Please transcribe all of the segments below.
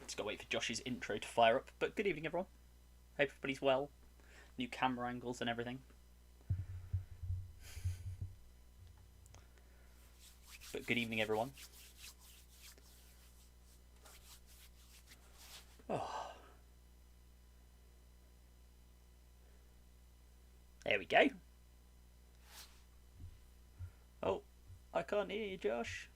Just got to wait for Josh's intro to fire up. But good evening, everyone. Hope everybody's well. New camera angles and everything. But good evening, everyone. Oh. There we go. Oh, I can't hear you, Josh.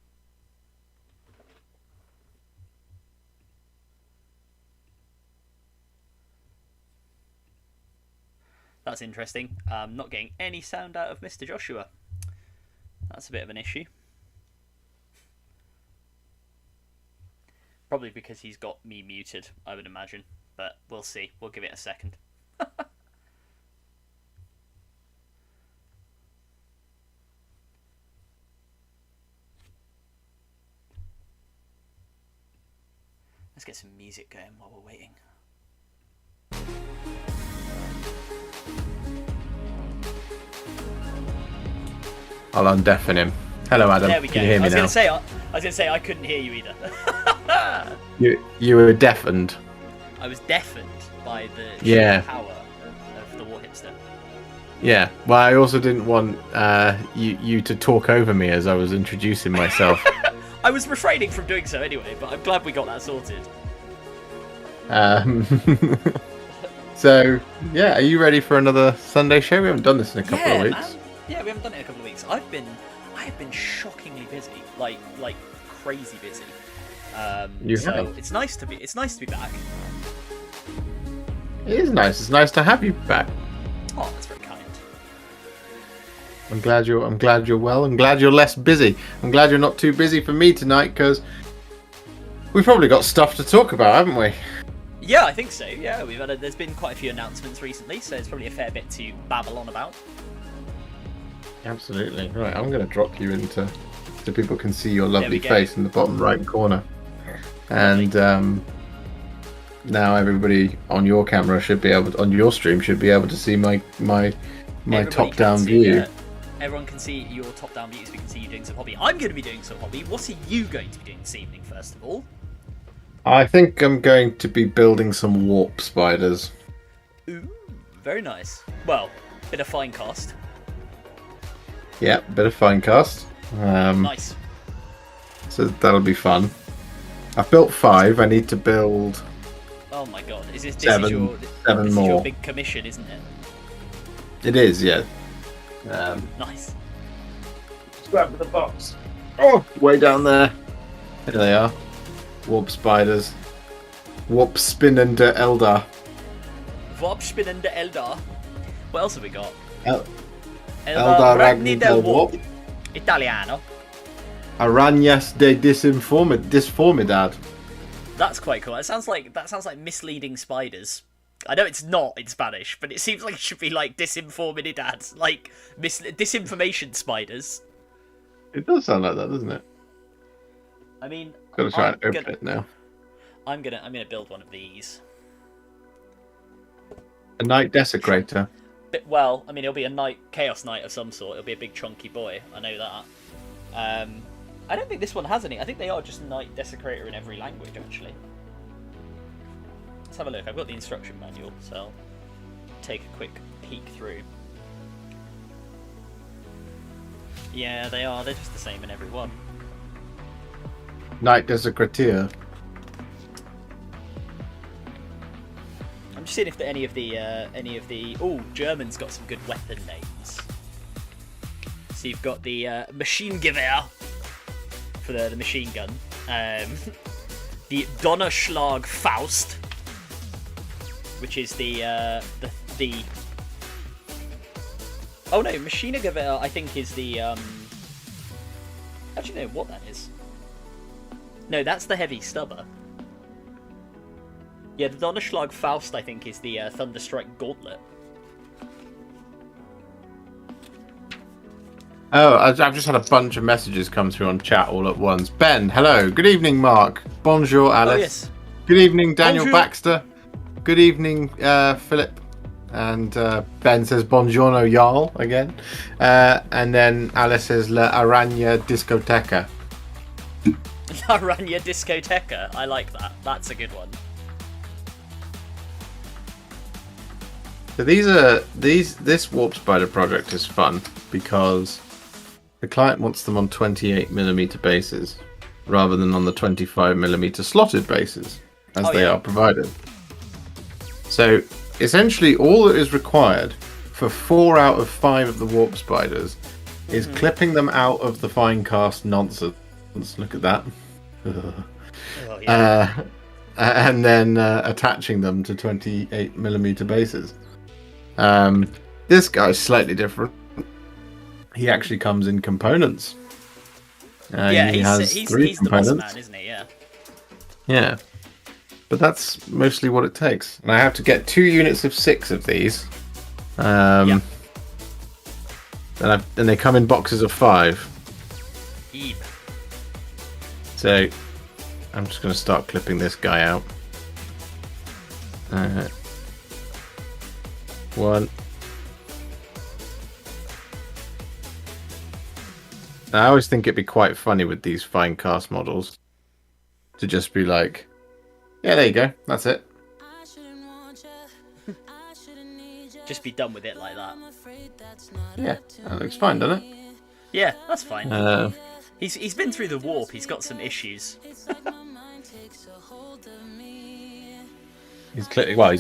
That's interesting. I'm not getting any sound out of Mr. Joshua. That's a bit of an issue. Probably because he's got me muted, I would imagine. But we'll see. We'll give it a second. Let's get some music going while we're waiting. I'll undeafen him. Hello, Adam. There we go. Can you hear me now? I was gonna say I couldn't hear you either. You were deafened. I was deafened by the sheer power of the Warhipster. Yeah. Well, I also didn't want you to talk over me as I was introducing myself. I was refraining from doing so anyway, but I'm glad we got that sorted. So, yeah, are you ready for another Sunday show? We haven't done this in a couple of weeks. Man. Yeah, we haven't done it in a couple of weeks. I have been shockingly busy, like crazy busy. It's nice to be back. It is nice. It's nice to have you back. Oh, that's very kind. I'm glad you're well. I'm glad you're less busy. I'm glad you're not too busy for me tonight because we've probably got stuff to talk about, haven't we? Yeah, I think so. Yeah, there's been quite a few announcements recently, so it's probably a fair bit to babble on about. Absolutely. Right, I'm going to drop you into so people can see your lovely face in the bottom right corner. And now everybody on your camera on your stream should be able to see my top-down view. Everyone can see your top-down view, so we can see you doing some hobby. I'm going to be doing some hobby. What are you going to be doing this evening, first of all? I think I'm going to be building some warp spiders. Ooh, very nice. Well, bit of fine cast. Yeah, bit of fine cast. Nice. So that'll be fun. I've built 5. I need to build. Oh my god! This is seven more. Your big commission, isn't it? It is, yeah. Nice. Let's grab the box. Oh, way down there. Here they are. Warp spiders. Warp spinnende Eldar. Warp spinnende Eldar. What else have we got? Eldar Ragni del Warp. Italiano. Arañas de Disformidad. That's quite cool. That sounds like misleading spiders. I know it's not in Spanish, but it seems like it should be like disinformidad, like disinformation spiders. It does sound like that, doesn't it? I mean, gotta try and open it now. I'm gonna build one of these. A Night Desecrator. Well, I mean, it'll be a chaos knight of some sort. It'll be a big chunky boy. I know that. I don't think this one has any. I think they are just Night Desecrator in every language, actually. Let's have a look. I've got the instruction manual, so I'll take a quick peek through. Yeah, they are. They're just the same in every one. Night Desecrator. I'm just seeing if any of the. Oh, German's got some good weapon names. So you've got the Maschinengewehr for the machine gun. The Donnerschlag Faust, which is the. Oh no, Maschinengewehr I think is the. Actually, no, what that is. No, that's the heavy stubber. Yeah, the Donnerschlag Faust I think is the Thunderstrike Gauntlet. Oh, I've just had a bunch of messages come through on chat all at once. Ben, hello. Good evening, Mark. Bonjour, Alice. Oh, yes. Good evening, Daniel Bonjour. Baxter. Good evening, Philip. And Ben says Buongiorno, Jarl, again. And then Alice says La Araña Discoteca. Naranja Discoteca. I like that. That's a good one. So this Warp Spider project is fun because the client wants them on 28mm bases rather than on the 25mm slotted bases as they are provided. So essentially all that is required for 4 out of 5 of the Warp Spiders is clipping them out of the fine cast nonsense. Look at that. Oh, yeah. And then attaching them to 28mm bases. This guy's slightly different. He actually comes in components. He's 3 components. The boss man, isn't he? Yeah. Yeah. But that's mostly what it takes. And I have to get 2 units of 6 of these. And they come in boxes of 5. Eep. So I'm just going to start clipping this guy out. 1. I always think it'd be quite funny with these fine cast models to just be like, yeah, there you go, that's it. Just be done with it like that. Yeah, that looks fine, doesn't it? Yeah, that's fine. He's been through the warp. He's got some issues. He's a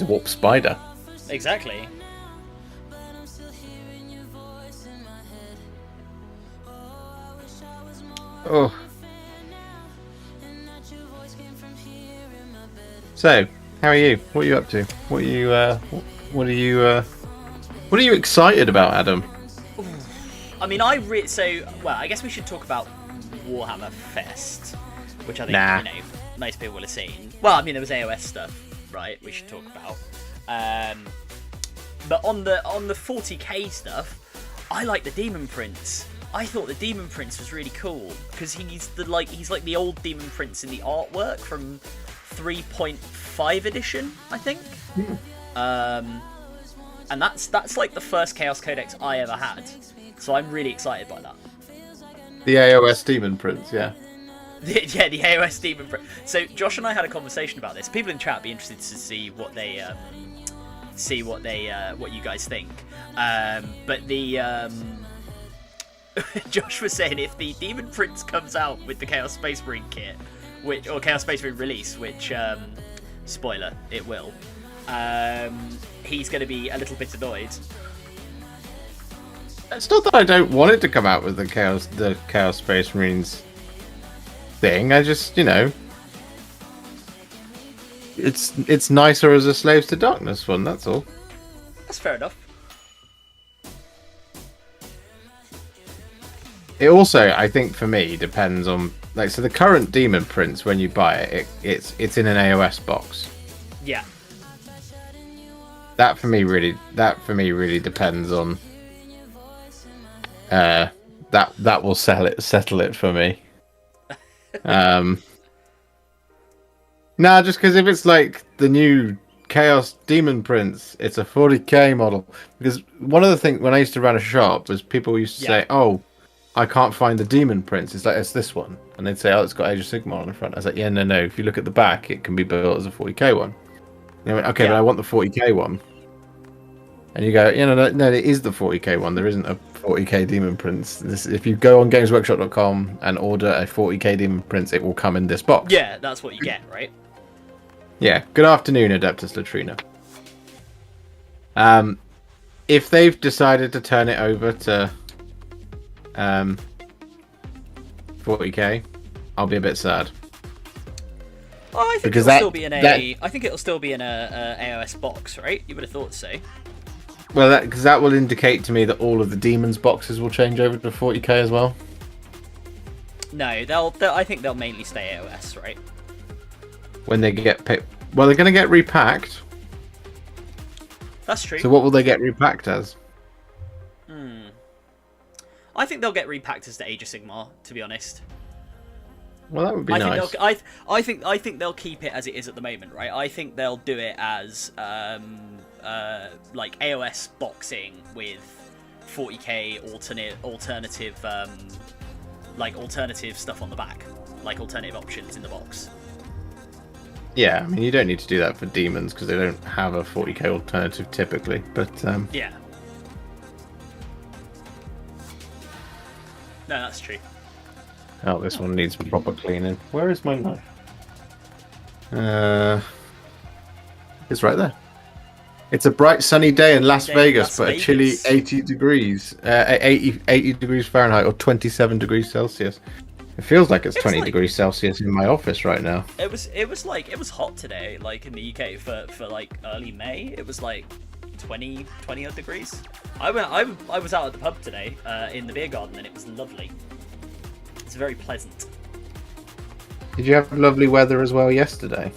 warp spider. Exactly. Oh. So, how are you? What are you up to? What are you excited about, Adam? I mean, I guess we should talk about Warhammer Fest, which I think most people will have seen. Well, I mean, there was AOS stuff, right? We should talk about. But on the 40k stuff, I like the Demon Prince. I thought the Demon Prince was really cool because he's like the old Demon Prince in the artwork from 3.5 edition, I think. And that's like the first Chaos Codex I ever had, so I'm really excited by that. The AOS Demon Prince, yeah. The AOS Demon Prince. So Josh and I had a conversation about this. People in chat would be interested to see what you guys think. But the Josh was saying if the Demon Prince comes out with the Chaos Space Marine kit, or Chaos Space Marine release, which spoiler, it will. He's going to be a little bit annoyed. It's not that I don't want it to come out with the Chaos Space Marines thing. I just, it's nicer as a Slaves to Darkness one. That's all. That's fair enough. It also, I think, for me, depends on so the current Demon Prince when you buy it, it's in an AOS box. Yeah. That for me really depends on that will settle it for me. Just because if it's like the new Chaos Demon Prince, it's a 40k model. Because one of the things when I used to run a shop was people used to say, "Oh, I can't find the Demon Prince." It's like, it's this one, and they'd say, "Oh, it's got Age of Sigmar on the front." I was like, "Yeah, no. If you look at the back, it can be built as a 40k one." And I went, "Okay, but I want the 40k one." And you go, no, it is the 40k one. There isn't a 40k Demon Prince. If you go on GamesWorkshop.com and order a 40k Demon Prince, it will come in this box. Yeah, that's what you get, right? Yeah. Good afternoon, Adeptus Latrina. If they've decided to turn it over to 40k, I'll be a bit sad. Well, I think I think it'll still be in a AOS box, right? You would have thought so. Well, because that will indicate to me that all of the demons boxes will change over to 40k as well. No, I think they'll mainly stay AOS, right? When they get picked, well, they're going to get repacked. That's true. So what will they get repacked as? I think they'll get repacked as the Age of Sigmar, to be honest. Well, that would be nice. I think they'll keep it as it is at the moment, right? I think they'll do it as like AOS boxing with 40k alternative stuff on the back. like alternative options in the box. Yeah, I mean, you don't need to do that for demons because they don't have a 40k alternative typically. But yeah, no, that's true. Oh, this one needs proper cleaning. Where is my knife? It's right there. It's a bright sunny day in Las Vegas, but a chilly 80 degrees, 80 degrees Fahrenheit or 27 degrees Celsius. It feels like it's 20 degrees Celsius in my office right now. It was hot today, like in the UK for like early May. It was like 20 odd degrees. I was out at the pub today in the beer garden, and it was lovely. It's very pleasant. Did you have lovely weather as well yesterday?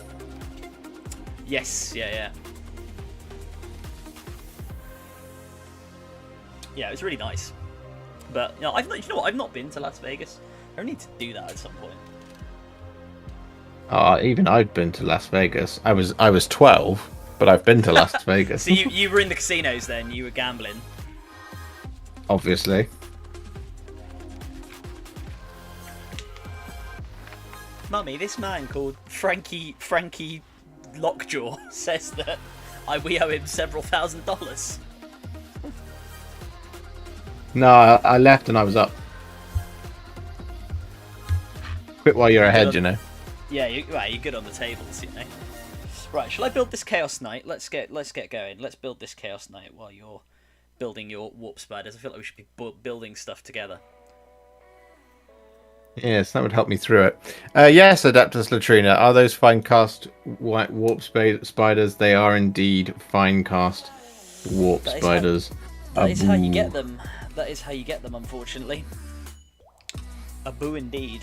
Yes, yeah. Yeah, it was really nice. But I've not been to Las Vegas. I need to do that at some point. Even I'd been to Las Vegas. I was 12, but I've been to Las Vegas. So you were in the casinos then? You were gambling? Obviously. Mummy, this man called Frankie Lockjaw says that we owe him several $1,000s. No, I left and I was up. Quit while you're ahead, you know. Yeah, you're good on the tables, you know. Right, shall I build this Chaos Knight? Let's get going. Let's build this Chaos Knight while you're building your Warp Spiders. I feel like we should be building stuff together. Yes, that would help me through it. Yes, Adaptus Latrina. Are those fine-cast white Warp Spiders? They are indeed fine-cast Warp Spiders. That is how you get them. That is how you get them, unfortunately. A boo indeed.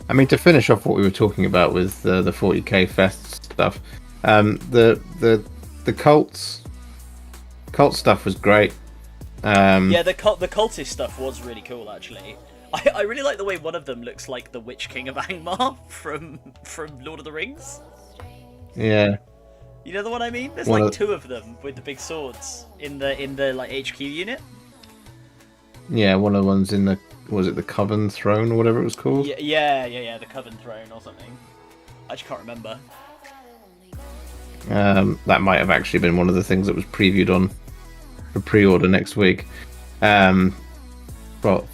I mean, to finish off what we were talking about with the 40k Fest stuff, the cult stuff was great. Yeah, the cultist stuff was really cool, actually. I really like the way one of them looks like the Witch King of Angmar from Lord of the Rings. Yeah. You know the one I mean? There's like two of them with the big swords in the like HQ unit. Yeah, one of the ones in the the Coven Throne or whatever it was called? Yeah, the Coven Throne or something. I just can't remember. That might have actually been one of the things that was previewed on for pre-order next week. For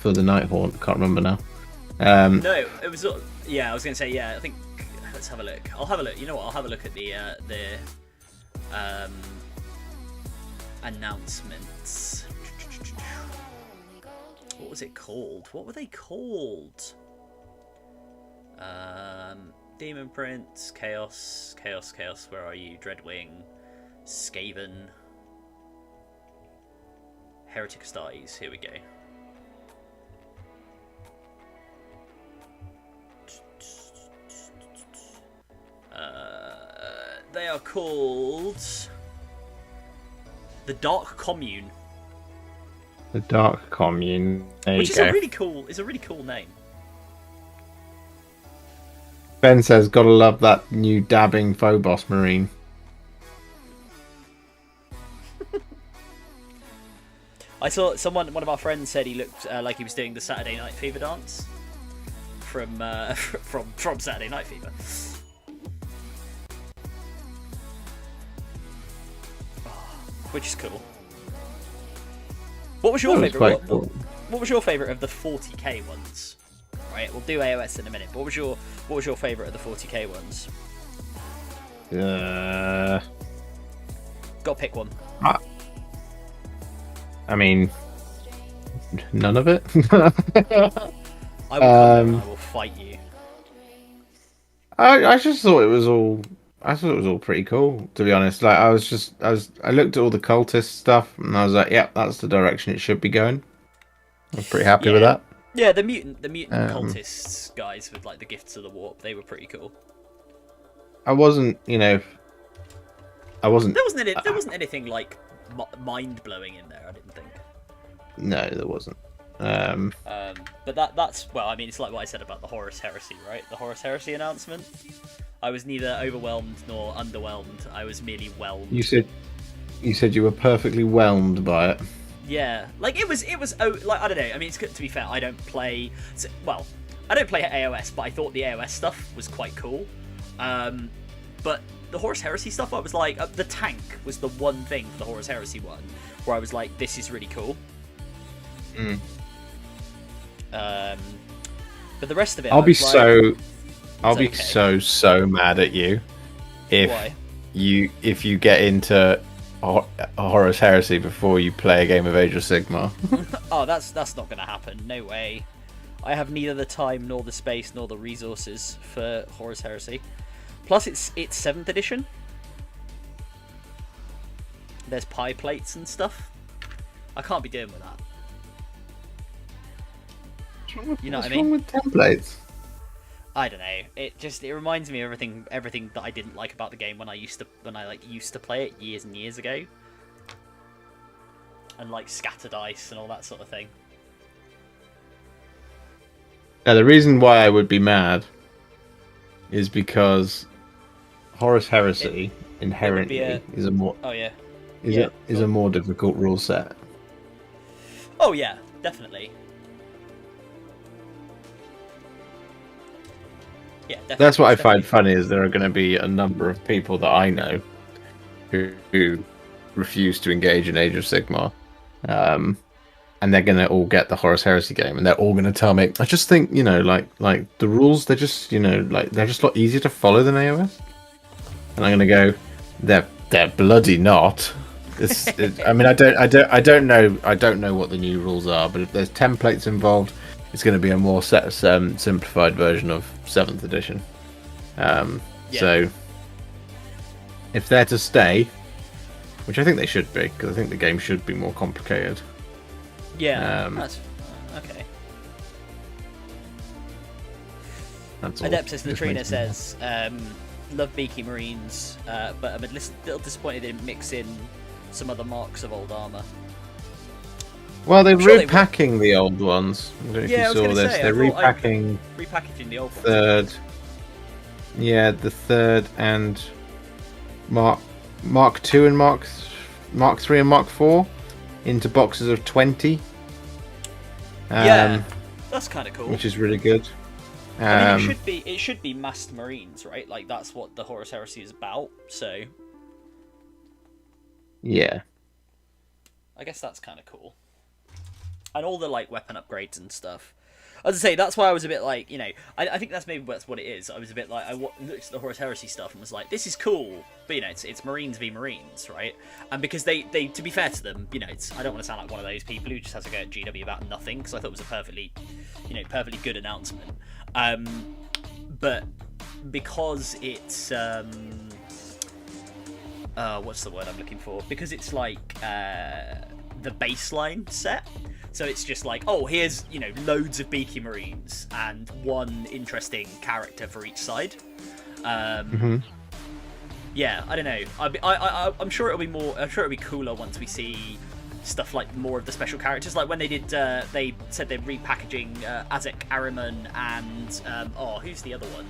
the Nighthaunt, can't remember now. No, it was. Yeah, I was going to say. Yeah, I think. Let's have a look. I'll have a look. You know what? I'll have a look at the announcements. What was it called? What were they called? Demon Prince, Chaos. Where are you? Dreadwing, Skaven, Heretic Astartes. Here we go. They are called the Dark Commune. The Dark Commune. Which is a really cool name. Ben says, "Gotta love that new dabbing Phobos Marine." I saw one of our friends said he looked like he was doing the Saturday Night Fever dance from Saturday Night Fever. Which is cool. What was your favourite? What was your favourite of the 40k ones? Right, we'll do AOS in a minute. But what was your favourite of the 40k ones? Got to pick one. I mean, none of it. I will fight you. I just thought it was all. I thought it was all pretty cool, to be honest. Like I looked at all the cultist stuff and I was like, "Yep, that's the direction it should be going." I was pretty happy with that. Yeah, the mutant cultists guys with like the gifts of the warp, they were pretty cool. I wasn't. There wasn't anything like mind blowing in there. I didn't think. No, there wasn't. But that's well, I mean, it's like what I said about the Horus Heresy, right? The Horus Heresy announcement. I was neither overwhelmed nor underwhelmed. I was merely whelmed. You said you were perfectly whelmed by it. Yeah, like it was like, I don't know. I mean, it's good, to be fair. I don't play AOS, but I thought the AOS stuff was quite cool. But the Horus Heresy stuff, I was like, the tank was the one thing for the Horus Heresy one where I was like, this is really cool. But the rest of it, I'll be okay. so mad at you if Why? if you get into Horus Heresy before you play a game of Age of Sigmar. Oh, that's not gonna happen. No way. I have neither the time nor the space nor the resources for Horus Heresy. Plus, it's 7th edition. There's pie plates and stuff. I can't be dealing with that. You know what I mean? What's wrong with templates? I don't know. It reminds me of everything that I didn't like about the game when I used to play it years and years ago. And like scatter dice and all that sort of thing. Now, the reason why I would be mad is because Horus Heresy inherently is a more a more difficult rule set. Oh yeah, definitely. Yeah, definitely. That's what I find funny is there are going to be a number of people that I know who refuse to engage in Age of Sigmar, and they're going to all get the Horus Heresy game, and they're all going to tell me, I just think, like the rules, they're just, they're just a lot easier to follow than AOS. And I'm going to go, they're bloody not. I mean, I don't know what the new rules are, but if there's templates involved, it's going to be a more simplified version of 7th edition. So, if they're to stay, which I think they should be, because I think the game should be more complicated. Yeah, that's okay. Adeptus Latrina says, love Beaky Marines, but I'm a little disappointed they didn't mix in some other marks of old armour. Well, they're repacking the old ones. I don't know if you saw this. They're repackaging the old third. ones. Yeah, the third and Mark II and Mark III and Mark IV into boxes of 20. Yeah, that's kind of cool. Which is really good. I mean, it should be massed Marines, right? Like that's what the Horus Heresy is about. So yeah, I guess that's kind of cool. And all the like weapon upgrades and stuff. As I say, that's why I was a bit like, I think that's what it is. I was a bit like, I looked at the Horus Heresy stuff and was like, this is cool, but it's Marines v Marines, right? And because they to be fair to them, I don't want to sound like one of those people who just has to go at GW about nothing, because I thought it was a perfectly good announcement. But because it's what's the word I'm looking for? Because it's like the baseline set. So it's just like, oh, here's, loads of Beaky Marines and one interesting character for each side. Yeah, I don't know. I'm sure it'll be more. I'm sure it'll be cooler once we see stuff like more of the special characters. Like when they did, they said they're repackaging Azek Ahriman and who's the other one?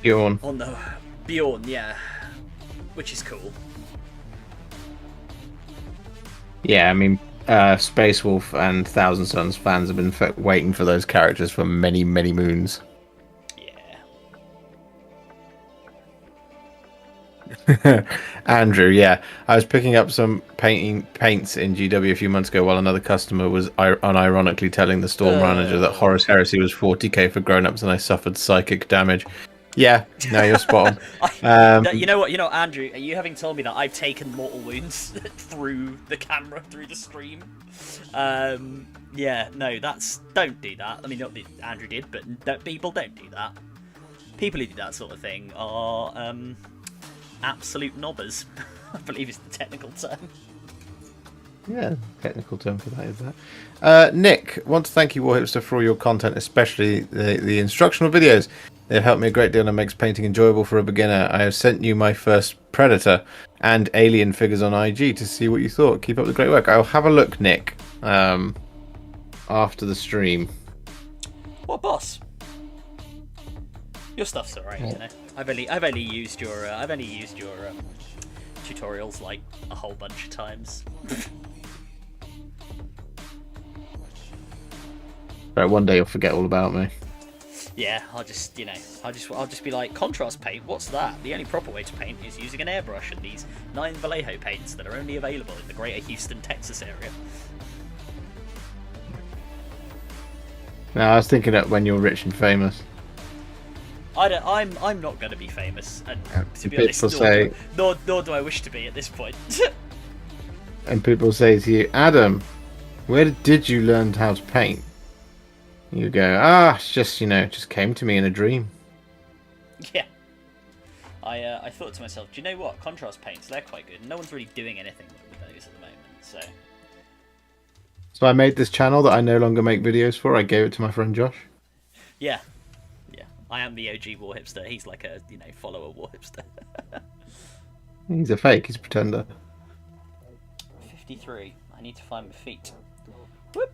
Bjorn. On the Bjorn, yeah, which is cool. Yeah, I mean, Space Wolf and Thousand Suns fans have been waiting for those characters for many, many moons. Yeah. Andrew, yeah. I was picking up some paints in GW a few months ago while another customer was unironically telling the store manager that Horus Heresy was 40k for grown-ups and I suffered psychic damage. Yeah, no, you're spot on. You know what, Andrew, you having told me that I've taken mortal wounds through the camera, through the stream. Yeah, no, don't do that. I mean, not that Andrew did, but people don't do that. People who do that sort of thing are absolute knobbers, I believe is the technical term. Yeah, technical term for that is that. Nick, want to thank you, Warhipster, for all your content, especially the instructional videos. They've helped me a great deal and makes painting enjoyable for a beginner. I have sent you my first Predator and Alien figures on IG to see what you thought. Keep up the great work. I'll have a look, Nick, after the stream. What, boss? Your stuff's alright, I've only used your tutorials like a whole bunch of times. But one day you'll forget all about me. Yeah, I'll just be like, contrast paint. What's that? The only proper way to paint is using an airbrush and these 9 Vallejo paints that are only available in the greater Houston, Texas area. No, I was thinking that when you're rich and famous. I'm not going to be famous, and to be honest, nor do I wish to be at this point. And people say to you, Adam, where did you learn how to paint? You go, it's just, just came to me in a dream. Yeah. I thought to myself, do you know what? Contrast paints, they're quite good. No one's really doing anything with those at the moment, so... So I made this channel that I no longer make videos for. I gave it to my friend Josh. Yeah. I am the OG Warhipster. He's like a, follower Warhipster. He's a fake. He's a pretender. 53. I need to find my feet. Whoop.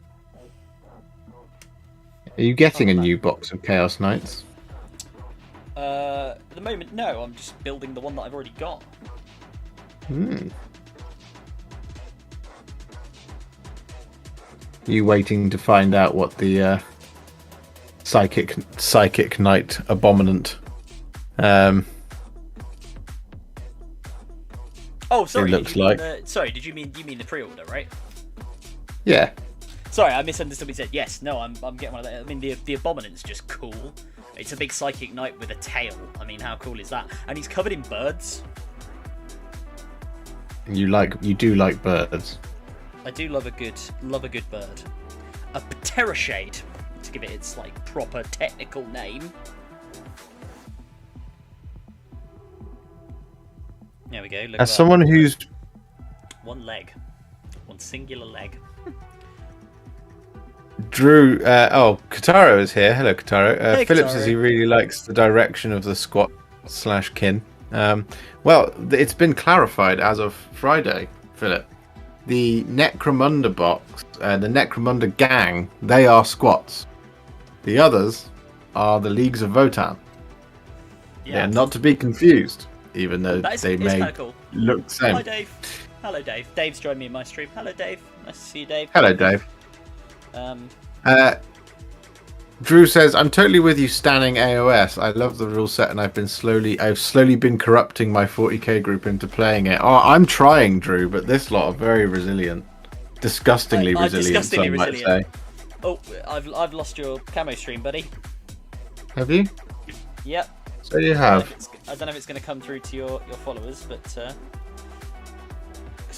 Are you getting a new box of Chaos Knights? At the moment, no. I'm just building the one that I've already got. You waiting to find out what the psychic knight abominant oh, sorry. It looks like. Sorry, did you mean the pre-order, right? Yeah. Sorry, I misunderstood what you said. Yes, no, I'm getting one of that. I mean, the abominant's just cool. It's a big psychic knight with a tail. I mean, how cool is that? And he's covered in birds. You do like birds. I do love a good bird. A pterashade, to give it its proper technical name. There we go. Look As someone who's one singular leg. Drew, Kataro is here. Hello, Kataro. Hey, Philip Kataro. says he really likes the direction of the squat/kin. Well, it's been clarified as of Friday, Philip. The Necromunda box, the Necromunda gang, they are squats. The others are the Leagues of Votan. Yeah. They're not to be confused, even though they may cool. look the same. Hi, Dave. Hello, Dave. Dave's joined me in my stream. Hello, Dave. Nice to see you, Dave. Hello, Dave. Drew says, I'm totally with you standing AOS. I love the rule set and I've slowly been corrupting my 40k group into playing it. Oh, I'm trying, Drew, but this lot are very resilient. Disgustingly resilient, some might say. Oh, I've lost your camo stream, buddy. Have you? Yep. So you have. I don't know if it's going to come through to your followers, but because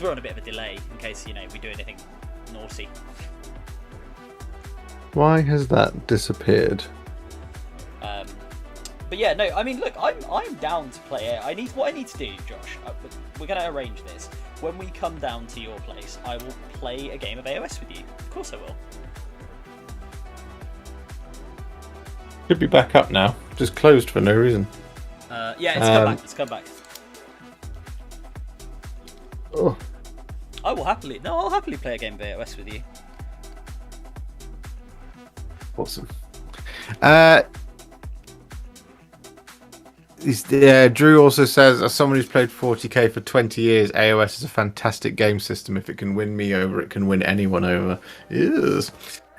we're on a bit of a delay in case, we do anything naughty. Why has that disappeared? But yeah, no. I mean, look, I'm down to play it. What I need to do, Josh. We're going to arrange this. When we come down to your place, I will play a game of AOS with you. Of course, I will. Should be back up now. Just closed for no reason. Yeah, it's come back. It's come back. Oh. I'll happily play a game of AOS with you. Awesome. Drew also says, as someone who's played 40k for 20 years, AOS is a fantastic game system. If it can win me over, it can win anyone over. Yes.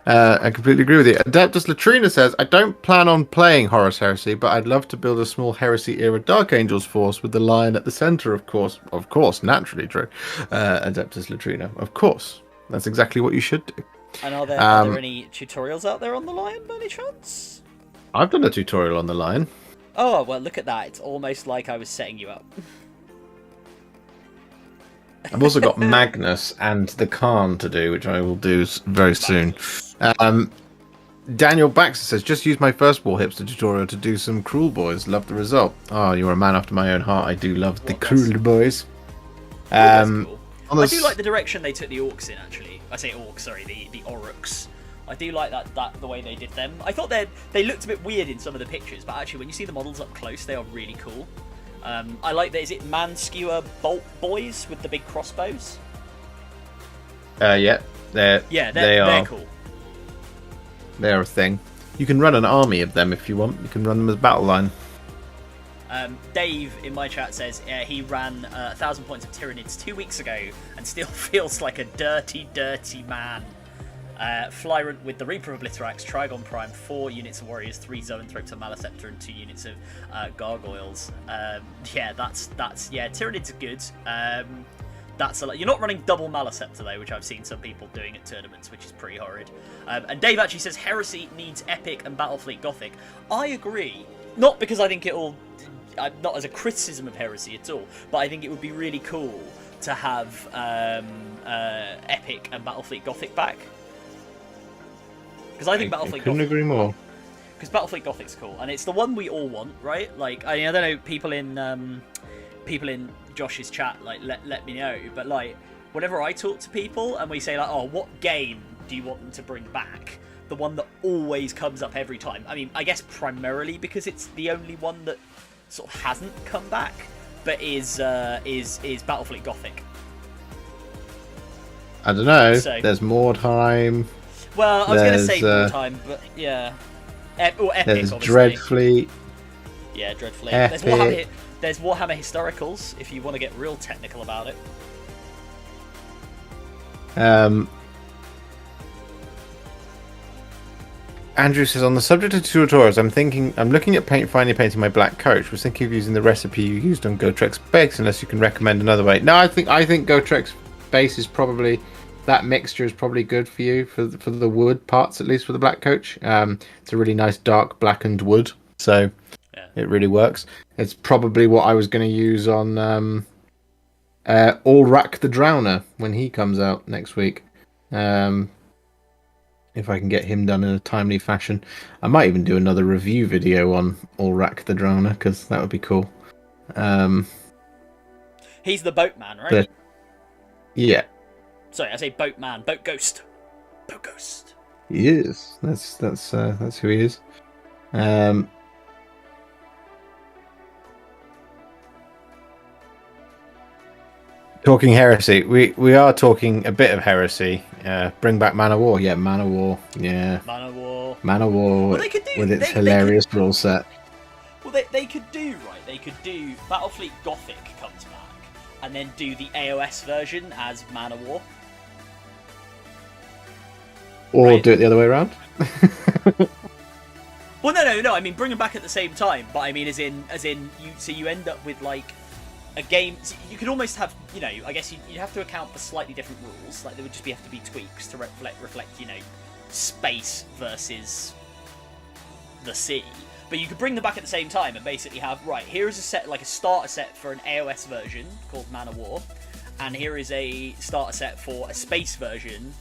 I completely agree with you. Adeptus Latrina says, I don't plan on playing Horus Heresy, but I'd love to build a small Heresy-era Dark Angels force with the Lion at the centre, of course. Of course, naturally, Drew. Adeptus Latrina. Of course. That's exactly what you should do. And are there any tutorials out there on the Lion by any chance? I've done a tutorial on the Lion. Oh, well, look at that. It's almost like I was setting you up. I've also got Magnus and the Khan to do, which I will do very soon. Daniel Baxter says, just use my first Warhipster tutorial to do some Cruel Boys. Love the result. Oh, you're a man after my own heart. I do love the Cruel Boys. That's cool. I do like the direction they took the orcs in, actually. I say orcs, sorry, the Oryx. I do like that the way they did them. I thought they looked a bit weird in some of the pictures, but actually when you see the models up close, they are really cool. I like that. Is it man skewer bolt boys with the big crossbows? Yeah, they're cool. They're a thing. You can run an army of them if you want. You can run them as battle line. Dave in my chat says he ran 1,000 points of Tyranids 2 weeks ago and still feels like a dirty, dirty man. Flyrant with the Reaper of Obliterax, Trigon Prime, 4 units of Warriors, 3 Zoanthropes of Maleceptor, and 2 units of Gargoyles. That's Tyranids are good. That's a lot. You're not running double Maleceptor though, which I've seen some people doing at tournaments, which is pretty horrid. And Dave actually says Heresy needs Epic and Battlefleet Gothic. I agree. Not because I think it'll... not as a criticism of Heresy at all, but I think it would be really cool to have Epic and Battlefleet Gothic back. Because I think Battlefleet couldn't Gothic... agree more. Because Battlefleet Gothic's cool, and it's the one we all want, right? Like, I don't know, people in Josh's chat, like, let me know, but like, whenever I talk to people and we say like, oh, what game do you want them to bring back? The one that always comes up every time. I mean, I guess primarily because it's the only one that sort of hasn't come back, but is Battlefleet Gothic. I don't know. So, there's Mordheim. Well, I was going to say Mordheim, but yeah. Or Epic, there's obviously. Dreadfleet. Yeah, Dreadfleet. Epic. There's Warhammer Historicals, if you want to get real technical about it. Andrew says, on the subject of tutorials, I'm looking at finally painting my black coach. Was thinking of using the recipe you used on Gotrek base, unless you can recommend another way. No, I think Gotrek base is probably, that mixture is probably good for you for the wood parts, at least for the black coach. It's a really nice dark blackened wood, so yeah. It really works. It's probably what I was going to use on Ulrak the Drowner when he comes out next week. If I can get him done in a timely fashion. I might even do another review video on Ulrak the Drowner, because that would be cool. He's the boatman, right? Yeah. Sorry, I say boatman, boat ghost. Boat ghost. He is. That's who he is. Talking heresy, we are talking a bit of heresy. Bring back Man of War, yeah, Man of War, yeah. Man of War well, with its hilarious rule set. Well, they could do, right, they could do Battlefleet Gothic comes back, and then do the AOS version as Man of War. Or right? Do it the other way around? Well, no, I mean, bring them back at the same time, but I mean, as in, you end up with, like, a game, you could almost have, I guess you'd have to account for slightly different rules. Like, there would just have to be tweaks to reflect, space versus the sea. But you could bring them back at the same time and basically have, right, here is a set, like a starter set for an AOS version called Man of War, and here is a starter set for a space version,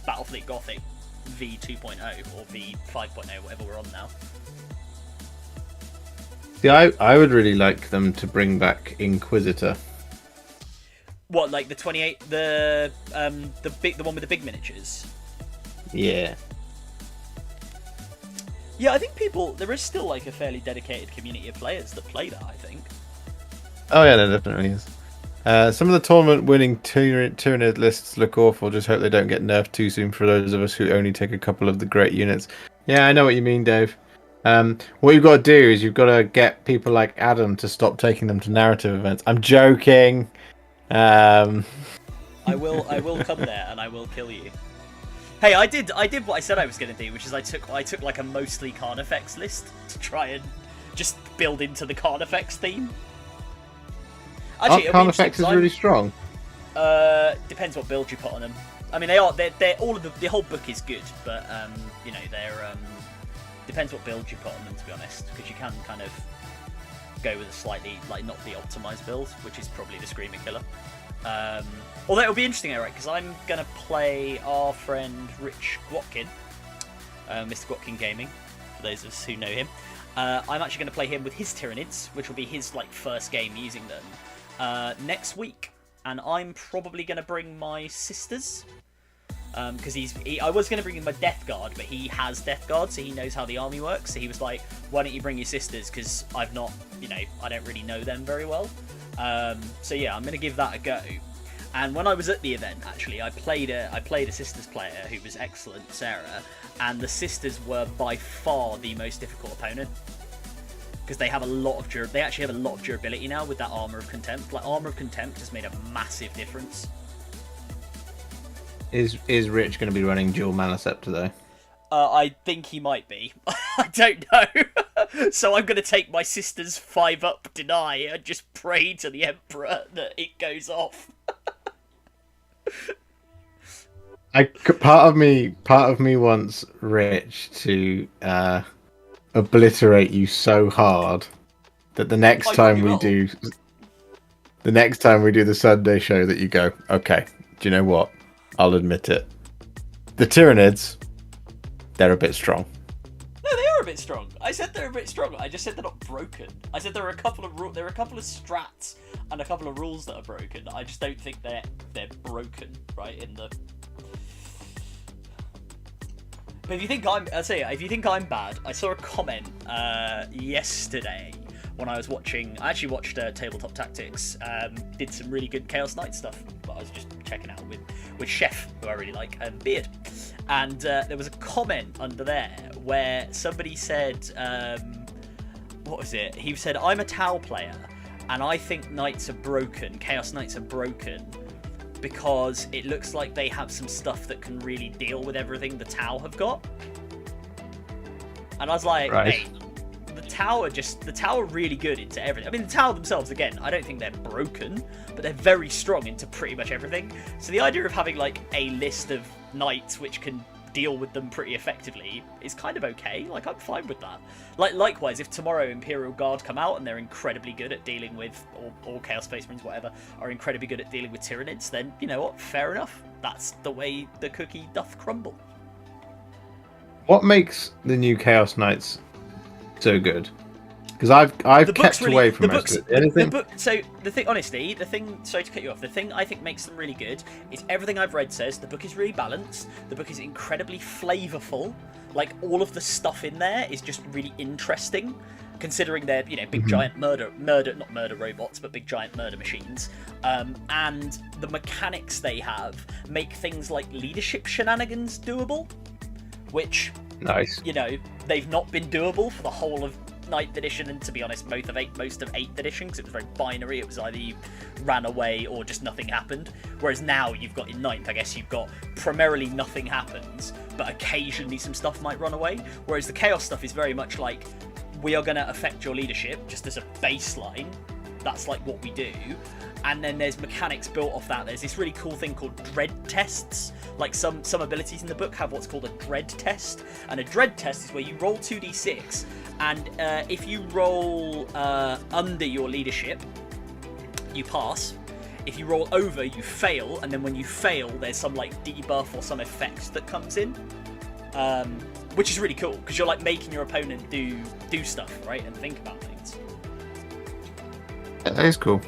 Battlefleet Gothic V2.0 or V5.0, whatever we're on now. See, I would really like them to bring back Inquisitor. What, like the 28, the one with the big miniatures? Yeah. Yeah, I think there is still like a fairly dedicated community of players that play that, I think. Oh yeah, there definitely is. Some of the tournament-winning Tyranid lists look awful. Just hope they don't get nerfed too soon for those of us who only take a couple of the great units. Yeah, I know what you mean, Dave. What you've got to do is you've got to get people like Adam to stop taking them to narrative events. I'm joking. I will come there and I will kill you. Hey, I did what I said I was going to do, which is I took like a mostly Carnifex list to try and just build into the Carnifex theme. Actually, Carnifex is really strong. Depends what build you put on them. I mean, they're all of the whole book is good, but they're depends what build you put on them, to be honest, because you can kind of go with a slightly not the optimized build, which is probably the Screaming Killer. Although it'll be interesting, right? Because I'm gonna play our friend Rich Gwatkin, Mr. Gwatkin Gaming, for those of us who know him. I'm actually going to play him with his Tyranids, which will be his first game using them next week, and I'm probably going to bring my sisters. Because I was going to bring him a Death Guard, but he has Death Guard, so he knows how the army works. So he was like, "Why don't you bring your sisters? Because I've not, I don't really know them very well." So yeah, I'm going to give that a go. And when I was at the event, actually, I played a sisters player who was excellent, Sarah, and the sisters were by far the most difficult opponent because they have a lot of they actually have a lot of durability now with that Armor of Contempt. Like, Armor of Contempt has made a massive difference. Is Rich going to be running dual Mana Scepter though? I think he might be. I don't know. So I'm going to take my sister's 5-up deny and just pray to the Emperor that it goes off. Part of me wants Rich to obliterate you so hard that the next time we do the Sunday show that you go, okay, do you know what? I'll admit it. The Tyranids, they're a bit strong. No, they are a bit strong. I said they're a bit strong. I just said they're not broken. I said there are a couple of strats and a couple of rules that are broken. I just don't think they're broken, right? But if you think I'm bad, I saw a comment yesterday when I was watching. I actually watched Tabletop Tactics. Did some really good Chaos Knight stuff. But I was just checking out with Chef, who I really like, and Beard. And there was a comment under there where somebody said, what was it? He said, "I'm a Tau player, and I think Knights are broken. Chaos Knights are broken." Because it looks like they have some stuff that can really deal with everything the Tau have got. And I was like, right. Hey, the Tau are really good into everything. I mean, the Tau themselves, again, I don't think they're broken, but they're very strong into pretty much everything. So the idea of having like a list of knights which can deal with them pretty effectively is kind of okay. Like, I'm fine with that. Like, likewise, if tomorrow Imperial Guard come out and they're incredibly good at dealing with, or Chaos Space Marines, whatever, are incredibly good at dealing with Tyranids, then, you know what, fair enough. That's the way the cookie doth crumble. What makes the new Chaos Knights so good? Because I've kept away from most of it. Anything? So the thing, sorry to cut you off, the thing I think makes them really good is everything I've read says the book is really balanced, the book is incredibly flavourful, like all of the stuff in there is just really interesting, considering they're, you know, big giant not murder robots, but big giant murder machines, and the mechanics they have make things like leadership shenanigans doable, which, nice, you know, they've not been doable for the whole of 9th edition, and to be honest, most of 8th edition, because it was very binary. It was either you ran away or just nothing happened. Whereas now you've got in 9th, I guess you've got primarily nothing happens, but occasionally some stuff might run away. Whereas the chaos stuff is very much like, we are going to affect your leadership just as a baseline. That's like what we do. And then there's mechanics built off that. There's this really cool thing called dread tests. Like some abilities in the book have what's called a dread test. And a dread test is where you roll 2d6, and if you roll under your leadership, you pass. If you roll over, you fail, and then when you fail, there's some like debuff or some effect that comes in, which is really cool because you're like making your opponent do stuff, right, and think about things. Yeah, that is cool.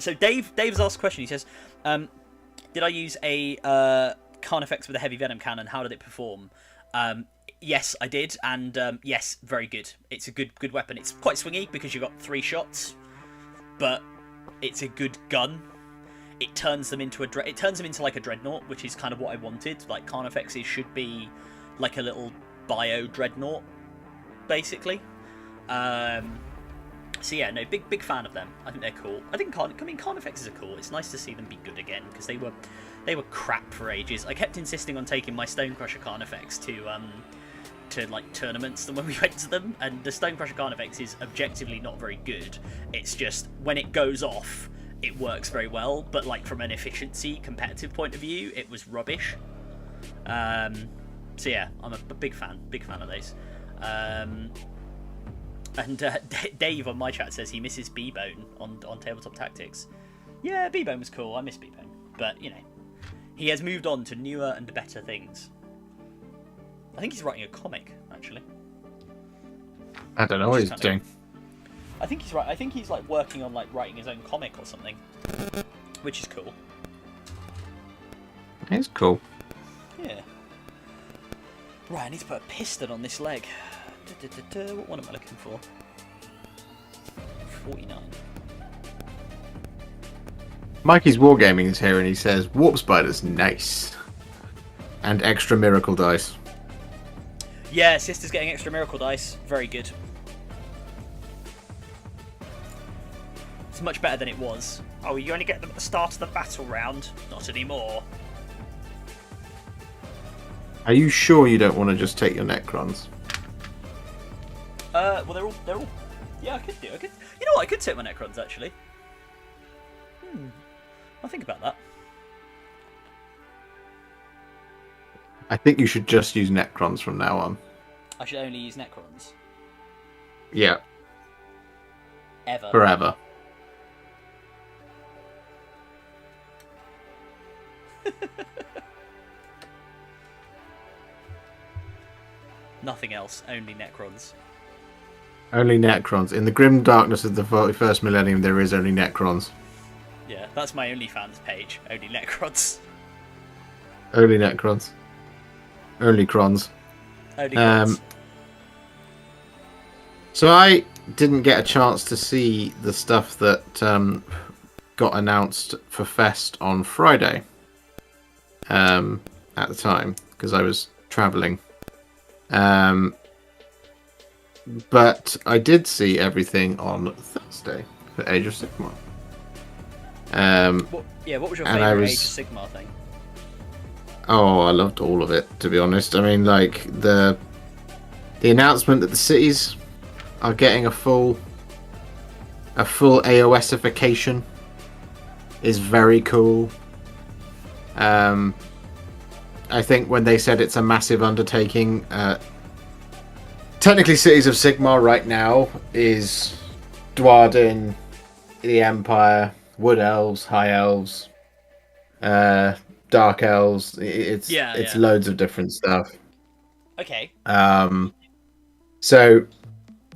So Dave's asked a question. He says, "Did I use a Carnifex with a heavy venom cannon? How did it perform?" Yes, I did, and yes, very good. It's a good weapon. It's quite swingy because you've got 3 shots, but it's a good gun. It turns them into like a dreadnought, which is kind of what I wanted. Like, Carnifexes should be like a little bio dreadnought, basically. So yeah, no, big fan of them. I think they're cool. I mean, Carnifexes are cool. It's nice to see them be good again, because they were crap for ages. I kept insisting on taking my Stonecrusher Carnifex to like tournaments when we went to them, and the Stonecrusher Carnifex is objectively not very good. It's just when it goes off, it works very well, but like from an efficiency competitive point of view, it was rubbish. So yeah, I'm a big fan of those. And Dave on my chat says he misses B-Bone on Tabletop Tactics. Yeah, B-Bone was cool. I miss B-Bone. But, you know, he has moved on to newer and better things. I think he's writing a comic, actually. I don't know what he's doing. I think he's right. I think he's like working on like writing his own comic or something, which is cool. It's cool. Yeah. Right, I need to put a piston on this leg. What one am I looking for? 49. Mikey's Wargaming is here, and he says Warp Spider's nice, and extra miracle dice. Yeah, Sister's getting extra miracle dice. Very good. It's much better than it was. Oh, you only get them at the start of the battle round. Not anymore. Are you sure you don't want to just take your Necrons? Well, they're all. Yeah, I could. You know what? I could take my Necrons actually. I'll think about that. I think you should just use Necrons from now on. I should only use Necrons. Yeah. Ever. Forever. Nothing else. Only Necrons. Only Necrons. In the grim darkness of the 41st millennium, there is only Necrons. Yeah, that's my OnlyFans page. Only Necrons. Only Necrons. Only Crons. Only Crons. So I didn't get a chance to see the stuff that got announced for Fest on Friday. At the time, because I was travelling. But I did see everything on Thursday for Age of Sigmar. What was your favourite Age of Sigmar thing? Oh, I loved all of it, to be honest. I mean, like, the announcement that the cities are getting a full AOSification is very cool. I think when they said it's a massive undertaking, technically Cities of Sigmar right now is Dwarden, the Empire, Wood Elves, High Elves, Dark Elves. It's loads of different stuff. Okay. So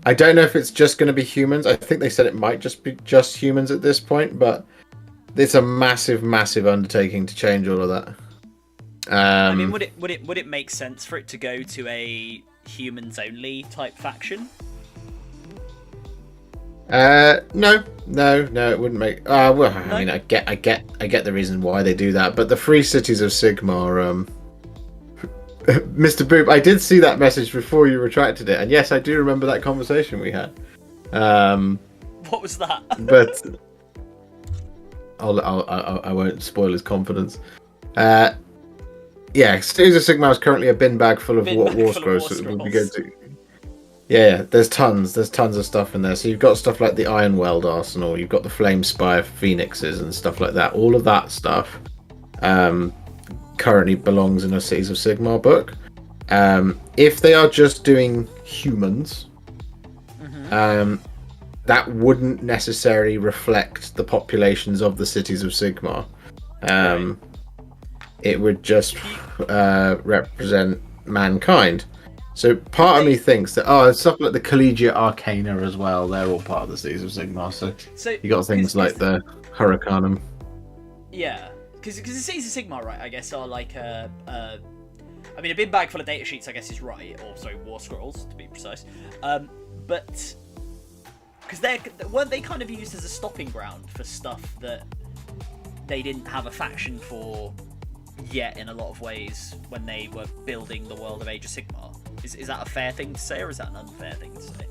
I don't know if it's just going to be humans. I think they said it might just be just humans at this point, but it's a massive, massive undertaking to change all of that. I mean, would it make sense for it to go to a humans only type faction? No, it wouldn't make. Well, no? I mean, I get the reason why they do that, but the Free Cities of Sigmar, Mr. Boop, I did see that message before you retracted it, and yes, I do remember that conversation we had. What was that? But I won't spoil his confidence. Yeah, Cities of Sigmar is currently a bin bag full of war scrolls, so it would be good to. Yeah, there's tons of stuff in there. So you've got stuff like the Ironweld Arsenal, you've got the Flame Spire Phoenixes and stuff like that. All of that stuff currently belongs in a Cities of Sigmar book. If they are just doing humans, that wouldn't necessarily reflect the populations of the Cities of Sigmar. Right. It would just represent mankind. So part of me thinks that stuff like the Collegiate Arcana as well, they're all part of the Cities of Sigmar. So you got things like the Hurricanum. Yeah, because the Cities of Sigmar, right? I guess are like I mean, a bin bag full of data sheets, I guess, is right. Or sorry, war scrolls to be precise. But because weren't they kind of used as a stopping ground for stuff that they didn't have a faction for yet in a lot of ways when they were building the world of Age of Sigmar? Is that a fair thing to say, or is that an unfair thing to say?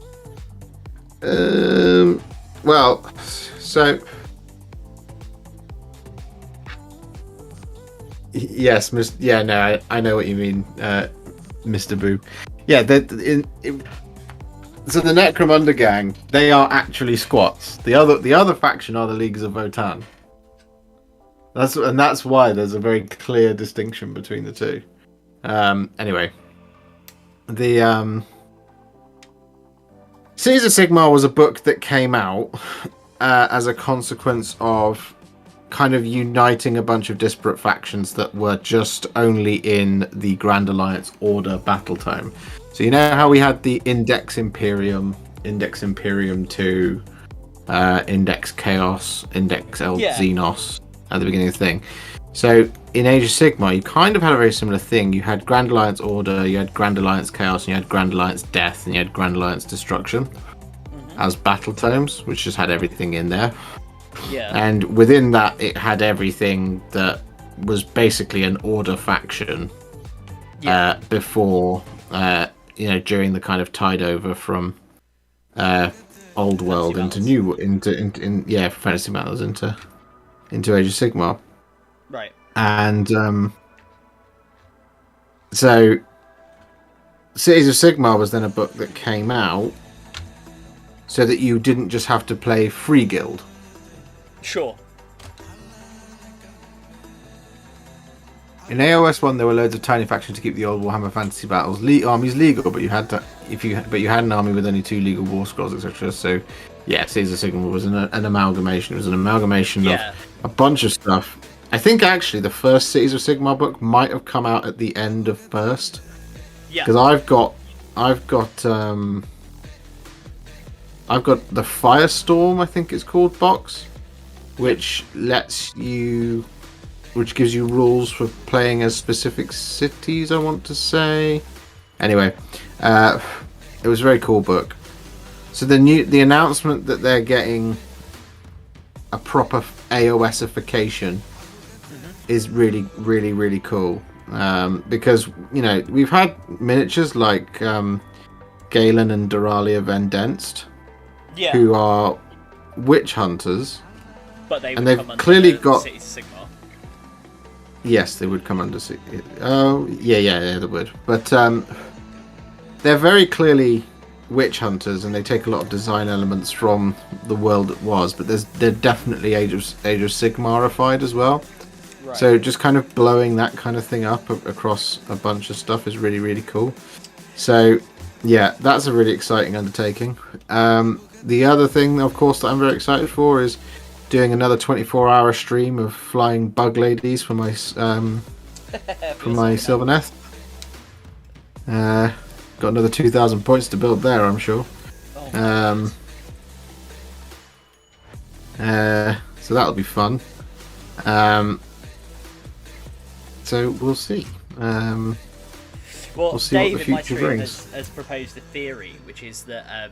Well, so yes, I know what you mean, Mr. Boo. Yeah, so the Necromunda gang, they are actually squats. The other faction are the Leagues of Votann. That's why there's a very clear distinction between the two. Anyway, the Cities of Sigmar was a book that came out as a consequence of kind of uniting a bunch of disparate factions that were just only in the Grand Alliance Order battle tome. So you know how we had the Index Imperium 2, Index Chaos, Index El Xenos at the beginning of the thing. So in Age of Sigmar, you kind of had a very similar thing. You had Grand Alliance Order, you had Grand Alliance Chaos, and you had Grand Alliance Death, and you had Grand Alliance Destruction as battle tomes, which just had everything in there. Yeah. And within that, it had everything that was basically an Order faction before, during the kind of tide over from Old World into New, into Fantasy Battles into into Age of Sigmar. Right. And so Cities of Sigmar was then a book that came out so that you didn't just have to play Free Guild. Sure. In AOS 1, there were loads of tiny factions to keep the old Warhammer Fantasy Battles armies legal, but you had an army with only 2 legal war scrolls, etc. So, yeah, Cities of Sigmar was an amalgamation. It was an amalgamation of a bunch of stuff. I think actually the first Cities of Sigmar book might have come out at the end of first. Yeah. Because I've got the Firestorm, I think it's called, box, which gives you rules for playing as specific cities, I want to say. Anyway, it was a very cool book. So the announcement that they're getting a proper AOSification is really, really, really cool. Because, you know, we've had miniatures like Galen and Doralia Vendenst, who are witch hunters. But they've clearly got Cities of Sigmar. Yes, they would come under. Oh, yeah, they would. But they're very clearly witch hunters, and they take a lot of design elements from the world that was. But they're definitely Age of Sigmarified as well. Right. So just kind of blowing that kind of thing up across a bunch of stuff is really, really cool. So yeah, that's a really exciting undertaking. The other thing, of course, that I'm very excited for is doing another 24-hour stream of flying bug ladies for my Sylvaneth. Got another 2,000 points to build there, I'm sure. So that'll be fun. So we'll see. We'll see Dave what the in my future stream brings. has proposed a theory, which is that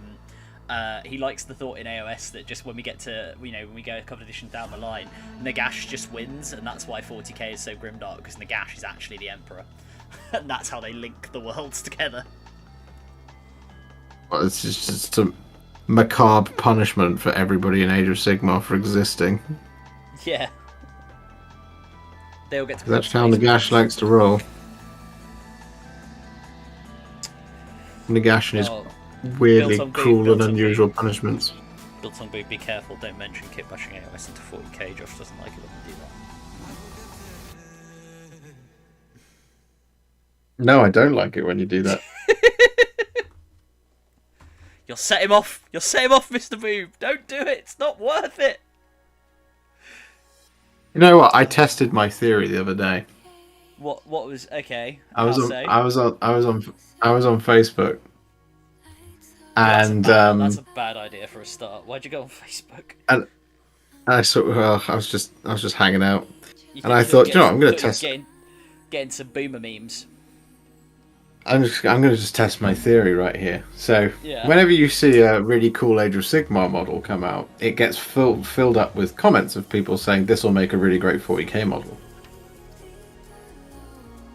he likes the thought in AOS that just when we get to, when we go a couple of editions down the line, Nagash just wins, and that's why 40k is so grimdark, because Nagash is actually the Emperor. And that's how they link the worlds together. Well, it's just a macabre punishment for everybody in Age of Sigmar for existing. Yeah. They all get to. That's how Nagash likes to roll. Nagash and his weirdly cruel and unusual punishments. Built on Boot, be careful, don't mention kit bashing AOS into 40k. Josh doesn't like it when we do that. No, I don't like it when you do that. You'll set him off. You'll set him off, Mr. Boob. Don't do it. It's not worth it. You know what? I tested my theory the other day. What was okay? I was on Facebook. And that's a bad idea for a start. Why'd you go on Facebook? And I I was just hanging out, and I thought, I'm going to test. Getting some boomer memes. I'm going to just test my theory right here. So, whenever you see a really cool Age of Sigmar model come out, it gets filled up with comments of people saying this will make a really great 40k model.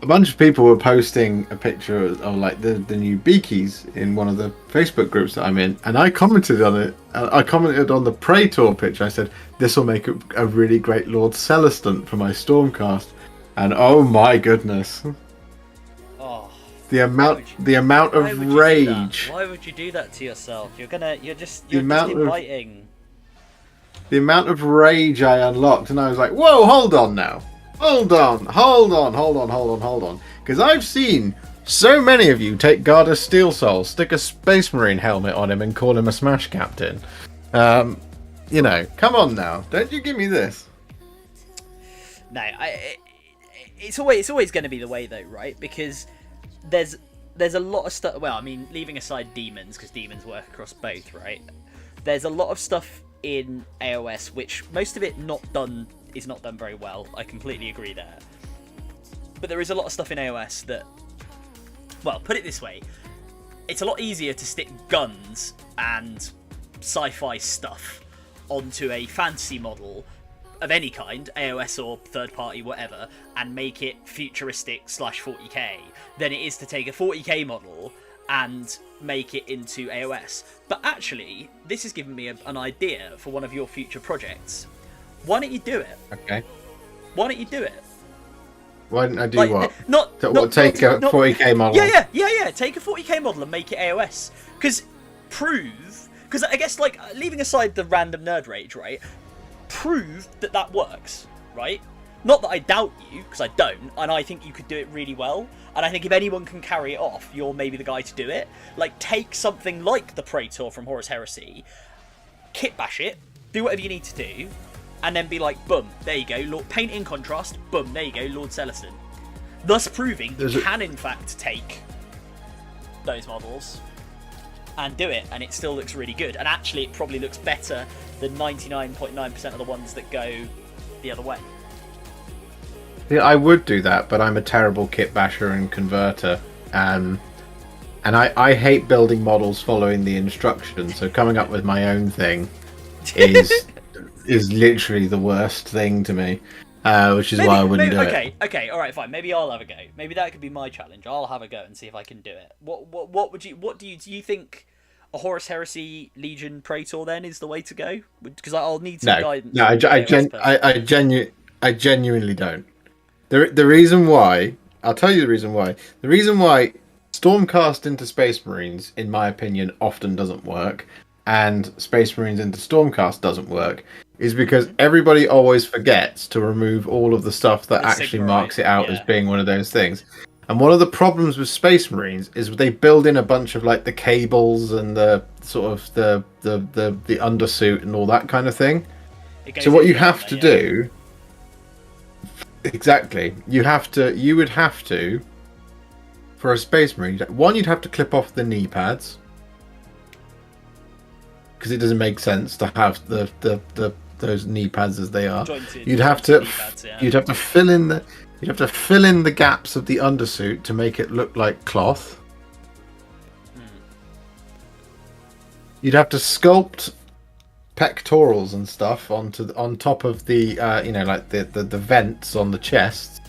A bunch of people were posting a picture of like the new Beakies in one of the Facebook groups that I'm in, and I commented on it. I commented on the Praetor picture. I said this will make a really great Lord Celestant for my Stormcast, and oh my goodness. The amount of rage. Why would you do that to yourself? You're just inviting. The amount of rage I unlocked, and I was like, whoa, hold on now. Hold on. Because I've seen so many of you take Garda Steel Soul, stick a Space Marine helmet on him, and call him a Smash Captain. Come on now. Don't you give me this. No, it's always going to be the way though, right? Because there's a lot of stuff. Well, I mean, leaving aside demons, because demons work across both, right? There's a lot of stuff in AOS which most of it is not done very well. I completely agree there. But there is a lot of stuff in AOS that, well, put it this way, it's a lot easier to stick guns and sci-fi stuff onto a fantasy model of any kind, AOS or third party, whatever, and make it futuristic / 40k than it is to take a 40k model and make it into AOS. But actually, this has given me an idea for one of your future projects. Why don't you do it? Okay. Why don't you do it? Why didn't I do Like, what? Take a 40k model? Yeah. Take a 40k model and make it AOS. Because I guess, like, leaving aside the random nerd rage, right? Prove that works, right? Not that I doubt you, because I don't, and I think you could do it really well. And I think if anyone can carry it off, you're maybe the guy to do it. Like, take something like the Praetor from Horus Heresy, kit bash it, do whatever you need to do, and then be like, boom, there you go, paint in contrast, boom, there you go, Lord Celestin. Thus proving you can, in fact, take those models and do it, and it still looks really good. And actually, it probably looks better than 99.9% of the ones that go the other way. Yeah, I would do that, but I'm a terrible kit basher and converter. And I hate building models following the instructions, so coming up with my own thing is literally the worst thing to me, which is why I wouldn't do it. Okay, all right, fine. Maybe I'll have a go. Maybe that could be my challenge. I'll have a go and see if I can do it. What do you think? A Horus Heresy Legion Praetor then is the way to go? Because I'll need some guidance. No, I genuinely don't. The reason why, I'll tell you the reason why. The reason why Stormcast into Space Marines, in my opinion, often doesn't work, and Space Marines into Stormcast doesn't work, is because everybody always forgets to remove all of the stuff that actually marks it out as being one of those things. And one of the problems with Space Marines is they build in a bunch of, like, the cables and the sort of the undersuit and all that kind of thing. So what you have to do, exactly, you would have to, for a Space Marine, one, you'd have to clip off the knee pads, because it doesn't make sense to have those knee pads as they are. You'd have to fill in the gaps of the undersuit to make it look like cloth. You'd have to sculpt pectorals and stuff on top of the like the vents on the chest.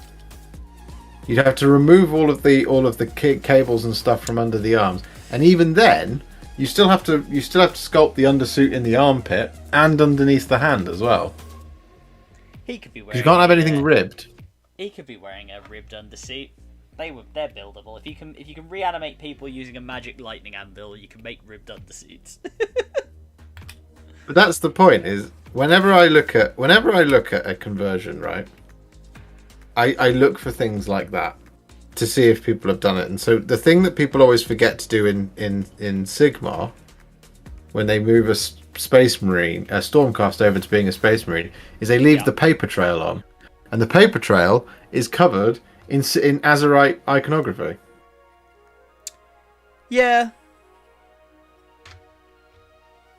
You'd have to remove all of the cables and stuff from under the arms, and even then, you still have to sculpt the undersuit in the armpit and underneath the hand as well. He could be wearing. You can't have anything ribbed. He could be wearing a ribbed undersuit. They're buildable. If you can reanimate people using a magic lightning anvil, you can make ribbed undersuits. But that's the point. Is whenever I look at a conversion, right? I look for things like that to see if people have done it. And so the thing that people always forget to do in Sigmar, when they move a Space Marine, a Stormcast over to being a Space Marine, is they leave the paper trail on. And the paper trail is covered in Azerite iconography. Yeah.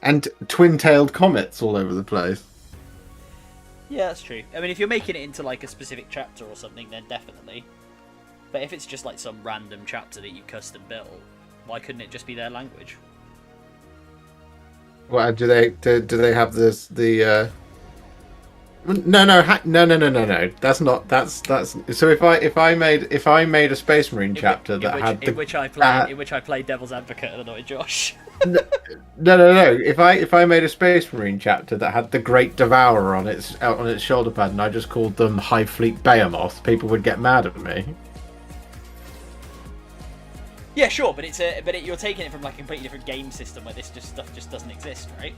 And twin-tailed comets all over the place. Yeah, that's true. I mean, if you're making it into like a specific chapter or something, then definitely. But if it's just like some random chapter that you custom built, why couldn't it just be their language? Well, do they have the No. That's so if I made a Space Marine chapter in which I play Devil's Advocate and annoy Josh. No. If I made a Space Marine chapter that had the Great Devourer on its shoulder pad, and I just called them High Fleet Behemoth, people would get mad at me. Yeah, sure, but you're taking it from like a completely different game system where this stuff just doesn't exist, right?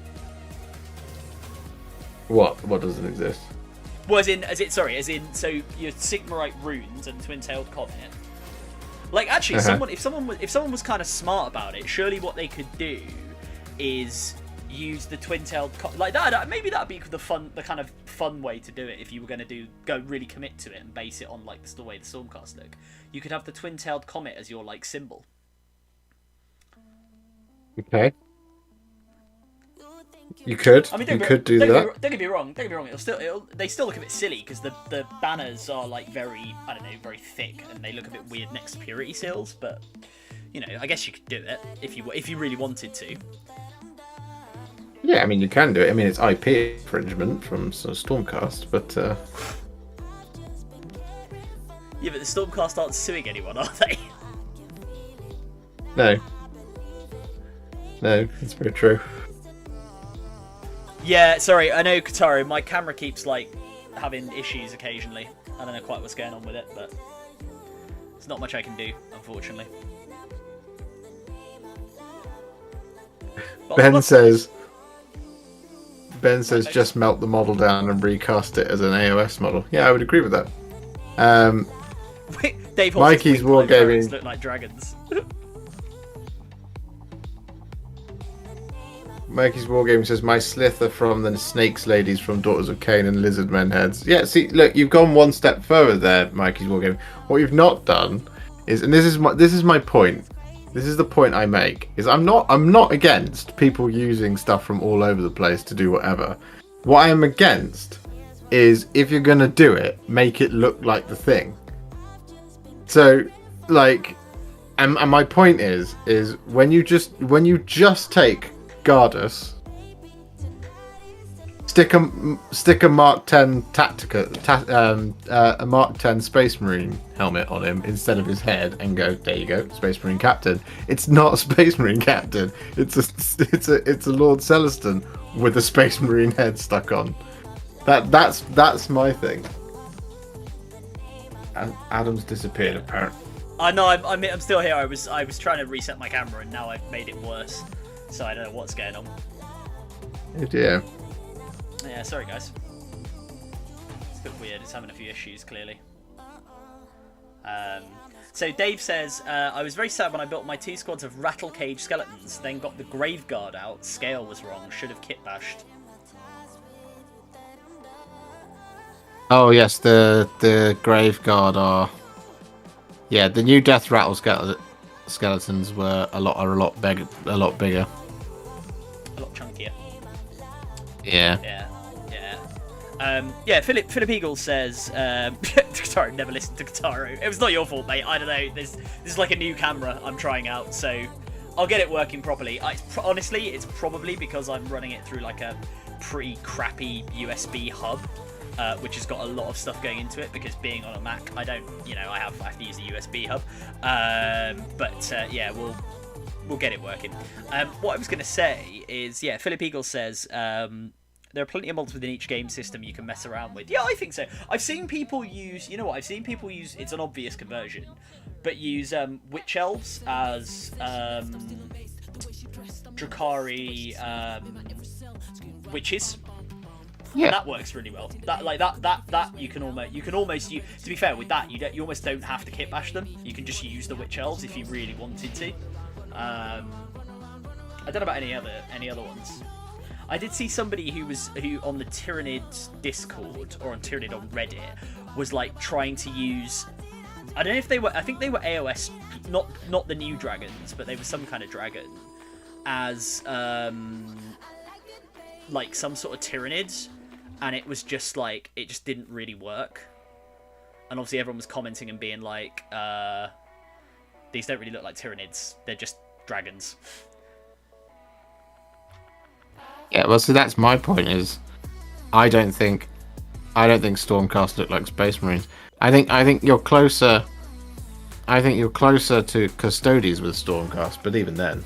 What doesn't exist? Well, so your Sigmarite runes and twin-tailed comet. Like, actually, if someone was kind of smart about it, surely what they could do is use the twin-tailed like that. Maybe that'd be the kind of fun way to do it if you were going to go really commit to it and base it on like the way the Stormcast look. You could have the twin-tailed comet as your like symbol. Okay. You could. I mean, you could do that. Don't get me wrong. They still look a bit silly because the banners are like very thick and they look a bit weird next to purity seals. But you know, I guess you could do it if you really wanted to. Yeah, I mean, you can do it. I mean, it's IP infringement from Stormcast, but. Yeah, but the Stormcast aren't suing anyone, are they? No, it's very true. Yeah, sorry, I know, Kataru, my camera keeps, like, having issues occasionally. I don't know quite what's going on with it, but there's not much I can do, unfortunately. Ben says, just melt the model down and recast it as an AOS model. Yeah, I would agree with that. Dave Mikey's Wargaming look like dragons. Mikey's Wargaming says, my Slith are from the Snakes Ladies from Daughters of Cain and Lizard Men Heads. Yeah, see, look, you've gone one step further there, Mikey's Wargaming. What you've not done is, and this is my point. This is the point I make, is I'm not against people using stuff from all over the place to do whatever. What I am against is, if you're gonna do it, make it look like the thing. So, like, and my point is when you just take Gardas, stick a Mark 10 a Mark 10 Space Marine helmet on him instead of his head, and go, there you go, Space Marine Captain. It's not a Space Marine Captain. It's a Lord Celestin with a Space Marine head stuck on. That's my thing. And Adam's disappeared apparently. I know. I'm still here. I was trying to reset my camera, and now I've made it worse. So I don't know what's going on. Oh dear. Yeah, sorry guys. It's a bit weird. It's having a few issues clearly. So Dave says, I was very sad when I built my 2 squads of rattle cage skeletons, then got the grave guard out. Scale was wrong. Should have kit bashed. Oh yes, the grave guard are. Yeah, the new death rattle skeletons were a lot bigger. A lot chunkier. Yeah. Yeah. Philip Eagle says, sorry, never listened to Kataru. It was not your fault, mate. I don't know. This is like a new camera I'm trying out, so I'll get it working properly. Honestly, it's probably because I'm running it through like a pretty crappy USB hub. Which has got a lot of stuff going into it, because being on a Mac, I don't, I have to use a USB hub. Yeah, we'll get it working. What I was going to say is, yeah, Philip Eagle says there are plenty of mods within each game system you can mess around with. Yeah, I think so. I've seen people use, it's an obvious conversion, but use witch elves as Drakari witches. Yeah, and that works really well. That you can almost use. To be fair, with that you almost don't have to kit bash them. You can just use the witch elves if you really wanted to. I don't know about any other ones. I did see somebody who on the Tyrannid Discord or on Tyrannid on Reddit was like trying to use. I don't know if they were. I think they were AOS, not the new dragons, but they were some kind of dragon as like some sort of Tyrannid. And it was just like, it just didn't really work. And obviously everyone was commenting and being like, these don't really look like Tyrannids. They're just dragons. Yeah, well, so that's my point is, I don't think Stormcast look like Space Marines. I think you're closer to Custodies with Stormcast, but even then.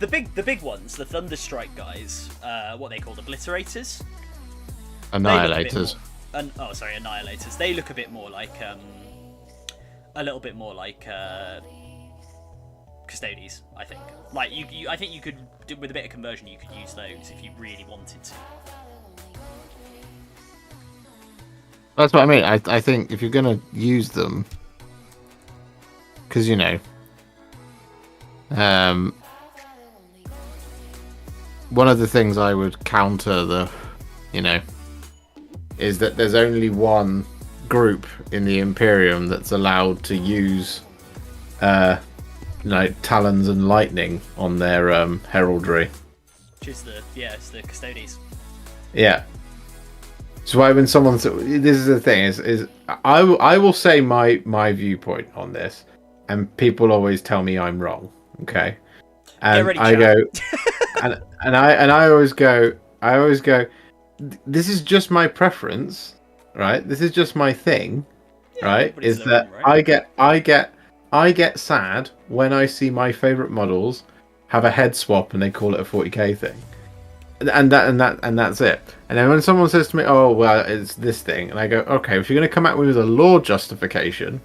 The big ones, the Thunderstrike guys, what they called Obliterators? Annihilators. Annihilators. They look a bit more like, a little bit more like Custodies, I think. Like I think you could, with a bit of conversion, you could use those if you really wanted to. That's what I mean. I think if you're gonna use them, because one of the things I would counter is that there's only one group in the Imperium that's allowed to use talons and lightning on their heraldry. Which is it's the Custodies. Yeah. So why when someone this is the thing is I will say my viewpoint on this, and people always tell me I'm wrong. Okay. And I go and I always go, this is just my preference, right? This is just my thing, right? Is that right? I get sad when I see my favorite models have a head swap and they call it a 40k thing. and that's it. And then when someone says to me, "Oh, well, it's this thing," and I go, "Okay, if you're going to come out with a lore justification,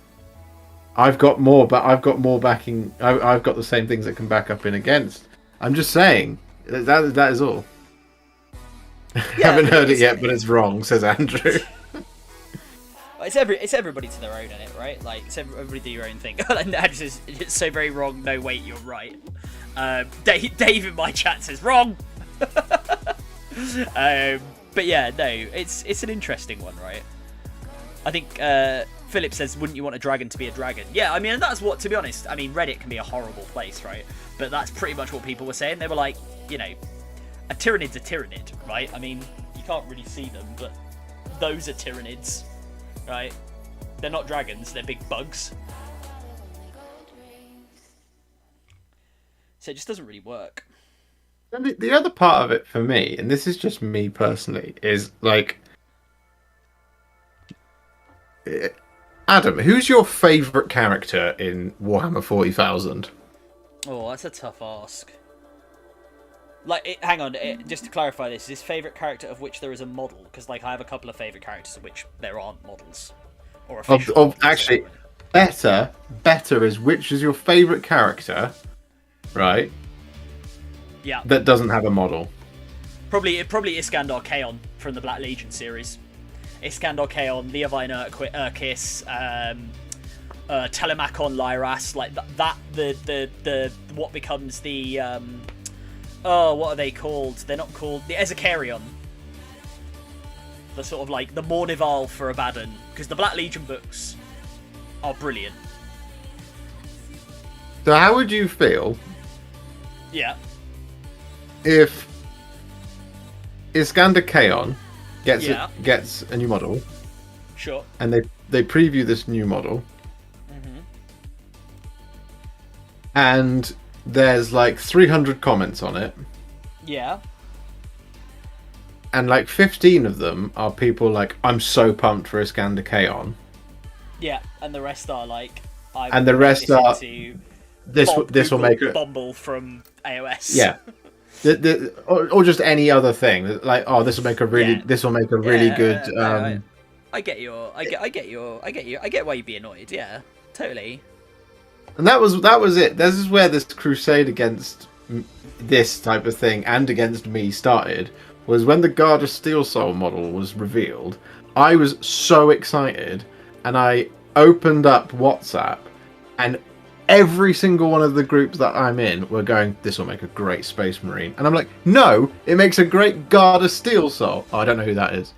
I've got more, but I've got more backing. I've got the same things that can back up and against." I'm just saying that is all. Yeah, Haven't heard it yet, but it's wrong, says Andrew. It's everybody to their own in it, right? Like, everybody do your own thing. And Andrew says, it's so very wrong. No, wait, you're right. Dave in my chat says wrong. But yeah, no, it's an interesting one, right? I think Philip says, wouldn't you want a dragon to be a dragon? Yeah, I mean, that's what, to be honest, I mean, Reddit can be a horrible place, right? But that's pretty much what people were saying. They were like, you know, a tyrannid's a tyrannid, right? I mean, you can't really see them, but those are tyrannids, right? They're not dragons, they're big bugs. So it just doesn't really work. And the other part of it for me, and this is just me personally, is like, Adam, who's your favourite character in Warhammer 40,000? Oh, that's a tough ask. Like, hang on, just to clarify this, is his favourite character of which there is a model? Because, like, I have a couple of favourite characters of which there aren't models. Or official models, actually, better is which is your favourite character, right? Yeah. That doesn't have a model. Probably Iskandar Kaon from the Black Legion series. Iskandar Kaon, Leovian Urkis, Telemachon Lyras, like that. The what becomes the what are they called? They're not called the Ezekarion. The sort of like the Mornival for Abaddon, because the Black Legion books are brilliant. So how would you feel? Yeah. If Iskander Kaon gets a new model, sure, and they preview this new model, and there's like 300 comments on it, yeah, and like 15 of them are people like, "I'm so pumped for Iskander Kaon," yeah, and the rest are like, and the rest are this will make it Bumble from AOS, yeah. Or just any other thing, like, oh, this will make a really good. I get why you'd be annoyed. Yeah, totally. And that was it. This is where this crusade against this type of thing and against me started. Was when the Guard of Steel Soul model was revealed. I was so excited, and I opened up WhatsApp, and every single one of the groups that I'm in were going, "This will make a great Space Marine," and I'm like, "No, it makes a great Guard of Steel Soul." Oh, I don't know who that is.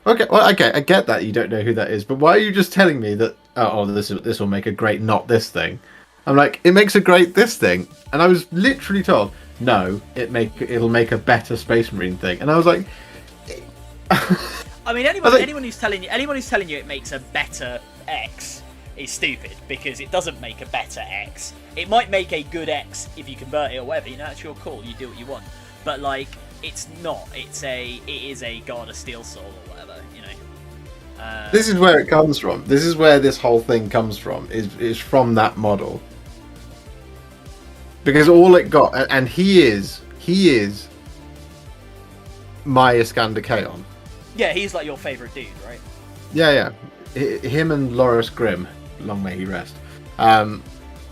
Okay, well, okay, I get that you don't know who that is, but why are you just telling me that? Oh, this will make a great not this thing. I'm like, it makes a great this thing, and I was literally told, no, it'll make a better Space Marine thing, and I was like, I mean, anyone who's telling you it makes a better X is stupid, because it doesn't make a better X. It might make a good X if you convert it or whatever. You know, that's your call. You do what you want. But like, it's not. It is a Guard of Steel Soul or whatever. You know. This is where it comes from. This is where this whole thing comes from. Is from that model. Because all it got, and he is my Iskander Kaon. Yeah, he's like your favourite dude, right? Yeah. Him and Loris Grimm, long may he rest.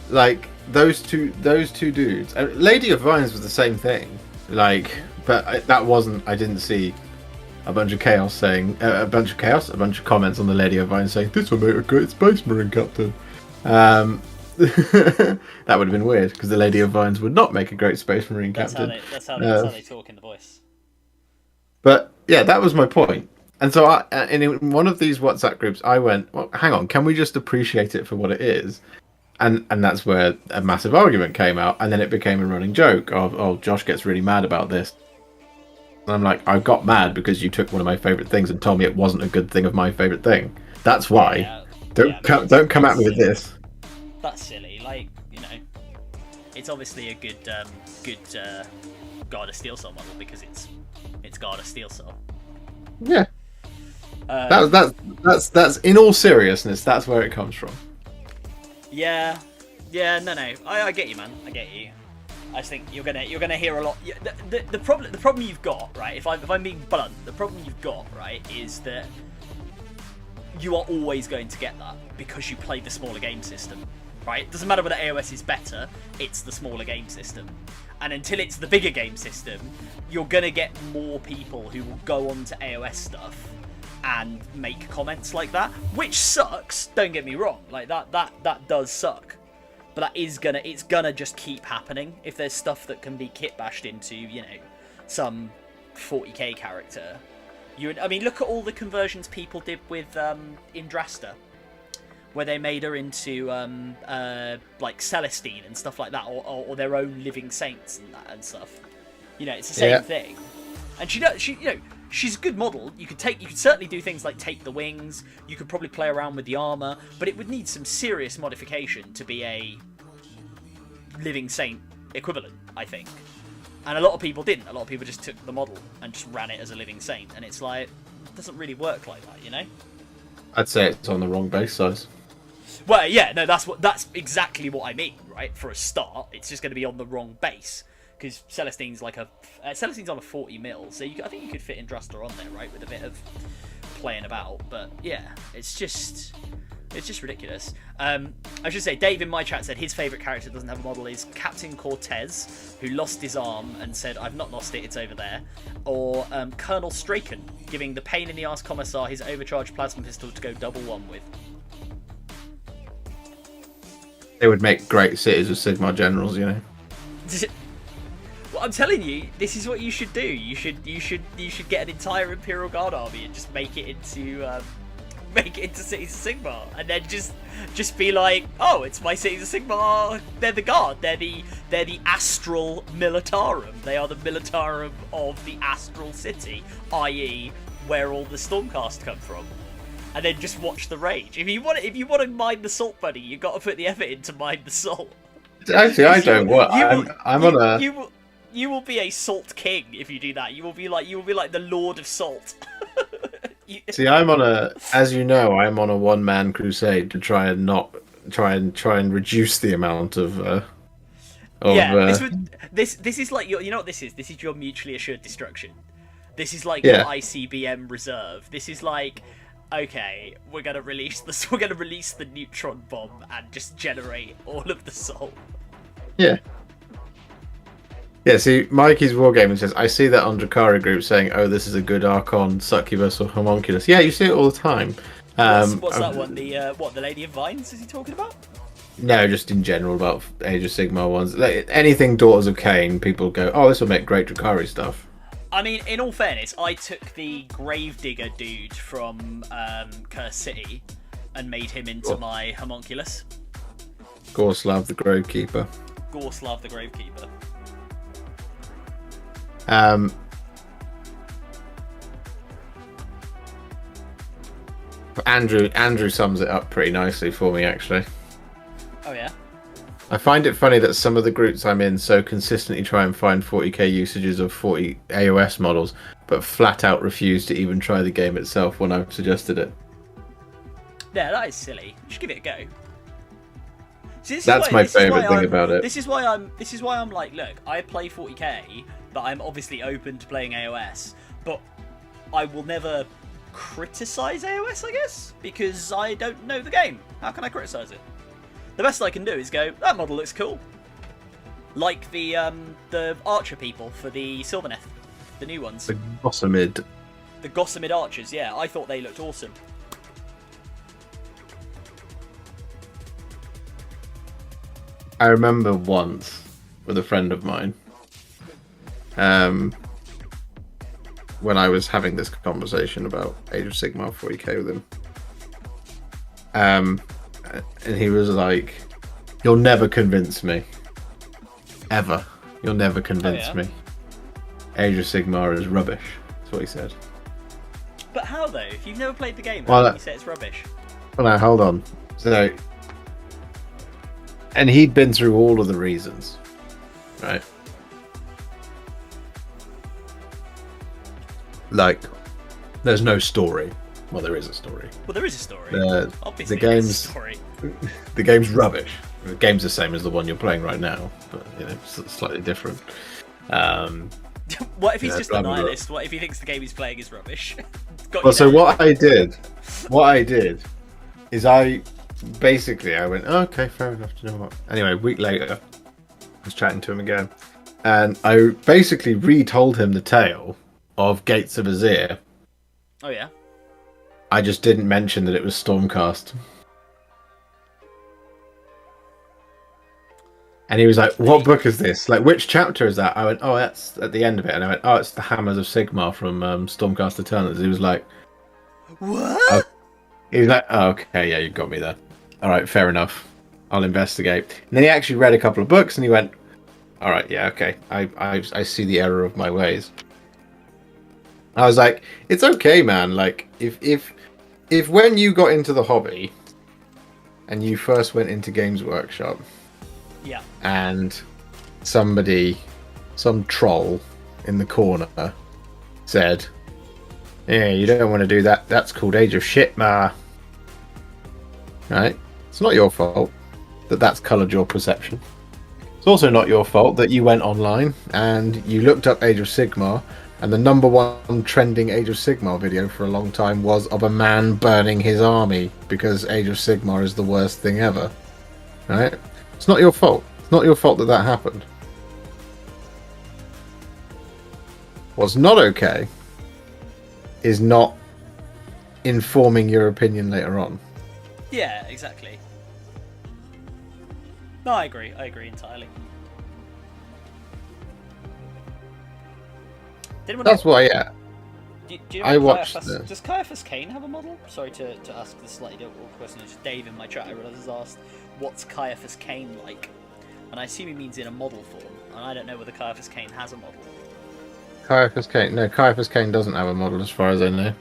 Like those two dudes. Lady of Vines was the same thing. Like, but that wasn't. I didn't see a bunch of chaos saying a bunch of comments on the Lady of Vines saying this will make a great Space Marine captain. That would have been weird because the Lady of Vines would not make a great Space Marine captain. That's how they talk in the voice. But yeah, that was my point. And so in one of these WhatsApp groups, I went, well, hang on, can we just appreciate it for what it is? And that's where a massive argument came out, and then it became a running joke of, oh, Josh gets really mad about this. And I'm like, I got mad because you took one of my favourite things and told me it wasn't a good thing of my favourite thing. That's why. Don't come at me with this. That's silly. Like, you know, it's obviously a good Guard of Steel Soul model because it's Guard of Steel Soul. Yeah. That's in all seriousness, that's where it comes from. Yeah, no, I get you, man. I get you. I just think you're gonna hear a lot. The problem you've got, right? If I'm being blunt, the problem you've got, right, is that you are always going to get that because you play the smaller game system, right? Doesn't matter whether AOS is better, it's the smaller game system. And until it's the bigger game system, you're gonna get more people who will go on to AOS stuff and make comments like that, which sucks. Don't get me wrong, like that does suck. But it's gonna just keep happening if there's stuff that can be kit bashed into, you know, some 40k character. I mean, look at all the conversions people did with Indrasta, where they made her into like Celestine and stuff like that, or their own living saints and stuff. You know, it's the same thing. And she's a good model. You could certainly do things like take the wings. You could probably play around with the armor, but it would need some serious modification to be a living saint equivalent, I think. And a lot of people didn't. A lot of people just took the model and just ran it as a living saint, and it's like, it doesn't really work like that, you know? I'd say it's on the wrong base size. Well, yeah, no, that's exactly what I mean, right? For a start, it's just going to be on the wrong base. Because Celestine's Celestine's on a 40 mil, so I think you could fit Indrasta on there, right, with a bit of playing about. But yeah, it's just ridiculous. I should say, Dave in my chat said his favourite character that doesn't have a model is Captain Cortez, who lost his arm and said, "I've not lost it, it's over there." Or Colonel Straken, giving the pain in the ass commissar his overcharged plasma pistol to go double one with. They would make great cities of Sigmar generals, you know. Well, I'm telling you, this is what you should do. You should get an entire Imperial Guard army and just make it into Cities of Sigmar, and then just be like, oh, it's my Cities of Sigmar. They're the Guard. They're the Astral Militarum. They are the Militarum of the Astral City, i.e., where all the Stormcast come from. And then just watch the rage. If you want to mine the salt, buddy, you got to put the effort into mine the salt. Actually, I don't. You will be a salt king if you do that. You will be like the Lord of Salt. See, I'm on a one-man crusade to try and reduce the amount of. This is like you know what this is? This is your mutually assured destruction. This is like your ICBM reserve. This is like, okay, we're gonna release the neutron bomb and just generate all of the salt. Yeah. Yeah, see, Mikey's Wargaming says, I see that on Drakari group saying, oh, this is a good Archon, Succubus, or Homunculus. Yeah, you see it all the time. What's that one? The Lady of Vines is he talking about? No, just in general about Age of Sigmar ones. Like, anything Daughters of Cain, people go, oh, this will make great Drakari stuff. I mean, in all fairness, I took the Gravedigger dude from Curse City and made him into my Homunculus. Gorslav the Gravekeeper. Gorslav the Gravekeeper. Andrew sums it up pretty nicely for me, actually. Oh yeah? I find it funny that some of the groups I'm in so consistently try and find 40k usages of 40 AOS models, but flat out refuse to even try the game itself when I've suggested it. Yeah, that is silly. You should give it a go. See, that's my favourite thing about it. This is why I'm like, look, I play 40k, but I'm obviously open to playing AOS, but I will never criticise AOS, I guess, because I don't know the game. How can I criticise it? The best I can do is go, that model looks cool. Like the archer people for the Sylvaneth, the new ones. The Gossamid. The Gossamid archers, yeah, I thought they looked awesome. I remember once with a friend of mine, when I was having this conversation about Age of Sigmar 40k with him, and he was like, "You'll never convince me, ever. You'll never convince me. Age of Sigmar is rubbish." That's what he said. But how though? If you've never played the game, well, how can you say it's rubbish? Well, now hold on. So, and he'd been through all of the reasons, right? Like, there's no story. Well, there is a story. Well, there is a story. Obviously, the game's story. The game's rubbish. The game's the same as the one you're playing right now, but it's slightly different. What if he's just a nihilist? What if he thinks the game he's playing is rubbish? So what I did is I went, oh, okay, fair enough. You know what? Anyway, a week later, I was chatting to him again, and I basically retold him the tale of Gates of Azir. Oh yeah. I just didn't mention that it was Stormcast. And he was like, what book is this? Like, which chapter is that? I went, oh, that's at the end of it. And I went, oh, it's the Hammers of Sigmar from Stormcast Eternals. He was like, what? Oh. He was like, oh, okay, yeah, you got me there. All right, fair enough. I'll investigate. And then he actually read a couple of books and he went, all right, yeah, okay. I see the error of my ways. I was like, it's okay, man. Like, if when you got into the hobby and you first went into Games Workshop, yeah, and some troll in the corner said, yeah, you don't want to do that. That's called Age of Shit, ma. Right? It's not your fault that that's coloured your perception. It's also not your fault that you went online and you looked up Age of Sigmar, and the number one trending Age of Sigmar video for a long time was of a man burning his army because Age of Sigmar is the worst thing ever. Right? It's not your fault. It's not your fault that happened. What's not okay is not informing your opinion later on. Yeah, exactly. No, I agree entirely. That's why, yeah. Do you know I watched. Does Caiaphas Cain have a model? Sorry to ask this slightly difficult question. It's just Dave in my chat, I realise, has asked, what's Caiaphas Cain like? And I assume he means in a model form, and I don't know whether Caiaphas Cain has a model. Caiaphas Cain? No, Caiaphas Cain doesn't have a model as far as I know.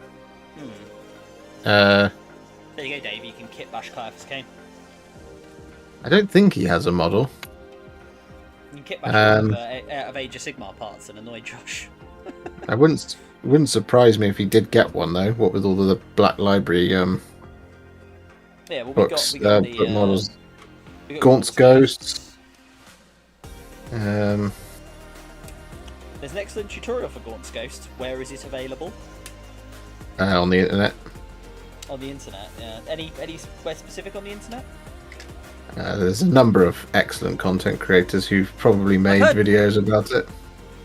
There you go, Dave, you can kit bash Caiaphas Cain. I don't think he has a model. You can kit bash out of Age of Sigmar parts and annoy Josh. I wouldn't surprise me if he did get one though. What with all of the Black Library books, we got the models, Gaunt's Ghosts. There's an excellent tutorial for Gaunt's Ghost. Where is it available? On the internet. On the internet, yeah. Anywhere specific on the internet? There's a number of excellent content creators who've probably made videos about it.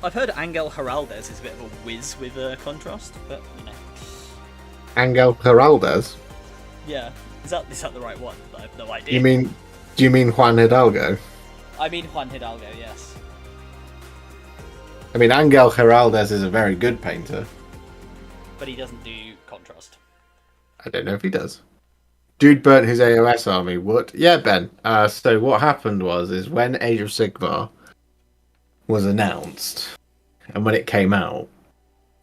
I've heard Angel Heraldez is a bit of a whiz with contrast, but you know. Angel Heraldez? Yeah, is that the right one? I have no idea. Do you mean Juan Hidalgo? I mean Juan Hidalgo, yes. I mean, Angel Heraldez is a very good painter. But he doesn't do contrast. I don't know if he does. Dude burnt his AOS army. What? Yeah, Ben. So what happened is when Age of Sigmar was announced, and when it came out,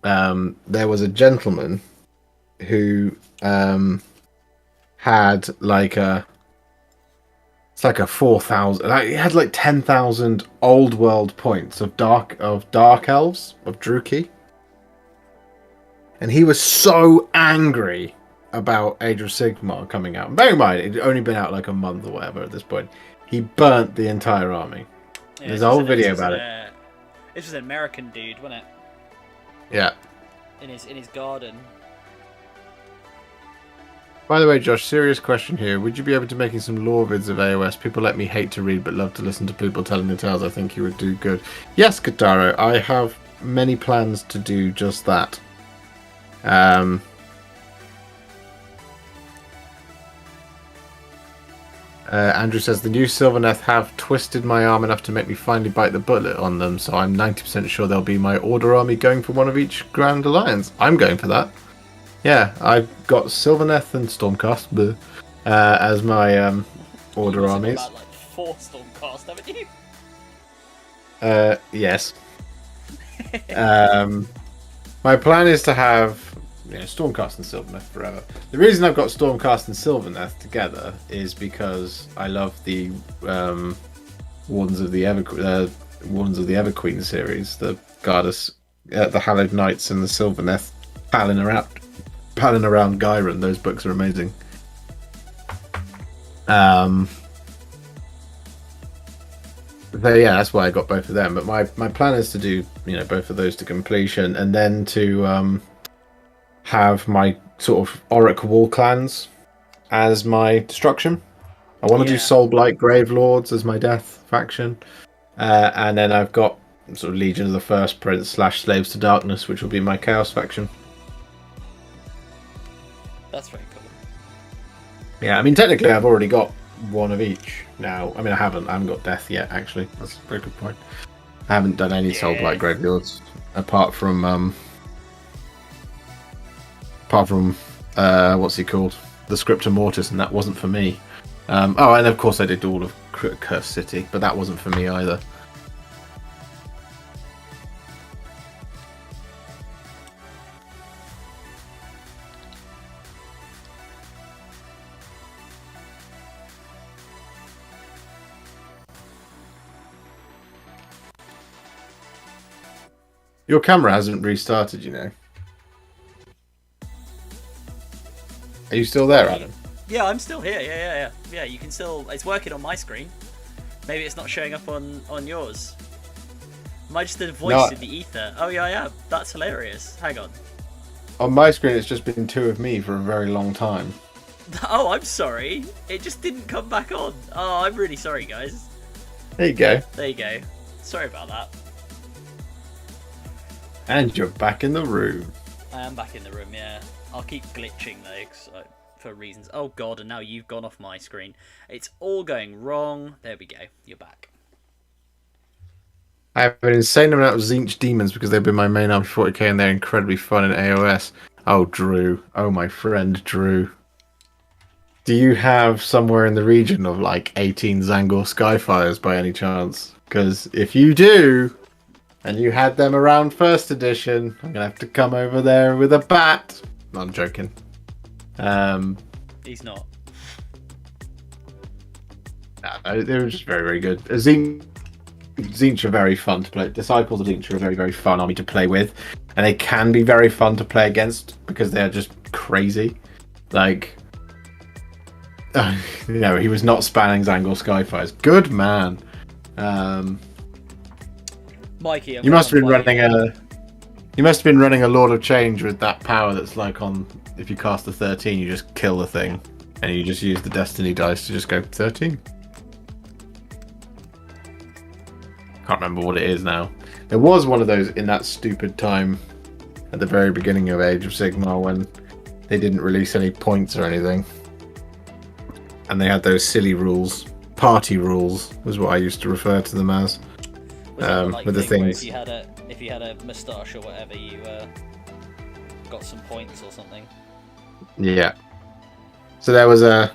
there was a gentleman who had like a 4,000. Like, he had like 10,000 old world points of dark elves of Druchii, and he was so angry about Age of Sigmar coming out. And bear in mind, it'd only been out like a month or whatever at this point. He burnt the entire army. Yeah, there's a whole video about it. This was an American dude, wasn't it? Yeah. In his garden. By the way, Josh, serious question here. Would you be able to making some lore vids of AOS? People let me hate to read but love to listen to people telling the tales. I think you would do good. Yes, Kataro, I have many plans to do just that. Andrew says, the new Sylvaneth have twisted my arm enough to make me finally bite the bullet on them, so I'm 90% sure they'll be my Order army going for one of each Grand Alliance. I'm going for that. Yeah, I've got Sylvaneth and Stormcast as my Order armies. About like 4 Stormcast, haven't you? Yes. My plan is to have Stormcast and Sylvaneth forever. The reason I've got Stormcast and Sylvaneth together is because I love the Wardens of the Everqueen series, the Gardas, the Hallowed Knights, and the Sylvaneth palling around Gyron. Those books are amazing. So yeah, that's why I got both of them. But my plan is to do both of those to completion, and then to have my sort of Auric Wall clans as my destruction. I want to do Soulblight Grave Lords as my death faction, and then I've got sort of Legion of the First Prince / Slaves to Darkness, which will be my Chaos faction. That's very cool. Yeah, I mean technically I've already got one of each now. I mean I haven't got Death yet. Actually, that's a very good point. I haven't done any Soulblight Grave Lords apart from what's he called? The Scriptor Mortis, and that wasn't for me. And of course I did all of Cursed City, but that wasn't for me either. Your camera hasn't restarted, you know. Are you still there, Adam? Yeah, I'm still here. Yeah, you can still... It's working on my screen. Maybe it's not showing up on yours. Am I just a voice in the ether? Oh, yeah. That's hilarious. Hang on. On my screen, it's just been two of me for a very long time. Oh, I'm sorry. It just didn't come back on. Oh, I'm really sorry, guys. There you go. There you go. Sorry about that. And you're back in the room. I am back in the room, yeah. I'll keep glitching, though, for reasons. Oh, God, and now you've gone off my screen. It's all going wrong. There we go. You're back. I have an insane amount of Tzeentch demons because they've been my main army 40k and they're incredibly fun in AOS. Oh, Drew. Oh, my friend, Drew. Do you have somewhere in the region of like 18 Zangor Skyfires by any chance? Because if you do, and you had them around first edition, I'm going to have to come over there with a bat. No, I'm joking. He's not. No, they were just very, very good. Tzeentch are very fun to play. Disciples of Tzeentch are a very, very fun army to play with. And they can be very fun to play against because they're just crazy. Like, he was not spanning Zangor Skyfires. Good man. Mikey, you must have been running a Lord of Change with that power that's like on, if you cast a 13, you just kill the thing. And you just use the Destiny dice to just go 13. Can't remember what it is now. There was one of those in that stupid time at the very beginning of Age of Sigmar when they didn't release any points or anything. And they had those silly rules. Party rules was what I used to refer to them as. With the things. If you had a moustache or whatever, you got some points or something. Yeah. So there was a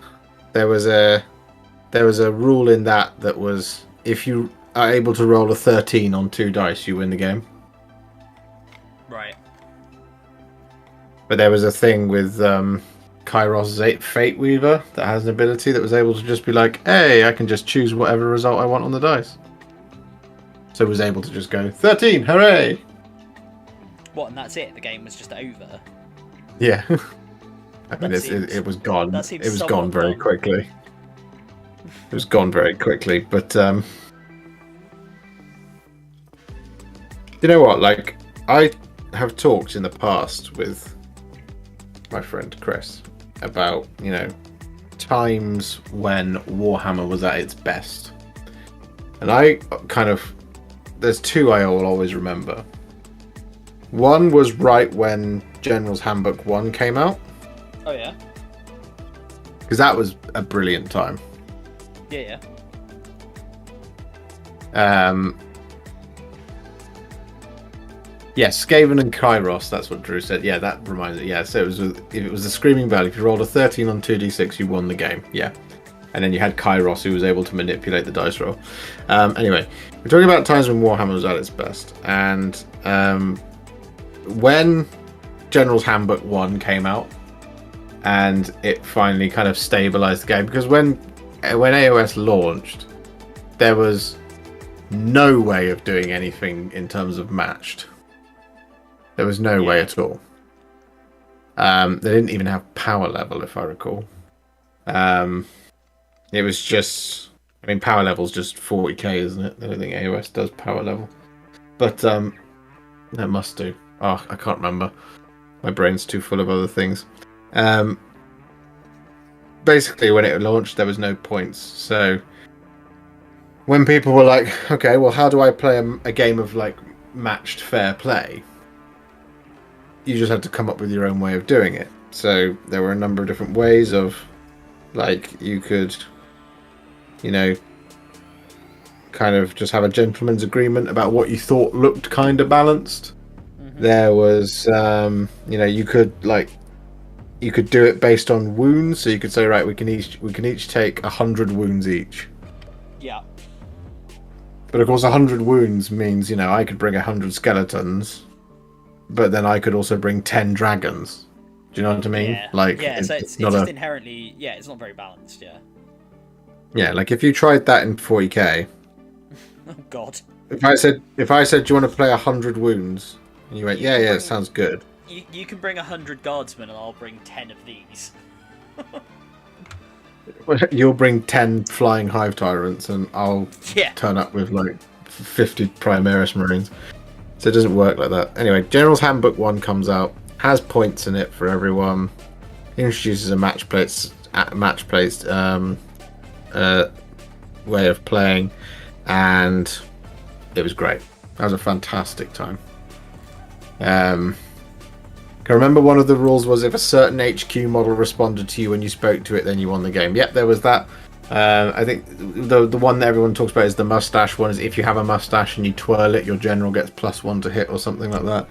rule in that was if you are able to roll a 13 on 2 dice, you win the game. Right. But there was a thing with Kairos Fate Weaver that has an ability that was able to just be like, hey, I can just choose whatever result I want on the dice. So it was able to just go 13, hooray! What, and that's it? The game was just over? Yeah. I mean, it was gone. It was gone very quickly. It was gone very quickly, but you know what? Like, I have talked in the past with my friend Chris about, times when Warhammer was at its best. And there's two I will always remember. One was right when General's Handbook 1 came out. Oh, yeah? Because that was a brilliant time. Yeah. Yes, Skaven and Kairos, that's what Drew said. Yeah, that reminds me. Yeah, so if it was a Screaming Bell, if you rolled a 13 on 2d6, you won the game. Yeah. And then you had Kairos, who was able to manipulate the dice roll. Anyway, we're talking about times when Warhammer was at its best. And when General's Handbook 1 came out, and it finally kind of stabilized the game, because when AOS launched, there was no way of doing anything in terms of matched. There was no way at all. They didn't even have power level, if I recall. It was just I mean, power level's just 40k, isn't it? I don't think AOS does power level, but that must do. Oh, I can't remember. My brain's too full of other things. Basically, when it launched, there was no points. So when people were like, "Okay, well, how do I play a game of like matched fair play?" You just had to come up with your own way of doing it. So there were a number of different ways of, like, you could, you know, kind of just have a gentleman's agreement about what you thought looked kind of balanced. Mm-hmm. There was, you could do it based on wounds. So you could say, right, we can each take 100 wounds each. Yeah. But of course, 100 wounds means, I could bring 100 skeletons, but then I could also bring 10 dragons. Do you know what I mean? Yeah. So it's just inherently, it's not very balanced. Yeah. Yeah, like if you tried that in 40k. Oh God. If I said, do you want to play 100 wounds? And you went, it sounds good. You can bring 100 guardsmen, and I'll bring 10 of these. You'll bring 10 flying hive tyrants, and I'll turn up with like 50 Primaris Marines. So it doesn't work like that. Anyway, General's Handbook 1 comes out, has points in it for everyone, introduces a match-placed way of playing, and it was great. That was a fantastic time. I remember one of the rules was if a certain HQ model responded to you when you spoke to it, then you won the game. Yep, there was that. I think the one that everyone talks about is the mustache one. Is if you have a mustache and you twirl it, your general gets +1 to hit or something like that.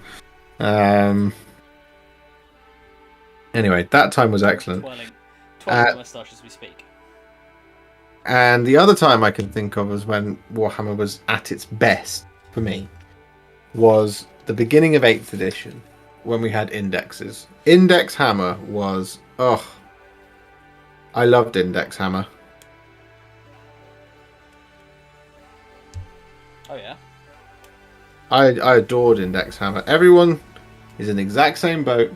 Anyway, that time was excellent. Twirling the mustache as we speak. And the other time I can think of was when Warhammer was at its best for me was the beginning of 8th edition when we had indexes. Index Hammer was I loved Index Hammer. Oh yeah. I adored Index Hammer. Everyone is in the exact same boat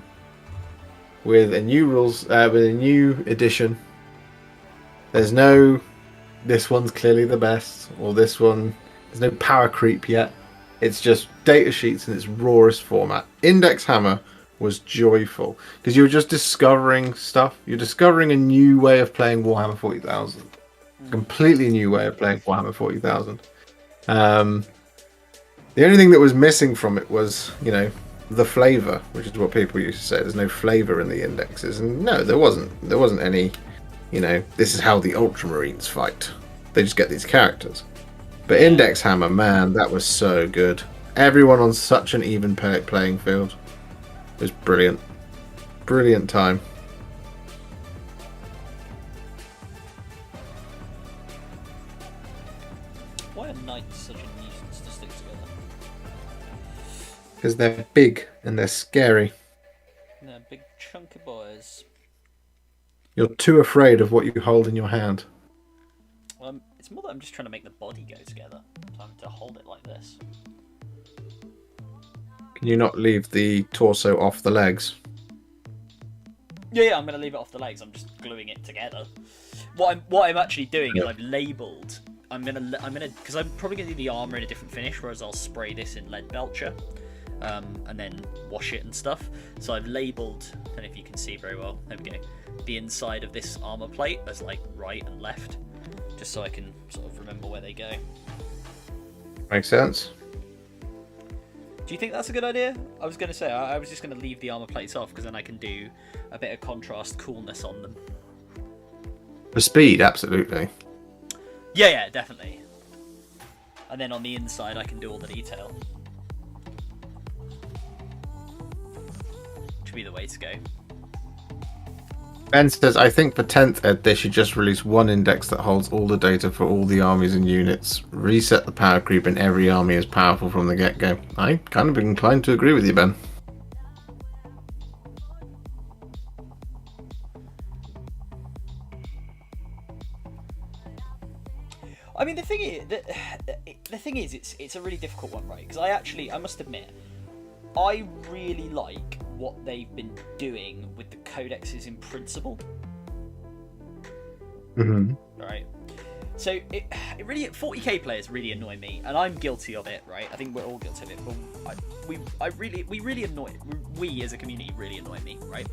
with a new rules with a new edition. There's no this one's clearly the best, or this one, there's no power creep yet. It's just data sheets in its rawest format. Index Hammer was joyful because you were just discovering stuff. You're discovering a new way of playing Warhammer 40,000. A completely new way of playing Warhammer 40,000. The only thing that was missing from it was, the flavour, which is what people used to say. There's no flavour in the indexes. And no, there wasn't. There wasn't any, this is how the Ultramarines fight. They just get these characters. But Index Hammer, man, that was so good. Everyone on such an even playing field. It was brilliant. Brilliant time. Why are knights such a nuisance to stick together? Because they're big and they're scary. They're big chunky boys. You're too afraid of what you hold in your hand. It's more that I'm just trying to make the body go together. Time to hold it like this. Can you not leave the torso off the legs? Yeah, I'm going to leave it off the legs. I'm just gluing it together. What I'm actually doing is I've labelled. I'm gonna because I'm probably gonna do the armor in a different finish, whereas I'll spray this in lead belcher, and then wash it and stuff. So I've labelled, I don't know if you can see very well. There we go. The inside of this armor plate as like right and left, just so I can sort of remember where they go. Makes sense. Do you think that's a good idea? I was going to say, I was just going to leave the armor plates off, because then I can do a bit of contrast coolness on them. For speed, absolutely. Yeah, definitely. And then on the inside, I can do all the detail. Should be the way to go. Ben says, I think for 10th Ed, they should just release one index that holds all the data for all the armies and units. Reset the power creep and every army is powerful from the get-go. I kind of inclined to agree with you, Ben. I mean, the thing is, it's a really difficult one, right? Because I must admit, I really like what they've been doing with the codexes in principle. Mm-hmm. Right. So it really 40k players really annoy me, and I'm guilty of it, right? I think we're all guilty of it, but we really annoy. We as a community really annoy me, right?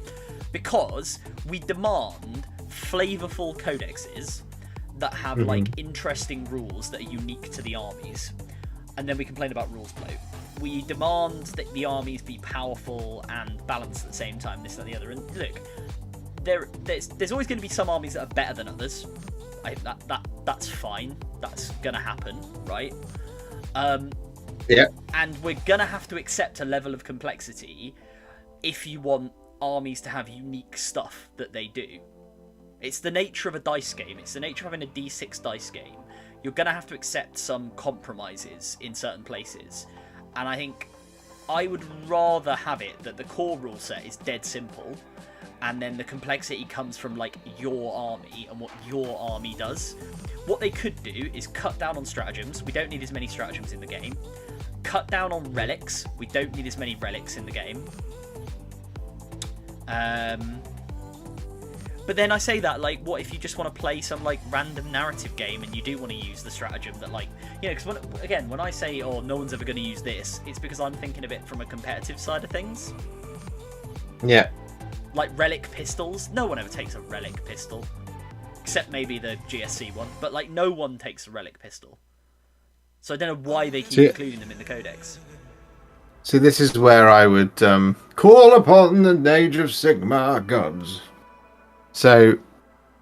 Because we demand flavorful codexes that have like interesting rules that are unique to the armies, and then we complain about rules bloat. We demand that the armies be powerful and balanced at the same time, this, that, and the other. And look, there's always going to be some armies that are better than others. That's fine. That's gonna happen, right? Yeah. And we're gonna have to accept a level of complexity if you want armies to have unique stuff that they do. It's the nature of a dice game. It's the nature of having a D6 dice game. You're gonna have to accept some compromises in certain places. And I think I would rather have it that the core rule set is dead simple, and then the complexity comes from like your army and what your army does. What they could do is cut down on stratagems. We don't need as many stratagems in the game. Cut down on relics. We don't need as many relics in the game. But then I say that, like, what if you just want to play some like random narrative game and you do want to use the stratagem that, like, you know, because when I say, oh, no one's ever going to use this, it's because I'm thinking of it from a competitive side of things. Yeah. Like relic pistols. No one ever takes a relic pistol. Except maybe the GSC one. But like no one takes a relic pistol. So I don't know why they keep including them in the codex. So this is where I would call upon the Age of Sigmar gods. So,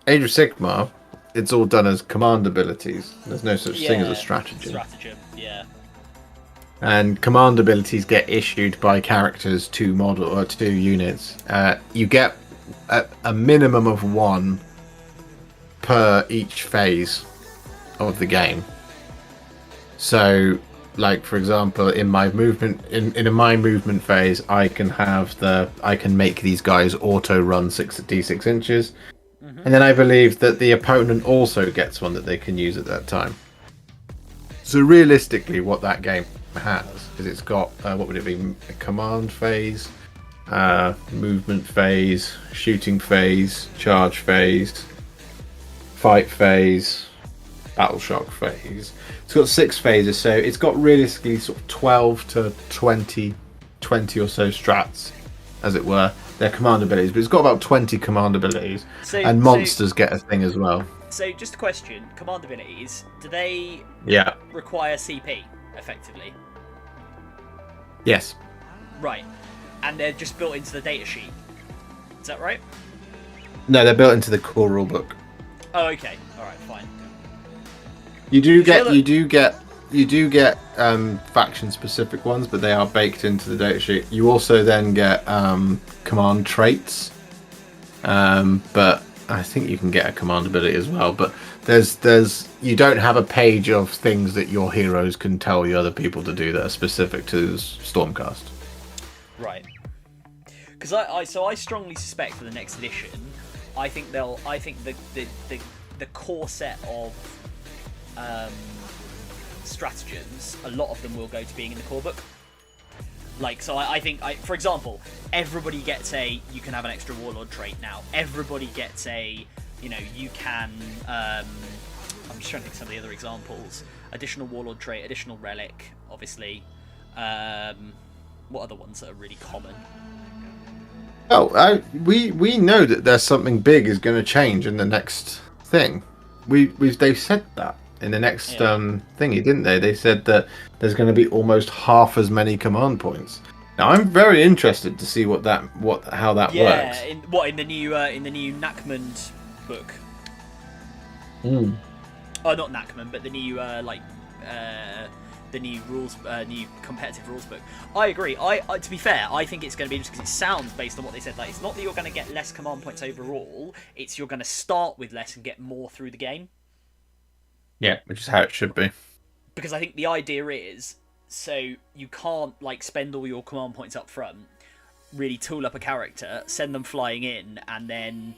Age of Sigmar, it's all done as command abilities. There's no such thing as a stratagem. Yeah. And command abilities get issued by characters to model or to units. You get a minimum of one per each phase of the game. So, like for example, in my movement in my movement phase, I can make these guys auto run 6d6 inches, and then I believe that the opponent also gets one that they can use at that time. So realistically, what that game has is it's got what would it be? A command phase, movement phase, shooting phase, charge phase, fight phase, battle shock phase. It's got 6 phases, so it's got realistically sort of 12 to 20 or so strats, as it were. They're command abilities, but it's got about 20 command abilities, and monsters get a thing as well. So, just a question: command abilities, do they require CP effectively? Yes. Right, and they're just built into the datasheet. Is that right? No, they're built into the core rulebook. Oh, okay. All right, fine. You do get faction specific ones, but they are baked into the datasheet. You also then get command traits, but I think you can get a command ability as well. But you don't have a page of things that your heroes can tell the other people to do that are specific to Stormcast. Right. Because I strongly suspect for the next edition, I think the core set of stratagems, a lot of them will go to being in the core book. Like, so I think, for example, everybody gets you can have an extra warlord trait now. Everybody gets you can, I'm just trying to think of some of the other examples. Additional warlord trait, additional relic, obviously. What other ones that are really common? Oh, we know that there's something big is going to change in the next thing. They've said that in the next thingy, didn't they? They said that there's going to be almost half as many command points. Now I'm very interested to see how that works. Yeah, in the new Nachmund book. Mm. Oh, not Nachmund, but the new the new rules, new competitive rules book. I agree. I to be fair, I think it's going to be interesting because it sounds, based on what they said, like it's not that you're going to get less command points overall. It's you're going to start with less and get more through the game. Yeah, which is how it should be. Because I think the idea is, so you can't like spend all your command points up front, really tool up a character, send them flying in, and then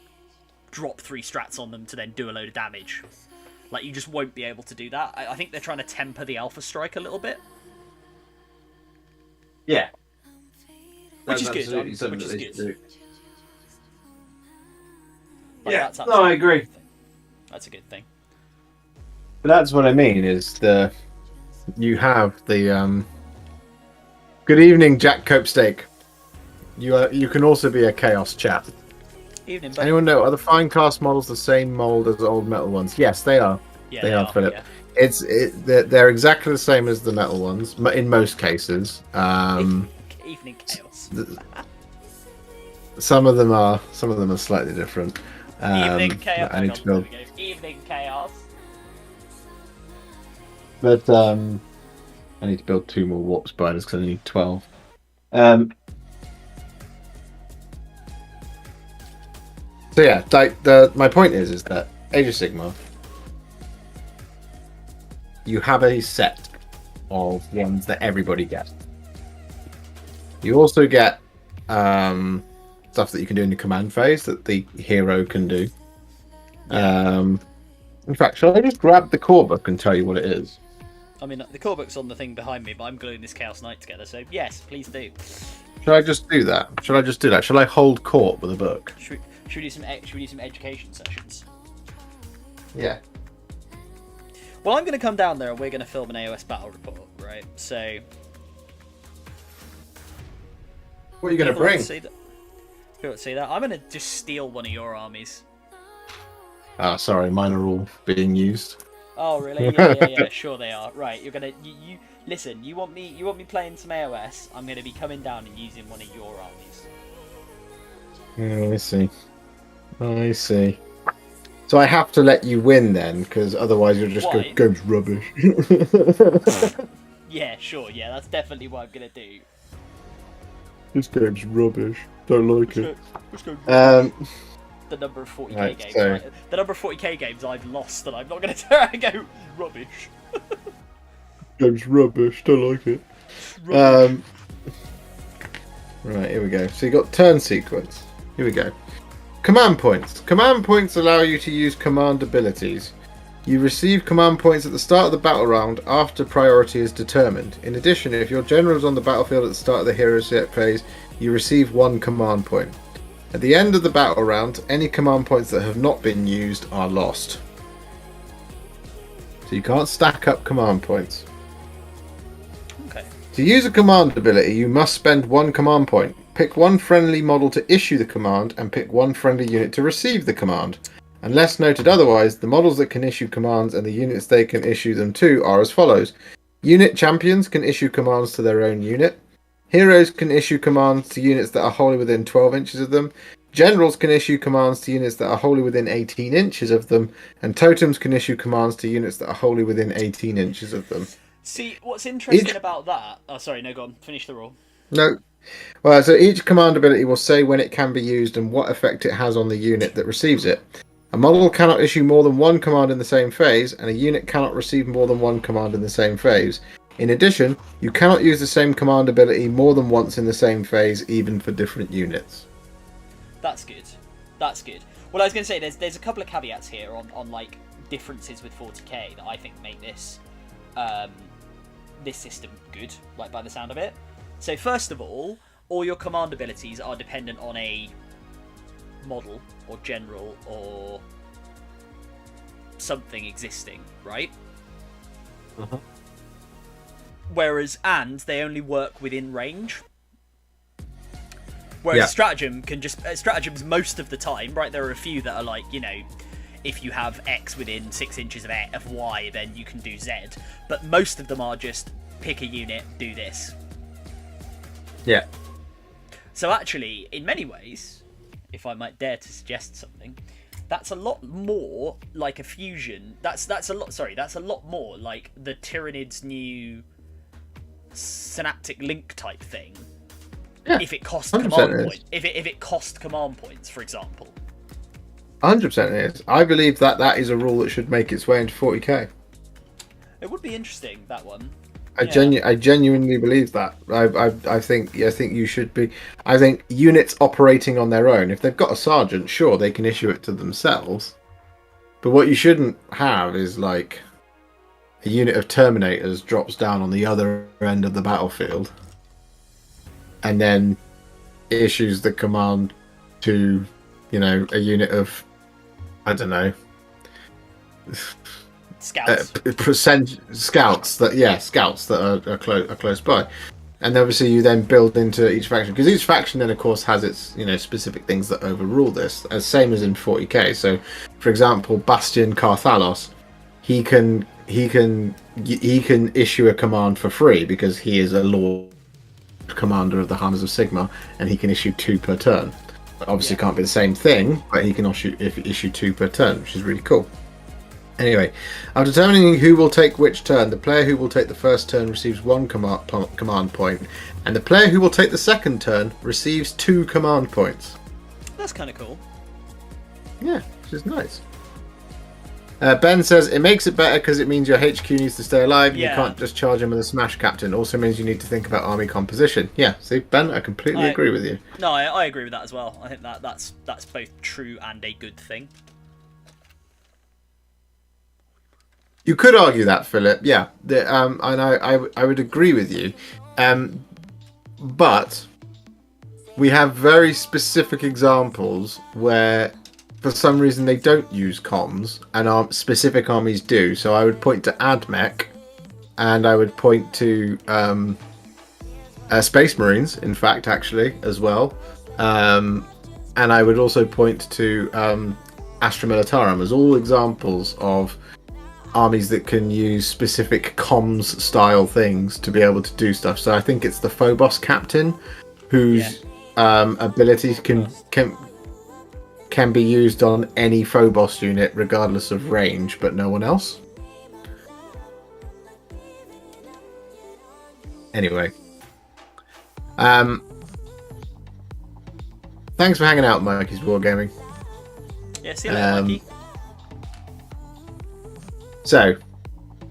drop 3 strats on them to then do a load of damage. Like, you just won't be able to do that. I think they're trying to temper the Alpha Strike a little bit. Yeah. Which is good. Which is good. Like, yeah, no, I agree. That's a good thing. But that's what I mean. You have the good evening, Jack Copestake. You can also be a chaos chap. Evening, buddy. Anyone know, are the fine cast models the same mold as the old metal ones? Yes, they are. Yeah, they are, Philip. Yeah. They're exactly the same as the metal ones in most cases. Evening chaos. Some of them are slightly different. Evening chaos. I need to build. Evening chaos. But I need to build 2 more warp spiders because I need 12. So yeah, my point is that Age of Sigmar, you have a set of ones that everybody gets. You also get stuff that you can do in the command phase that the hero can do. Yeah. In fact, shall I just grab the core book and tell you what it is? I mean, the core book's on the thing behind me, but I'm gluing this Chaos Knight together, so yes, please do. Should I just do that? Shall I hold court with a book? Should we do some education sessions? Yeah. Well, I'm going to come down there and we're going to film an AOS battle report, right? So... What are you going to bring? People see that? I'm going to just steal one of your armies. Ah, sorry, mine are all being used. Oh, really? Yeah, sure they are. Right, you're going to... You listen, you want me playing some AOS, I'm going to be coming down and using one of your armies. I see. So I have to let you win then, because otherwise you'll just go, game's rubbish. Yeah, sure, yeah, that's definitely what I'm going to do. This game's rubbish. Don't like it. The number of 40k games. So... Right? The number of 40k games I've lost, and I'm not going to turn and go, rubbish. Game's rubbish, don't like it. Right, here we go. So you got turn sequence. Here we go. Command points. Command points allow you to use command abilities. You receive command points at the start of the battle round after priority is determined. In addition, if your general is on the battlefield at the start of the hero set phase, you receive 1 command point. At the end of the battle round, any command points that have not been used are lost. So you can't stack up command points. Okay. To use a command ability, you must spend 1 command point. Pick 1 friendly model to issue the command, and pick 1 friendly unit to receive the command. Unless noted otherwise, the models that can issue commands and the units they can issue them to are as follows. Unit champions can issue commands to their own unit. Heroes can issue commands to units that are wholly within 12 inches of them. Generals can issue commands to units that are wholly within 18 inches of them. And totems can issue commands to units that are wholly within 18 inches of them. See, what's interesting about that... Oh, sorry, no, go on. Finish the rule. No. Well, so each command ability will say when it can be used and what effect it has on the unit that receives it. A model cannot issue more than 1 command in the same phase, and a unit cannot receive more than 1 command in the same phase. In addition, you cannot use the same command ability more than once in the same phase, even for different units. That's good. That's good. Well, I was going to say, there's a couple of caveats here on like differences with 40k that I think make this this system good, like by the sound of it. So first of all your command abilities are dependent on a model or general or something existing, right? Uh-huh. Whereas they only work within range. Whereas stratagem can just stratagems most of the time, right? There are a few that are like, you know, if you have X within 6 inches of Y, then you can do Z. But most of them are just pick a unit, do this. Yeah. So actually, in many ways, if I might dare to suggest something, that's a lot more like a fusion. That's a lot more like the Tyranids' new synaptic link type thing. Yeah, if it cost command points, if it cost command points, for example. 100% it is. I believe that is a rule that should make its way into 40k. It would be interesting, that one. I genuinely believe that. I think you should be. I think units operating on their own, if they've got a sergeant, sure, they can issue it to themselves. But what you shouldn't have is like a unit of Terminators drops down on the other end of the battlefield and then issues the command to, you know, a unit of, I don't know, Scouts. Scouts that are close by. And obviously you then build into each faction, because each faction then of course has its specific things that overrule this, as same as in 40k. So for example, Bastion Carthalos, he can issue a command for free because he is a Lord Commander of the Hunters of Sigmar, and he can issue 2 per turn. Obviously can't be the same thing, but he can issue 2 per turn, which is really cool. Anyway, after determining who will take which turn, the player who will take the first turn receives 1 command point, and the player who will take the second turn receives 2 command points. That's kind of cool. Yeah, which is nice. Ben says, it makes it better because it means your HQ needs to stay alive. Yeah. You can't just charge him with a smash captain. Also means you need to think about army composition. Yeah, see, Ben, I completely agree with you. No, I agree with that as well. I think that's both true and a good thing. You could argue that, Philip. Yeah, and I would agree with you. But we have very specific examples where, for some reason, they don't use comms, and specific armies do. So I would point to AdMech, and I would point to Space Marines, in fact, actually, as well. And I would also point to Astra Militarum as all examples of armies that can use specific comms style things to be able to do stuff. So I think it's the Phobos captain whose abilities can be used on any Phobos unit regardless of range, but no one else. Anyway, thanks for hanging out, Mikey's Wargaming. Yeah, see you later, Mikey. So,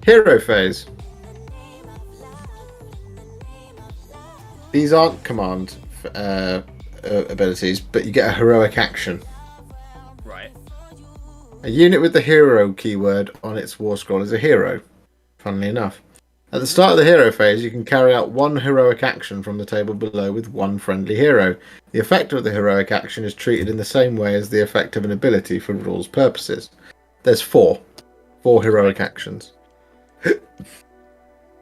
hero phase. These aren't command abilities, but you get a heroic action. Right. A unit with the hero keyword on its war scroll is a hero, funnily enough. At the start of the hero phase, you can carry out 1 heroic action from the table below with 1 friendly hero. The effect of the heroic action is treated in the same way as the effect of an ability for rules purposes. There's 4 heroic actions.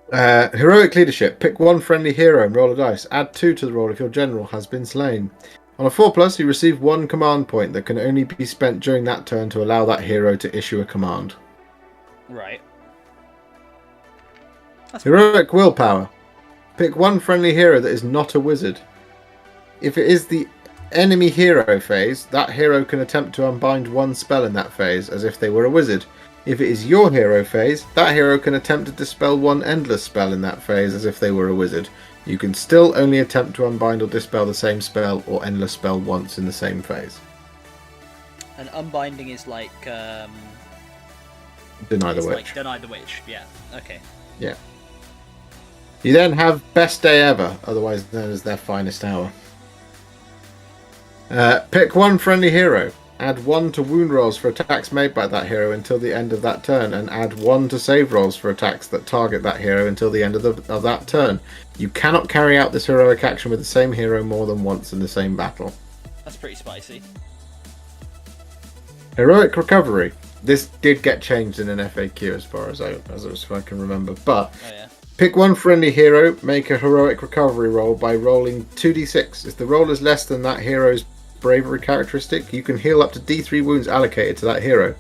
Heroic leadership. Pick 1 friendly hero and roll a dice. Add 2 to the roll if your general has been slain. On a 4+, you receive 1 command point that can only be spent during that turn to allow that hero to issue a command. Right. Heroic willpower. Pick 1 friendly hero that is not a wizard. If it is the enemy hero phase, that hero can attempt to unbind 1 spell in that phase as if they were a wizard. If it is your hero phase, that hero can attempt to dispel 1 endless spell in that phase as if they were a wizard. You can still only attempt to unbind or dispel the same spell or endless spell once in the same phase. And unbinding is like Deny the Witch. Like Deny the Witch. Yeah. Okay. Yeah. You then have Best Day Ever, otherwise known as their finest hour. Pick 1 friendly hero. Add 1 to wound rolls for attacks made by that hero until the end of that turn, and add 1 to save rolls for attacks that target that hero until the end of that turn. You cannot carry out this heroic action with the same hero more than once in the same battle. That's pretty spicy. Heroic recovery. This did get changed in an FAQ as far as I can remember, but pick 1 friendly hero, make a heroic recovery roll by rolling 2d6. If the roll is less than that hero's bravery characteristic, you can heal up to D3 wounds allocated to that hero.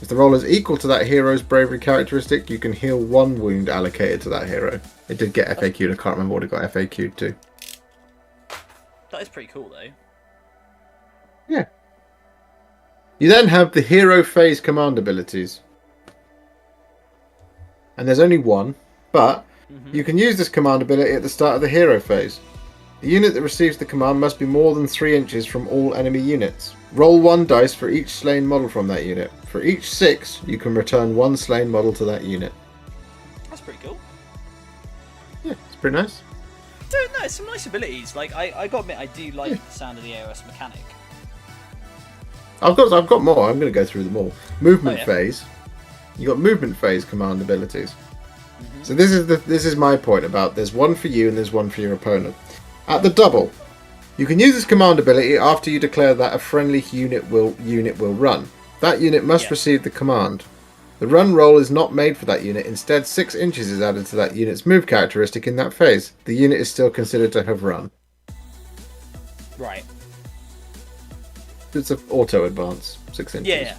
If the roll is equal to that hero's bravery characteristic, you can heal 1 wound allocated to that hero. It did get FAQ'd, I can't remember what it got FAQ'd to. That is pretty cool though. Yeah. You then have the hero phase command abilities. And there's only 1, but you can use this command ability at the start of the hero phase. The unit that receives the command must be more than 3 inches from all enemy units. Roll 1 dice for each slain model from that unit. For each 6, you can return 1 slain model to that unit. That's pretty cool. Yeah, it's pretty nice. Dude, no, it's some nice abilities. Like, I gotta admit, I do like the sound of the AOS mechanic. I've got more. I'm going to go through them all. Movement phase. You got movement phase command abilities. So this is my point about there's 1 for you and there's 1 for your opponent. At the double, you can use this command ability after you declare that a friendly unit will run. That unit must receive the command. The run roll is not made for that unit. Instead, 6 inches is added to that unit's move characteristic in that phase. The unit is still considered to have run. Right. It's an auto advance, 6 inches. Yeah.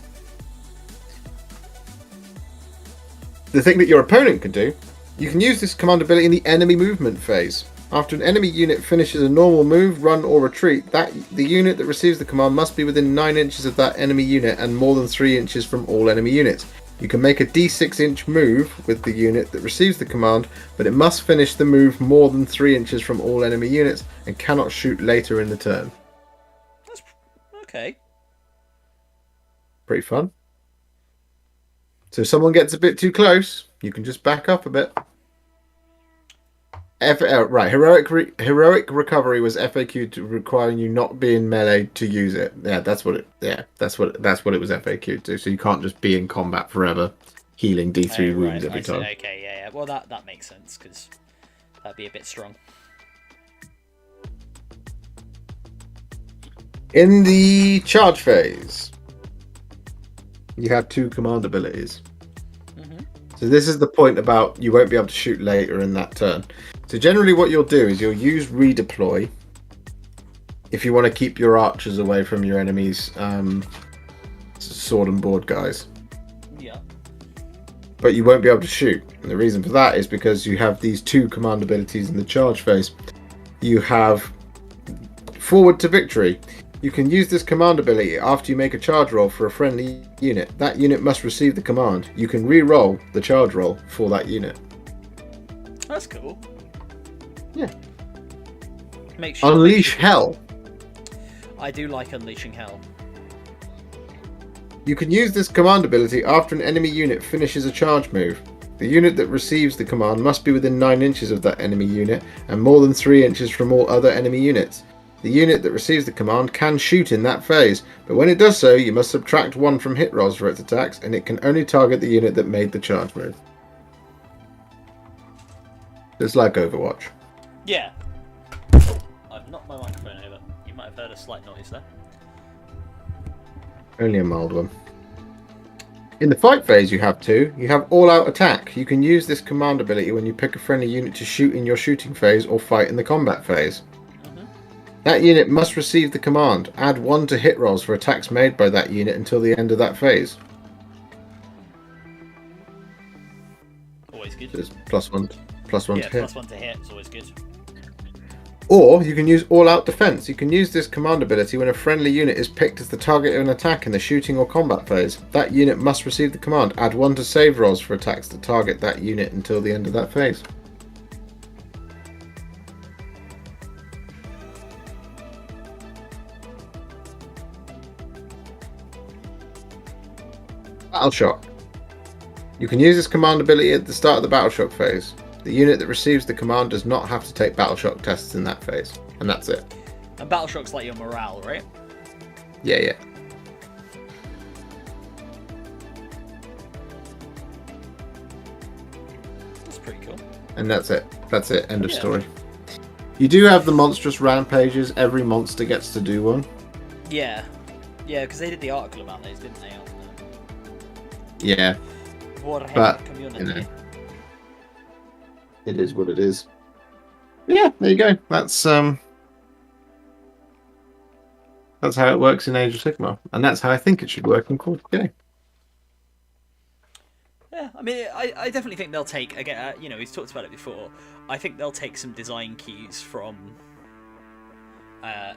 The thing that your opponent can do, you can use this command ability in the enemy movement phase. After an enemy unit finishes a normal move, run, or retreat, the unit that receives the command must be within 9 inches of that enemy unit and more than 3 inches from all enemy units. You can make a d6 inch move with the unit that receives the command, but it must finish the move more than 3 inches from all enemy units and cannot shoot later in the turn. That's okay. Pretty fun. So if someone gets a bit too close, you can just back up a bit. Right, heroic recovery was FAQ to requiring you not be in melee to use it. Yeah, that's what it was FAQ to. So you can't just be in combat forever, healing D3 wounds every time. Okay, yeah. Well, that makes sense because that'd be a bit strong. In the charge phase, you have 2 command abilities. So this is the point about you won't be able to shoot later in that turn. So generally what you'll do is you'll use redeploy if you want to keep your archers away from your enemy's sword and board guys. Yeah. But you won't be able to shoot. And the reason for that is because you have these 2 command abilities in the charge phase. You have forward to victory. You can use this command ability after you make a charge roll for a friendly unit. That unit must receive the command. You can re-roll the charge roll for that unit. That's cool. Yeah. Unleash Hell. I do like unleashing hell. You can use this command ability after an enemy unit finishes a charge move. The unit that receives the command must be within 9 inches of that enemy unit and more than 3 inches from all other enemy units. The unit that receives the command can shoot in that phase, but when it does so, you must subtract 1 from hit rolls for its attacks, and it can only target the unit that made the charge move. It's like Overwatch. Yeah. I've knocked my microphone over. You might have heard a slight noise there. Only a mild one. In the fight phase you have 2. You have all-out attack. You can use this command ability when you pick a friendly unit to shoot in your shooting phase or fight in the combat phase. That unit must receive the command. Add 1 to hit rolls for attacks made by that unit until the end of that phase. Always good. So it's +1 to hit. +1 to hit is always good. Or you can use all-out defense. You can use this command ability when a friendly unit is picked as the target of an attack in the shooting or combat phase. That unit must receive the command. Add 1 to save rolls for attacks that target that unit until the end of that phase. Battle Shock. You can use this command ability at the start of the Battle Shock phase. The unit that receives the command does not have to take Battle Shock tests in that phase. And that's it. And Battle Shock's like your morale, right? Yeah. That's pretty cool. And that's it. End of story. You do have the monstrous rampages. Every monster gets to do one. Yeah. Yeah, because they did the article about those, didn't they? Yeah. Warhammer community. It is what it is. Yeah, there you go. That's how it works in Age of Sigmar, and that's how I think it should work in 40k. Yeah, I mean, I definitely think they'll take again. We've talked about it before. I think they'll take some design cues from Age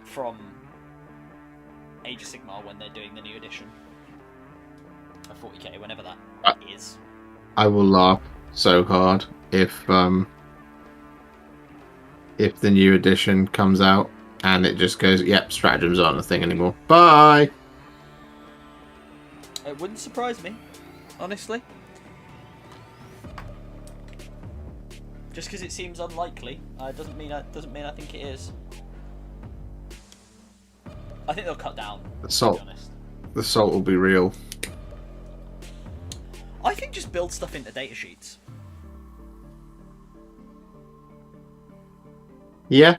of Sigmar when they're doing the new edition of 40k, whenever that is. I will laugh so hard if the new edition comes out and it just goes, yep, stratagems aren't a thing anymore. Bye. It wouldn't surprise me, honestly. Just because it seems unlikely, doesn't mean I think it is. I think they'll cut down. The salt will be real. I think just build stuff into datasheets. Yeah.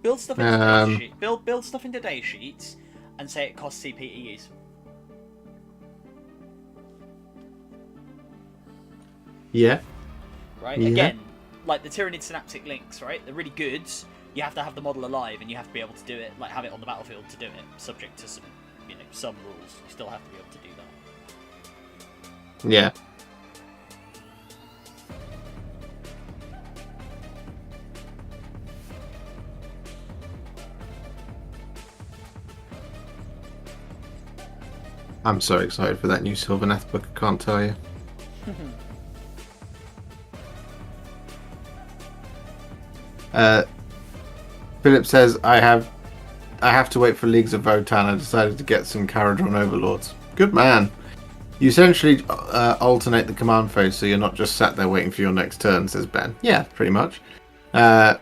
Build stuff into datasheets. Build stuff into datasheets, and say it costs CPEs. Yeah. Right? Yeah. Again, like the Tyranid Synaptic Links, right? They're really good. You have to have the model alive, and you have to be able to do it, like have it on the battlefield to do it, subject to some, some rules. You still have to be able to do that. Yeah. I'm so excited for that new Sylvaneth book, I can't tell you. Philip says, I have to wait for Leagues of Votan. I decided to get some Caradron Overlords. Good man. You essentially alternate the command phase, so you're not just sat there waiting for your next turn, says Ben. Yeah, pretty much. Ben.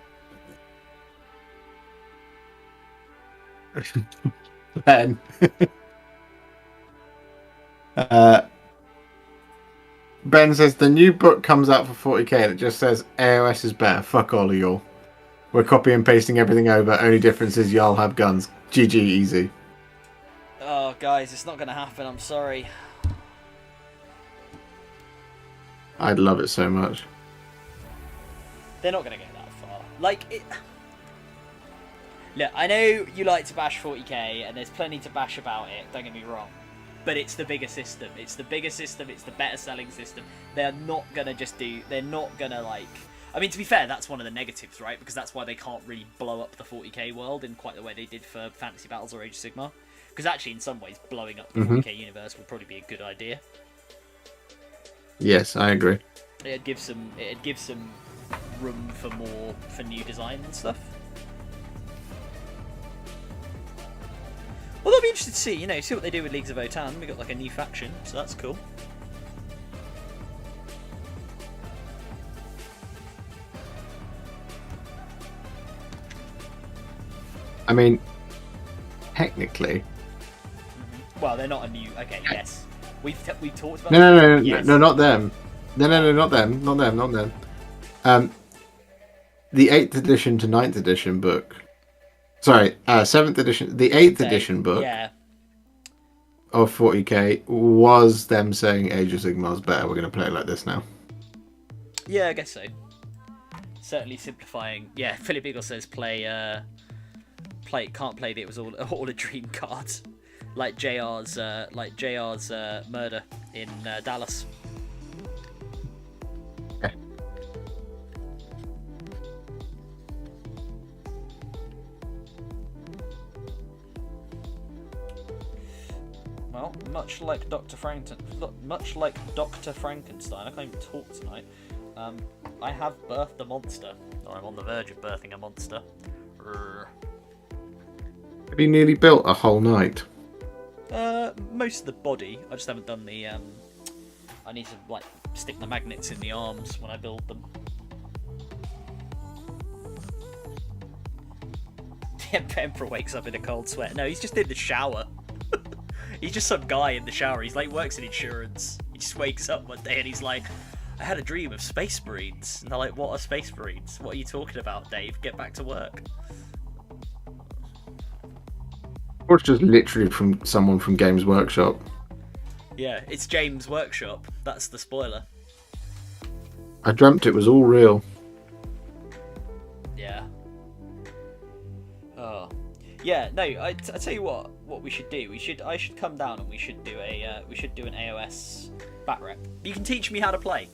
Ben says, the new book comes out for 40k and it just says, AOS is better. Fuck all of y'all. We're copy and pasting everything over. Only difference is y'all have guns. GG, easy. Oh, guys, it's not going to happen. I'm sorry. I'd love it so much. They're not going to go that far. Like, it... Look, I know you like to bash 40k, and there's plenty to bash about it, don't get me wrong. But it's the bigger system. It's the bigger system. It's the better selling system. They're not going to just do... They're not going to, like... I mean, to be fair, that's one of the negatives, right? Because that's why they can't really blow up the 40k world in quite the way they did for Fantasy Battles or Age of Sigmar. Because actually, in some ways, blowing up the 40k universe would probably be a good idea. Yes, I agree. It'd give some room for new design and stuff. Well, I'll be interested to see, see what they do with Leagues of Votan. We got like a new faction, so that's cool. I mean, technically. Well, they're not a new. Okay, yes, we've talked about. No, yes. no, not them. No, not them. The 8th edition to 9th edition book. Sorry, 7th edition. The 8th edition book. Yeah. Of 40k was them saying Age of Sigmar's better. We're going to play it like this now. Yeah, I guess so. Certainly simplifying. Yeah, Philip Eagle says can't play the it was all a dream card, like JR's murder in Dallas. Okay. Well, much like Dr. Frankenstein, I can't even talk tonight. I have birthed a monster, or I'm on the verge of birthing a monster. Have you nearly built a whole knight? Most of the body. I just haven't done the. I need to stick the magnets in the arms when I build them. The Emperor wakes up in a cold sweat. No, he's just in the shower. He's just some guy in the shower. He's works in insurance. He just wakes up one day and he's like, I had a dream of Space Marines. And they're like, what are Space Marines? What are you talking about, Dave? Get back to work. Or it's just literally from someone from Games Workshop. Yeah, it's James Workshop. That's the spoiler. I dreamt it was all real. Yeah. Oh. Yeah, no, I tell you what we should do. I should come down and we should do an AOS bat rep. You can teach me how to play.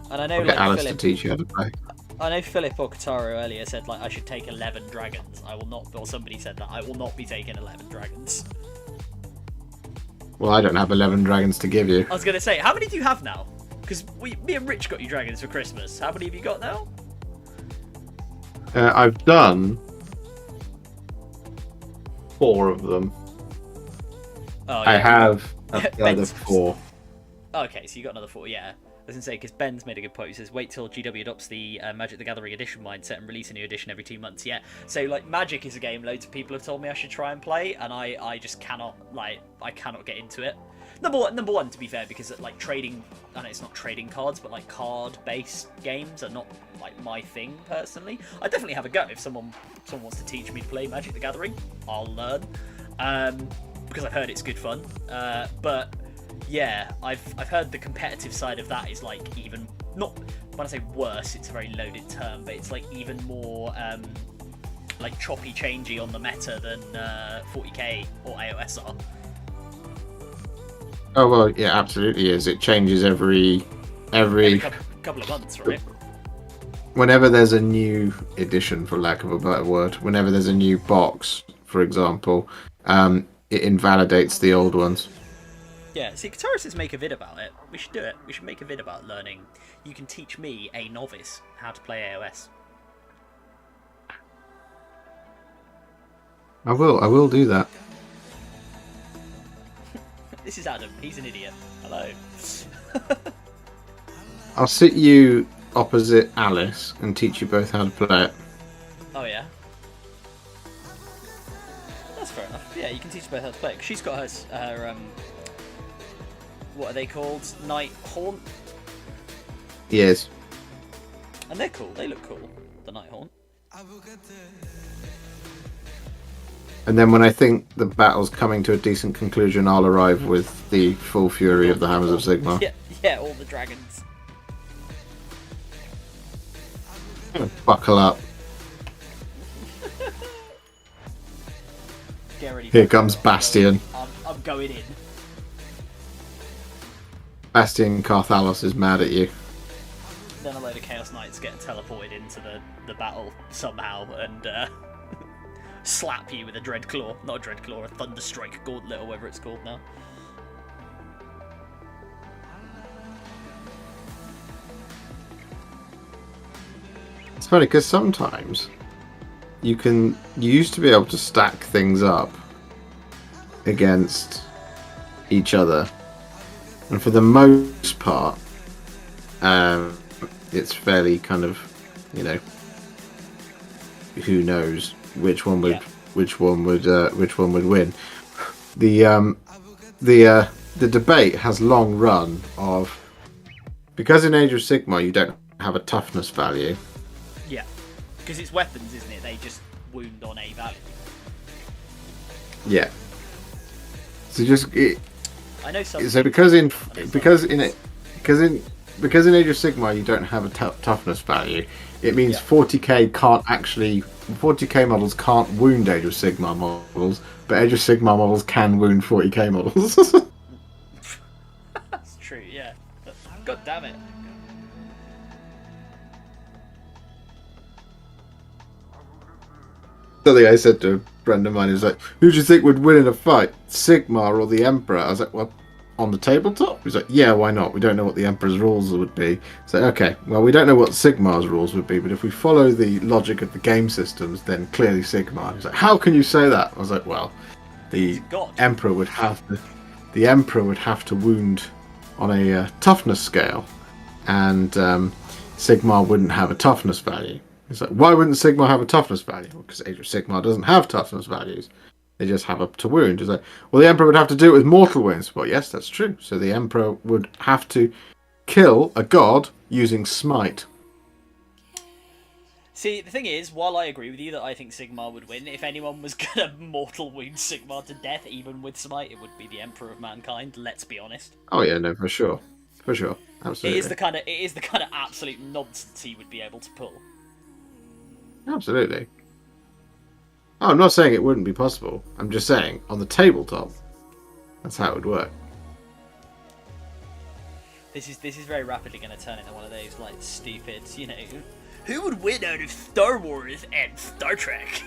And I know I'll get Alice Philip, to teach you how to play. I know Philip or Kataro earlier said I should take 11 dragons. I will not, or somebody said that I will not be taking 11 dragons. Well, I don't have 11 dragons to give you. I was gonna say, how many do you have now? Because me and Rich got you dragons for Christmas. How many have you got now? I've done 4 of them. Oh, yeah. I have the other 4. Okay, so you got another 4, yeah. I was going to say, because Ben's made a good point. He says, wait till GW adopts the Magic the Gathering edition mindset and release a new edition every 2 months. Yeah, so Magic is a game loads of people have told me I should try and play, and I just cannot, I cannot get into it. Number one, to be fair, because trading, I know it's not trading cards, but card-based games are not my thing personally. I definitely have a go if someone wants to teach me to play Magic the Gathering. I'll learn. because I've heard it's good fun. But yeah, I've heard the competitive side of that is like even not when I say worse, it's a very loaded term, but it's like even more like choppy changey on the meta than 40k or AOS are. Oh well, yeah, absolutely is. It changes every couple of months, right? Whenever there's a new edition, for lack of a better word, whenever there's a new box, for example, it invalidates the old ones. Yeah, see, Katarisis make a vid about it. We should do it. We should make a vid about learning. You can teach me, a novice, how to play AOS. I will do that. This is Adam. He's an idiot. Hello. I'll sit you opposite Alice and teach you both how to play it. Oh yeah. That's fair enough. Yeah, you can teach both how to play it. 'Cause she's got her what are they called? Night Haunt. Yes. And they're cool. They look cool. The Night Haunt. And then when I think the battle's coming to a decent conclusion, I'll arrive with the full fury of the Hammers of Sigmar. Yeah, all the dragons. Buckle up. Get ready. Here comes Bastion. I'm going in. Bastion Carthalos is mad at you. Then a load of Chaos Knights get teleported into the battle somehow and slap you with a Dreadclaw. Not a Dreadclaw, a Thunderstrike Gauntlet or whatever it's called now. It's funny because sometimes you used to be able to stack things up against each other, and for the most part, it's fairly kind of, who knows which one would win. The debate has long run of, because in Age of Sigmar you don't have a toughness value. Yeah, because it's weapons, isn't it? They just wound on a value. Yeah. So I know some. So because in Age of Sigmar you don't have a toughness value, it means 40k models can't wound Age of Sigmar models, but Age of Sigmar models can wound 40k models. That's true, yeah. God damn it. Something I said to a friend of mine is like, who do you think would win in a fight, Sigmar or the Emperor? I was like, well, on the tabletop? He's like, yeah, why not? We don't know what the Emperor's rules would be. So, okay, well, we don't know what Sigmar's rules would be, but if we follow the logic of the game systems, then clearly Sigmar. He's like, how can you say that? I was like, well, the Emperor would have to wound on a toughness scale, and Sigmar wouldn't have a toughness value. It's like, why wouldn't Sigmar have a toughness value? Because Age of Sigmar doesn't have toughness values. They just have up to wound. It's like, well, the Emperor would have to do it with mortal wounds. Well, yes, that's true. So the Emperor would have to kill a god using smite. See, the thing is, while I agree with you that I think Sigmar would win, if anyone was gonna mortal wound Sigmar to death, even with smite, it would be the Emperor of Mankind. Let's be honest. Oh yeah, no, for sure, absolutely. It is the kind of absolute nonsense he would be able to pull. Absolutely. Oh, I'm not saying it wouldn't be possible. I'm just saying, on the tabletop, that's how it would work. This is very rapidly going to turn into one of those like stupid, who would win out of Star Wars and Star Trek?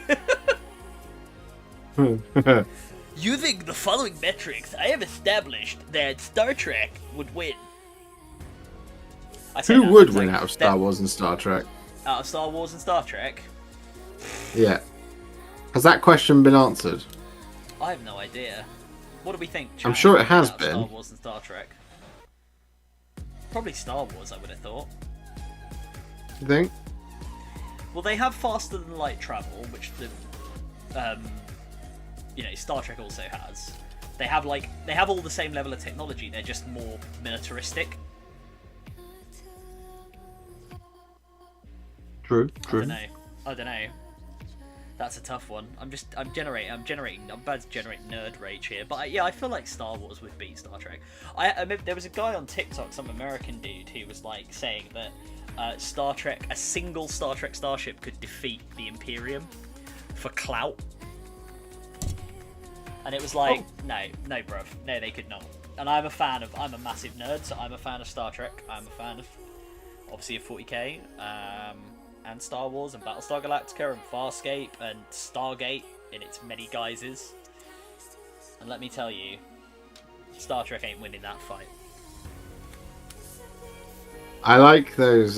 Using the following metrics, I have established that Star Trek would win. Who would win out of Star Wars and Star Trek? Out of Star Wars and Star Trek? Yeah. Has that question been answered? I have no idea. What do we think? I'm sure it has been. Star Wars and Star Trek. Probably Star Wars, I would have thought. You think? Well, they have faster than light travel, which the, Star Trek also has. They have all the same level of technology. They're just more militaristic. True. I don't know. That's a tough one. I'm about to generate nerd rage here, but yeah, I feel like Star Wars would beat Star Trek. There was a guy on TikTok, some American dude, who was like saying that a single Star Trek starship could defeat the Imperium for clout, and it was like, no, bruv, no, they could not. And I'm a massive nerd, so I'm a fan of Star Trek. I'm a fan of, obviously, of 40k. And Star Wars, and Battlestar Galactica, and Farscape, and Stargate in its many guises. And let me tell you, Star Trek ain't winning that fight. I like those.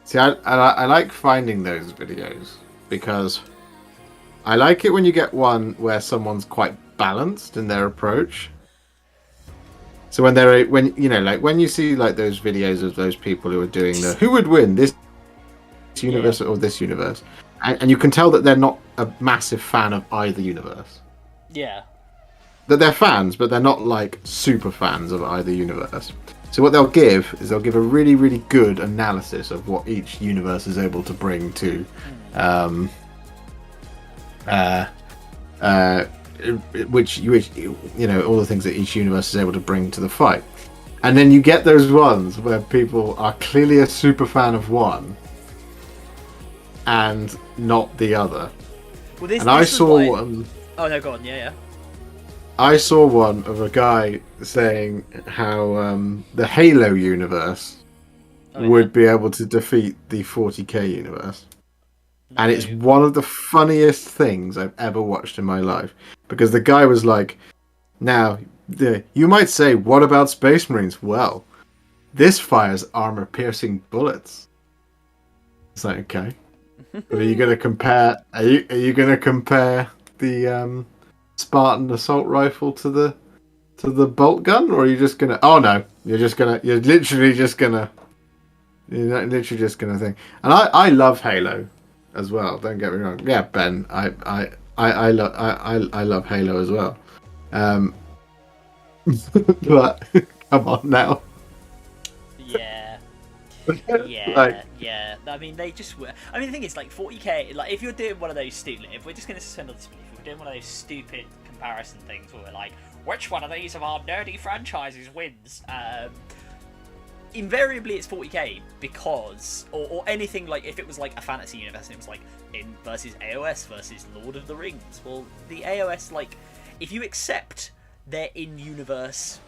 See, I like finding those videos because I like it when you get one where someone's quite balanced in their approach. So when you see like those videos of those people who are doing the who would win this universe or this universe, and you can tell that they're not a massive fan of either universe. Yeah. That they're fans, but they're not like super fans of either universe. So what they'll give is a really, really good analysis of what each universe is able to bring to which you know, all the things that each universe is able to bring to the fight. And then you get those ones where people are clearly a super fan of one and not the other. Well, this I saw like... one. Oh no, go on. Yeah. I saw one of a guy saying how the Halo universe would be able to defeat the 40k universe. And it's one of the funniest things I've ever watched in my life. Because the guy was like, now, you might say, what about Space Marines? Well, this fires armor-piercing bullets. It's like, okay. But are you going to compare? Are you going to compare the Spartan assault rifle to the bolt gun, or are you just going to? Oh no, you're literally just going to think. And I love Halo as well. Don't get me wrong. Yeah, Ben, I love Halo as well. But come on now. Yeah. Yeah. I mean, they just were. I mean, the thing is, like 40k. Like, if you're doing one of those stupid, if we're just going to send on this, if we're doing one of those stupid comparison things where we're like, which one of these of our nerdy franchises wins? Invariably it's 40k because, or anything like, if it was like a fantasy universe and it was like in versus AOS versus Lord of the Rings, well, the AOS, like, if you accept their in-universe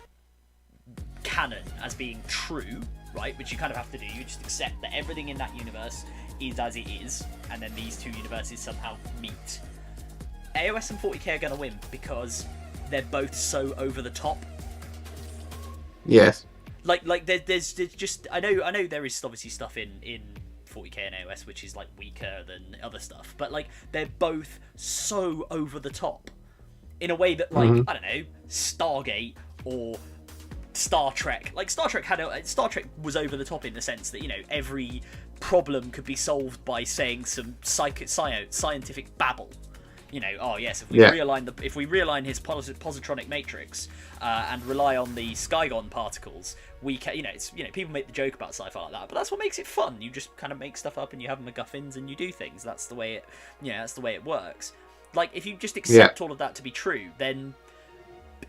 canon as being true, right, which you kind of have to do, you just accept that everything in that universe is as it is, and then these two universes somehow meet. AOS and 40k are going to win because they're both so over the top. Yes. Like there's just I know there is obviously stuff in 40k and AOS which is like weaker than other stuff, but like they're both so over the top in a way that, like, I don't know, Stargate or Star Trek. Like Star Trek was over the top in the sense that, you know, every problem could be solved by saying some scientific babble. You know, oh yes, if we realign his positronic matrix and rely on the Skygon particles, we can. You know, it's, you know, people make the joke about sci-fi like that, but that's what makes it fun. You just kind of make stuff up and you have MacGuffins and you do things. That's the way it works. Like, if you just accept all of that to be true, then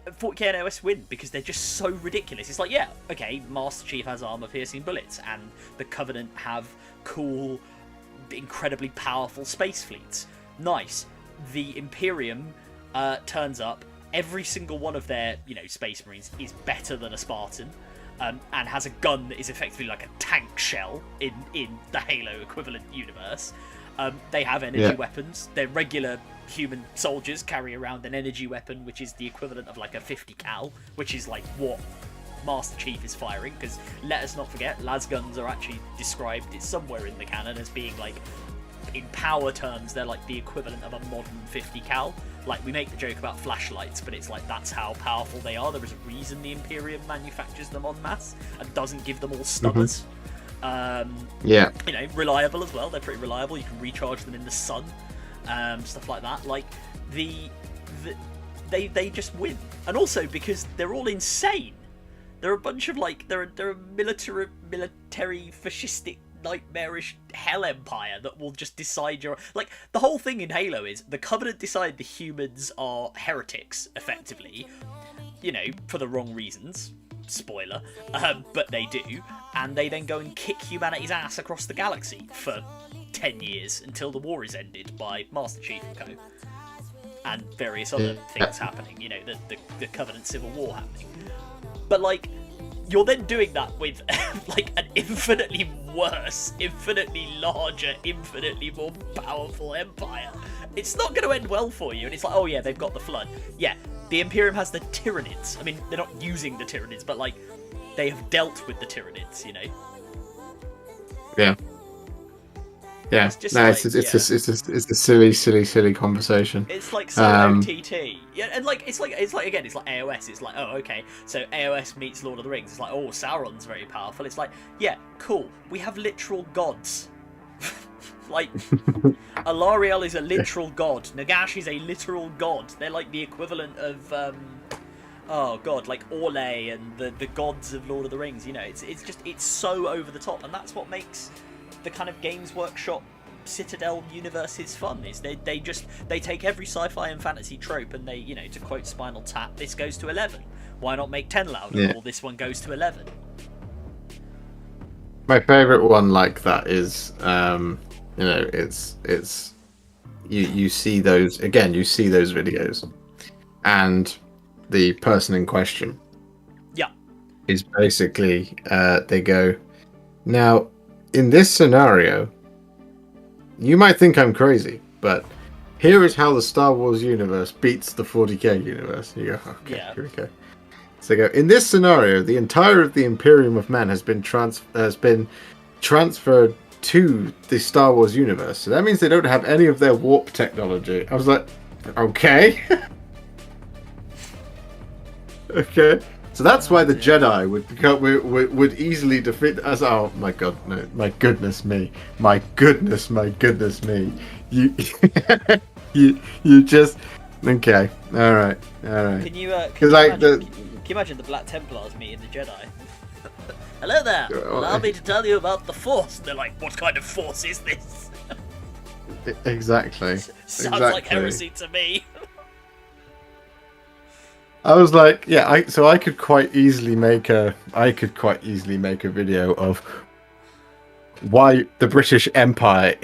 40k and OS win because they're just so ridiculous. It's like, yeah, okay, Master Chief has armor-piercing bullets, and the Covenant have cool, incredibly powerful space fleets. Nice. The Imperium turns up. Every single one of their, you know, Space Marines is better than a Spartan, and has a gun that is effectively like a tank shell in the Halo equivalent universe. They have energy weapons. Their regular human soldiers carry around an energy weapon, which is the equivalent of like a 50 cal, which is like what Master Chief is firing. Because let us not forget, las guns are actually described somewhere in the canon as being like, in power terms, they're like the equivalent of a modern 50 cal. Like, we make the joke about flashlights, but it's like, that's how powerful they are. There is a reason the Imperium manufactures them en masse and doesn't give them all stubbers. You know, reliable as well. They're pretty reliable. You can recharge them in the sun, stuff like that. Like, they just win. And also because they're all insane. They're a bunch of like, they're a military fascistic nightmarish hell empire that will just decide your... Like, the whole thing in Halo is the Covenant decide the humans are heretics, effectively, you know, for the wrong reasons. Spoiler. But they do. And they then go and kick humanity's ass across the galaxy for 10 years until the war is ended by Master Chief and co. And various other things happening, you know, the Covenant Civil War happening. But, like, you're then doing that with, like, an infinitely worse, infinitely larger, infinitely more powerful empire. It's not going to end well for you. And it's like, oh yeah, they've got the Flood. Yeah, the Imperium has the Tyranids. I mean, they're not using the Tyranids, but, like, they have dealt with the Tyranids, you know? Yeah. Yeah, It's just no, like, it's a silly conversation. It's like so OTT. Yeah, and like it's like AOS. It's like, oh, okay, so AOS meets Lord of the Rings. It's like, oh, Sauron's very powerful. It's like, yeah, cool. We have literal gods. Like, Alariel is a literal god. Nagash is a literal god. They're like the equivalent of oh god, like Orlais and the gods of Lord of the Rings. You know, it's so over the top, and that's what makes the kind of Games Workshop Citadel universes fun. Is they take every sci-fi and fantasy trope and they, you know, to quote Spinal Tap, this goes to 11. Why not make 10 louder? Yeah. Or this one goes to 11. My favourite one like that is, you know, it's you see those again. You see those videos, and the person in question, yeah, is basically they go, now in this scenario, you might think I'm crazy, but here is how the Star Wars universe beats the 40k universe. You go, okay, yeah. Here we go. So they go, in this scenario, the entire of the Imperium of Man has been transferred to the Star Wars universe. So that means they don't have any of their warp technology. I was like, okay. Okay. So that's why the Jedi would easily defeat us. Oh my god, no, my goodness me, you you just okay, all right. Can you imagine the Black Templars meeting the Jedi? Hello there. Allow me to tell you about the Force. They're like, what kind of Force is this? Exactly. Sounds like heresy to me. I was like, yeah, I could quite easily make a video of why the British Empire,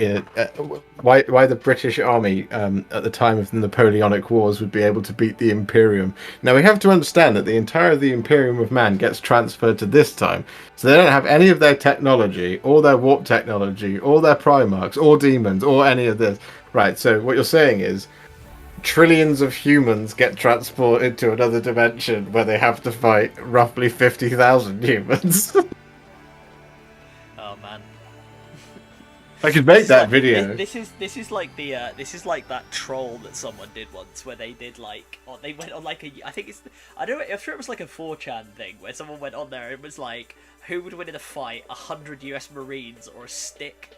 why the British Army at the time of the Napoleonic Wars would be able to beat the Imperium. Now we have to understand that the entire of the Imperium of Man gets transferred to this time, so they don't have any of their technology, or their warp technology, or their Primarchs, or demons, or any of this. Right. So what you're saying is, trillions of humans get transported to another dimension where they have to fight roughly 50,000 humans. Oh man, I could make that video. This is like that troll that someone did once, where they did like, or they went on like I'm sure it was like a 4chan thing where someone went on there and it was like, who would win in a fight, 100 US Marines or a stick?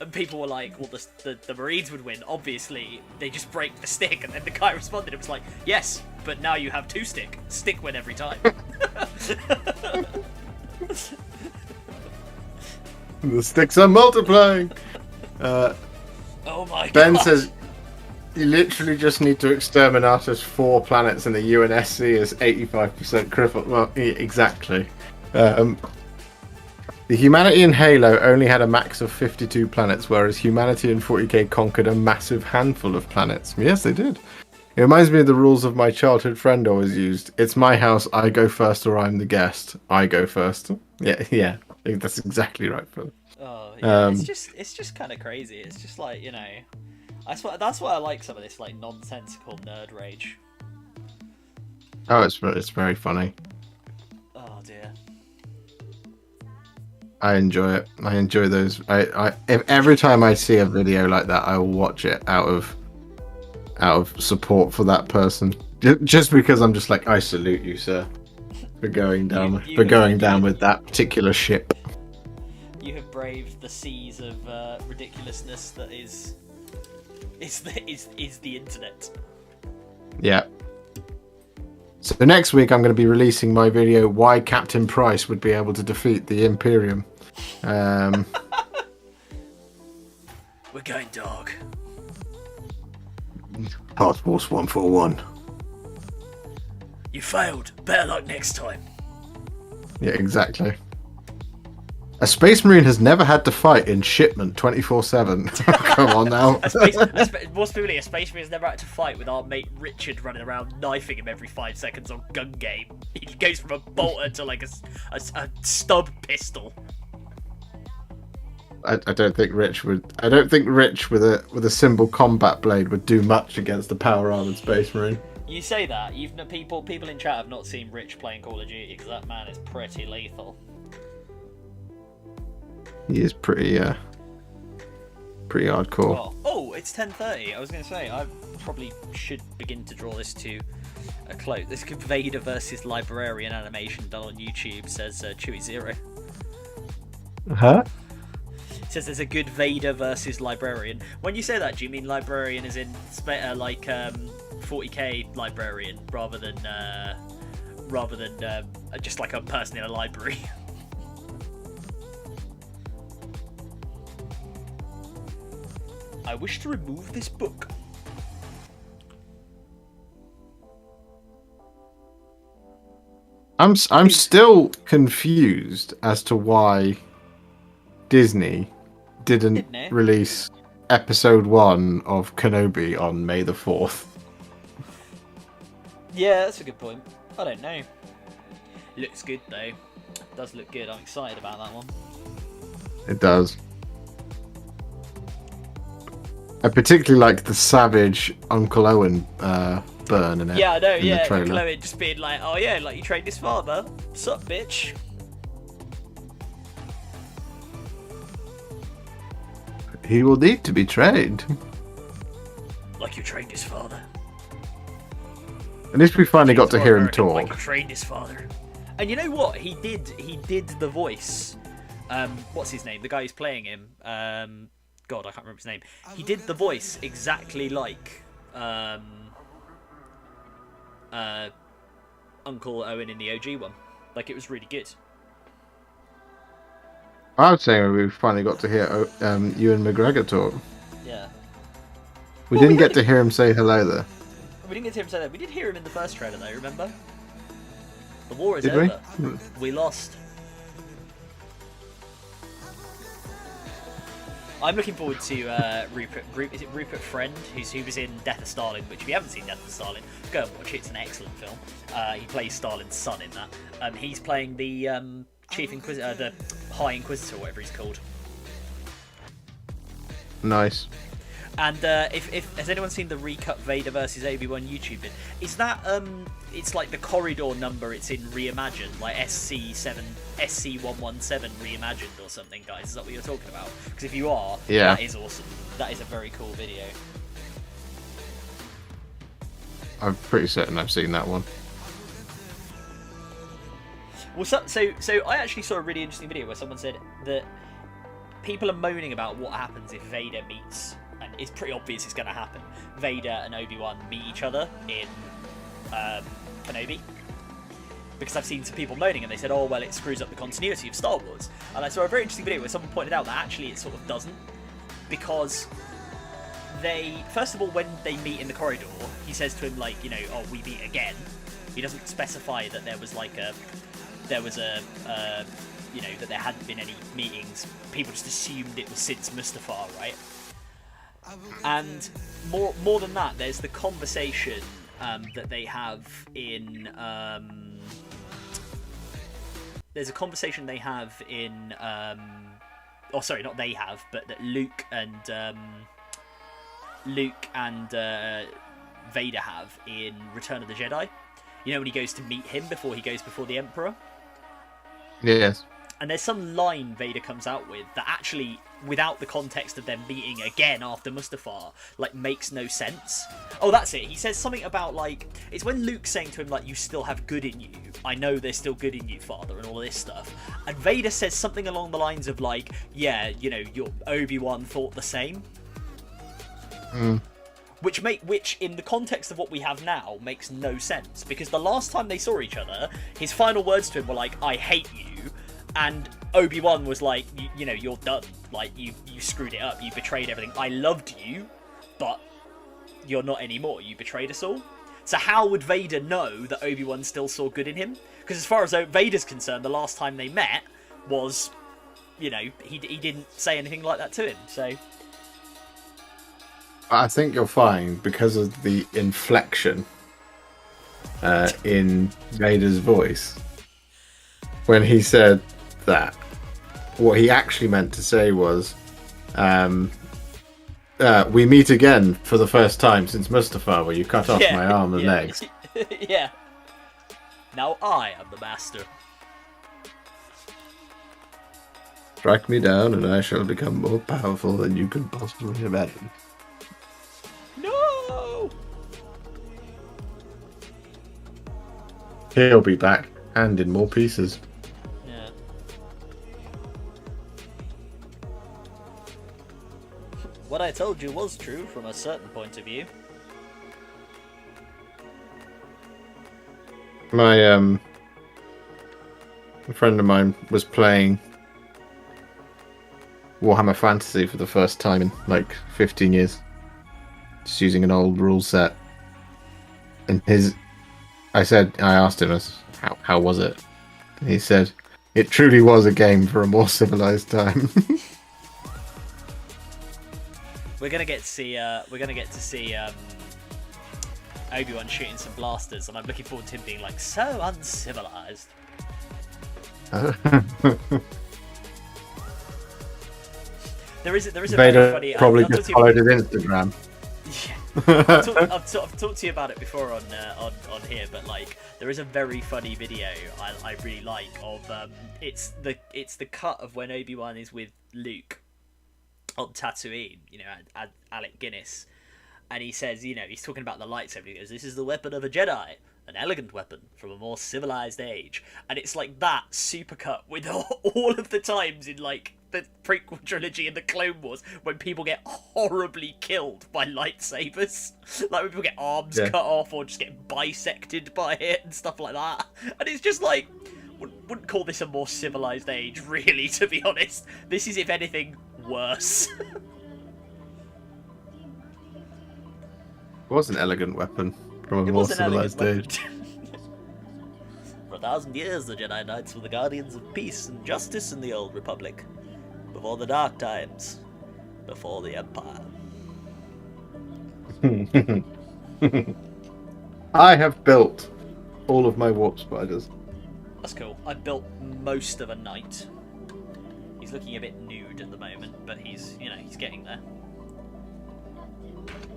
And people were like, well, the Marines would win, obviously. They just break the stick. And then the guy responded, it was like, yes, but now you have 2 stick. Stick win every time. The sticks are multiplying. Oh my god. Ben says, you literally just need to exterminate us 4 planets and the UNSC is 85% crippled. Well, exactly. The humanity in Halo only had a max of 52 planets, whereas humanity in 40k conquered a massive handful of planets. Yes, they did. It reminds me of the rules of my childhood friend always used. It's my house, I go first, or I'm the guest. I go first. Yeah, that's exactly right, Phil. Oh, yeah, it's just kind of crazy. It's just like, you know, that's why I like some of this like nonsensical nerd rage. Oh, it's very funny. Oh dear. I enjoy it. I enjoy those. If every time I see a video like that, I will watch it out of support for that person. Just because I'm just like, I salute you, sir, for going down with that particular ship. You have braved the seas of ridiculousness that is the internet. Yeah. So next week I'm going to be releasing my video why Captain Price would be able to defeat the Imperium. We're going dog. Task Force 141. You failed. Better luck next time. Yeah, exactly. A Space Marine has never had to fight in shipment 24/7. Come on now. More specifically, a Space Marine has never had to fight with our mate Richard running around knifing him every 5 seconds on gun game. He goes from a bolter to like a stub pistol. I don't think Rich would. I don't think Rich with a simple combat blade would do much against the power armored Space Marine. You say that. People in chat have not seen Rich playing Call of Duty because that man is pretty lethal. He is pretty hardcore. Oh, it's 10:30. I was going to say I probably should begin to draw this to a close. This could Vader versus Librarian animation done on YouTube. Says Chewy Zero. Huh? It says there's a good Vader versus Librarian. When you say that, do you mean Librarian as in like 40k Librarian rather than just like a person in a library? I wish to remove this book. I'm still confused as to why Disney didn't release episode 1 of Kenobi on May the 4th. Yeah, that's a good point. I don't know. Looks good though. It does look good. I'm excited about that one. It does. I particularly like the savage Uncle Owen burn in it. Yeah, I know. In Yeah, the trailer. Uncle Owen just being like, "Oh yeah, like you trained his father. Sup, bitch." He will need to be trained. Like you trained his father. At least we finally got to hear him talk. Like you trained his father. And you know what? He did the voice. What's his name? The guy who's playing him. God, I can't remember his name. He did the voice exactly like Uncle Owen in the OG one. Like it was really good. I would say we finally got to hear Ewan McGregor talk. Yeah. We didn't get to hear him say hello there. We didn't get to hear him say that. We did hear him in the first trailer though, remember? The war is Did over. we? We lost. I'm looking forward to Rupert Friend, who was in Death of Stalin, which if you haven't seen Death of Stalin, go and watch it. It's an excellent film. He plays Stalin's son in that. He's playing the Chief Inquisitor, the High Inquisitor, whatever he's called. Nice. And if has anyone seen the recut Vader versus Obi-Wan YouTube vid? Is that it's like the corridor number? It's in reimagined, like SC117 reimagined or something, guys. Is that what you're talking about? Because if you are, yeah, that is awesome. That is a very cool video. I'm pretty certain I've seen that one. Well, so I actually saw a really interesting video where someone said that people are moaning about what happens if Vader meets, and it's pretty obvious it's going to happen. Vader and Obi-Wan meet each other in Kenobi. Because I've seen some people moaning and they said, oh, well, it screws up the continuity of Star Wars. And I saw a very interesting video where someone pointed out that actually it sort of doesn't. Because first of all, when they meet in the corridor, he says to him, like, oh, we meet again. He doesn't specify that there was that there hadn't been any meetings. People just assumed it was since Mustafar, right? And more than that, there's the conversation that they have in there's a conversation they have in oh sorry, not they have, but that Luke and Vader have in Return of the Jedi. You know, when he goes to meet him before he goes before the Emperor? Yes. And there's some line Vader comes out with that actually, without the context of them meeting again after Mustafar, like, makes no sense. Oh, that's it. He says something about, like, it's when Luke's saying to him, like, you still have good in you. I know there's still good in you, Father, and all this stuff. And Vader says something along the lines of, like, yeah, your Obi-Wan thought the same. Mm. Which, in the context of what we have now, makes no sense. Because the last time they saw each other, his final words to him were like, I hate you. And Obi-Wan was like, you know, you're done. Like, you screwed it up. You betrayed everything. I loved you, but you're not anymore. You betrayed us all. So how would Vader know that Obi-Wan still saw good in him? Because as far as Vader's concerned, the last time they met was, you know, he didn't say anything like that to him. So I think you'll find, because of the inflection in Vader's voice, when he said that, what he actually meant to say was, we meet again for the first time since Mustafar, where you cut off my arm and legs. Yeah. Now I am the master. Strike me down and I shall become more powerful than you can possibly imagine. No! He'll be back, and in more pieces. Yeah. What I told you was true from a certain point of view. A friend of mine was playing Warhammer Fantasy for the first time in like 15 years. Just using an old rule set. And I asked him, how was it? And he said, it truly was a game for a more civilized time. We're gonna get to see Obi-Wan shooting some blasters, and I'm looking forward to him being like so uncivilized. There is a Vader very funny. probably just followed his Instagram. Yeah. I've talked to you about it before on here, but like there is a very funny video I really like of it's the cut of when Obi-Wan is with Luke on Tatooine, you know, at Alec Guinness, and he says, you know, he's talking about the lightsaber. He goes, "This is the weapon of a Jedi, an elegant weapon from a more civilized age," and it's like that supercut with all of the times in like the prequel trilogy and the Clone Wars when people get horribly killed by lightsabers, like when people get arms cut off or just get bisected by it and stuff like that. And it's just like, wouldn't call this a more civilized age, really, to be honest. This is, if anything, worse. It was an elegant weapon from a more civilized age. For 1,000 years, the Jedi Knights were the guardians of peace and justice in the Old Republic. Before the Dark Times. Before the Empire. I have built all of my warp spiders. That's cool. I built most of a knight. He's looking a bit nude at the moment, but he's getting there.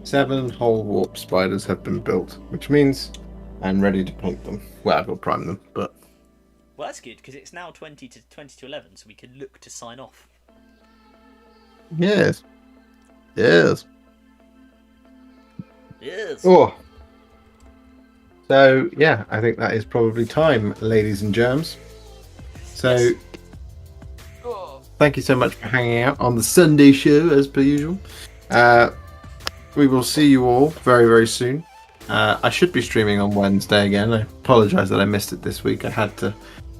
7 whole warp spiders have been built, which means I'm ready to paint them. Well, I've got to prime them, but... Well, that's good, because it's now 20 to 11, so we can look to sign off. Yes. Oh. So, yeah, I think that is probably time, ladies and germs. So, yes. Thank you so much for hanging out on the Sunday show, as per usual. We will see you all very, very soon. I should be streaming on Wednesday again. I apologise that I missed it this week. I had to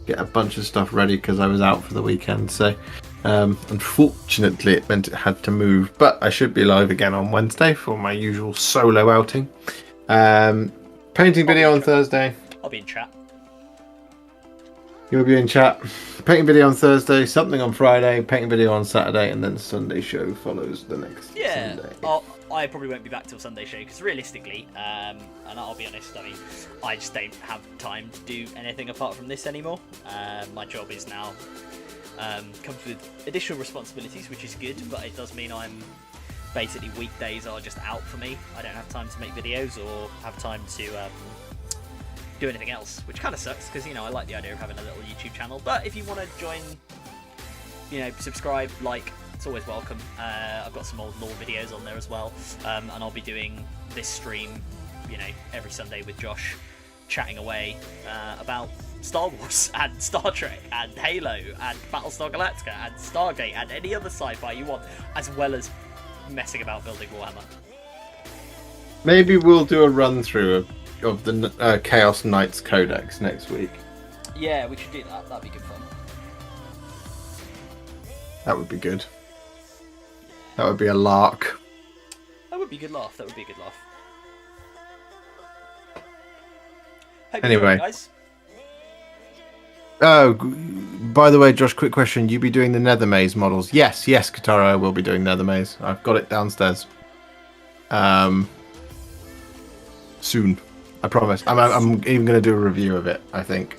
get a bunch of stuff ready because I was out for the weekend. So, unfortunately, it meant it had to move. But I should be live again on Wednesday for my usual solo outing. Painting video on Thursday. I'll be in chat. You'll be in chat. Painting video on Thursday, something on Friday, painting video on Saturday, and then Sunday show follows the next Sunday. I probably won't be back till Sunday show because realistically, and I'll be honest, I mean, I just don't have time to do anything apart from this anymore. My job is now comes with additional responsibilities, which is good, but it does mean I'm basically weekdays are just out for me. I don't have time to make videos or have time to do anything else, which kind of sucks because, you know, I like the idea of having a little YouTube channel. But if you want to join, you know, subscribe, like, it's always welcome. I've got some old lore videos on there as well, and I'll be doing this stream, you know, every Sunday with Josh, chatting away about Star Wars and Star Trek and Halo and Battlestar Galactica and Stargate and any other sci-fi you want, as well as messing about building Warhammer. Maybe we'll do a run through of the Chaos Knights Codex next week. Yeah, we should do that. That'd be good fun. That would be good. That would be a lark. That would be a good laugh. That would be a good laugh. Hope Anyway. you enjoyed, guys. Oh, by the way, Josh, quick question. You be doing the Nether Maze models? Yes, Katara, I will be doing Nether Maze. I've got it downstairs. Soon. I promise. I'm even going to do a review of it, I think.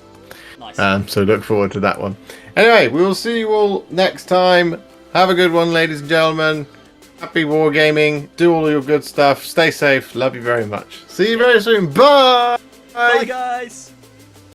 Nice. So look forward to that one. Anyway, we will see you all next time. Have a good one, ladies and gentlemen. Happy wargaming. Do all your good stuff. Stay safe. Love you very much. See you very soon. Bye! Bye, guys!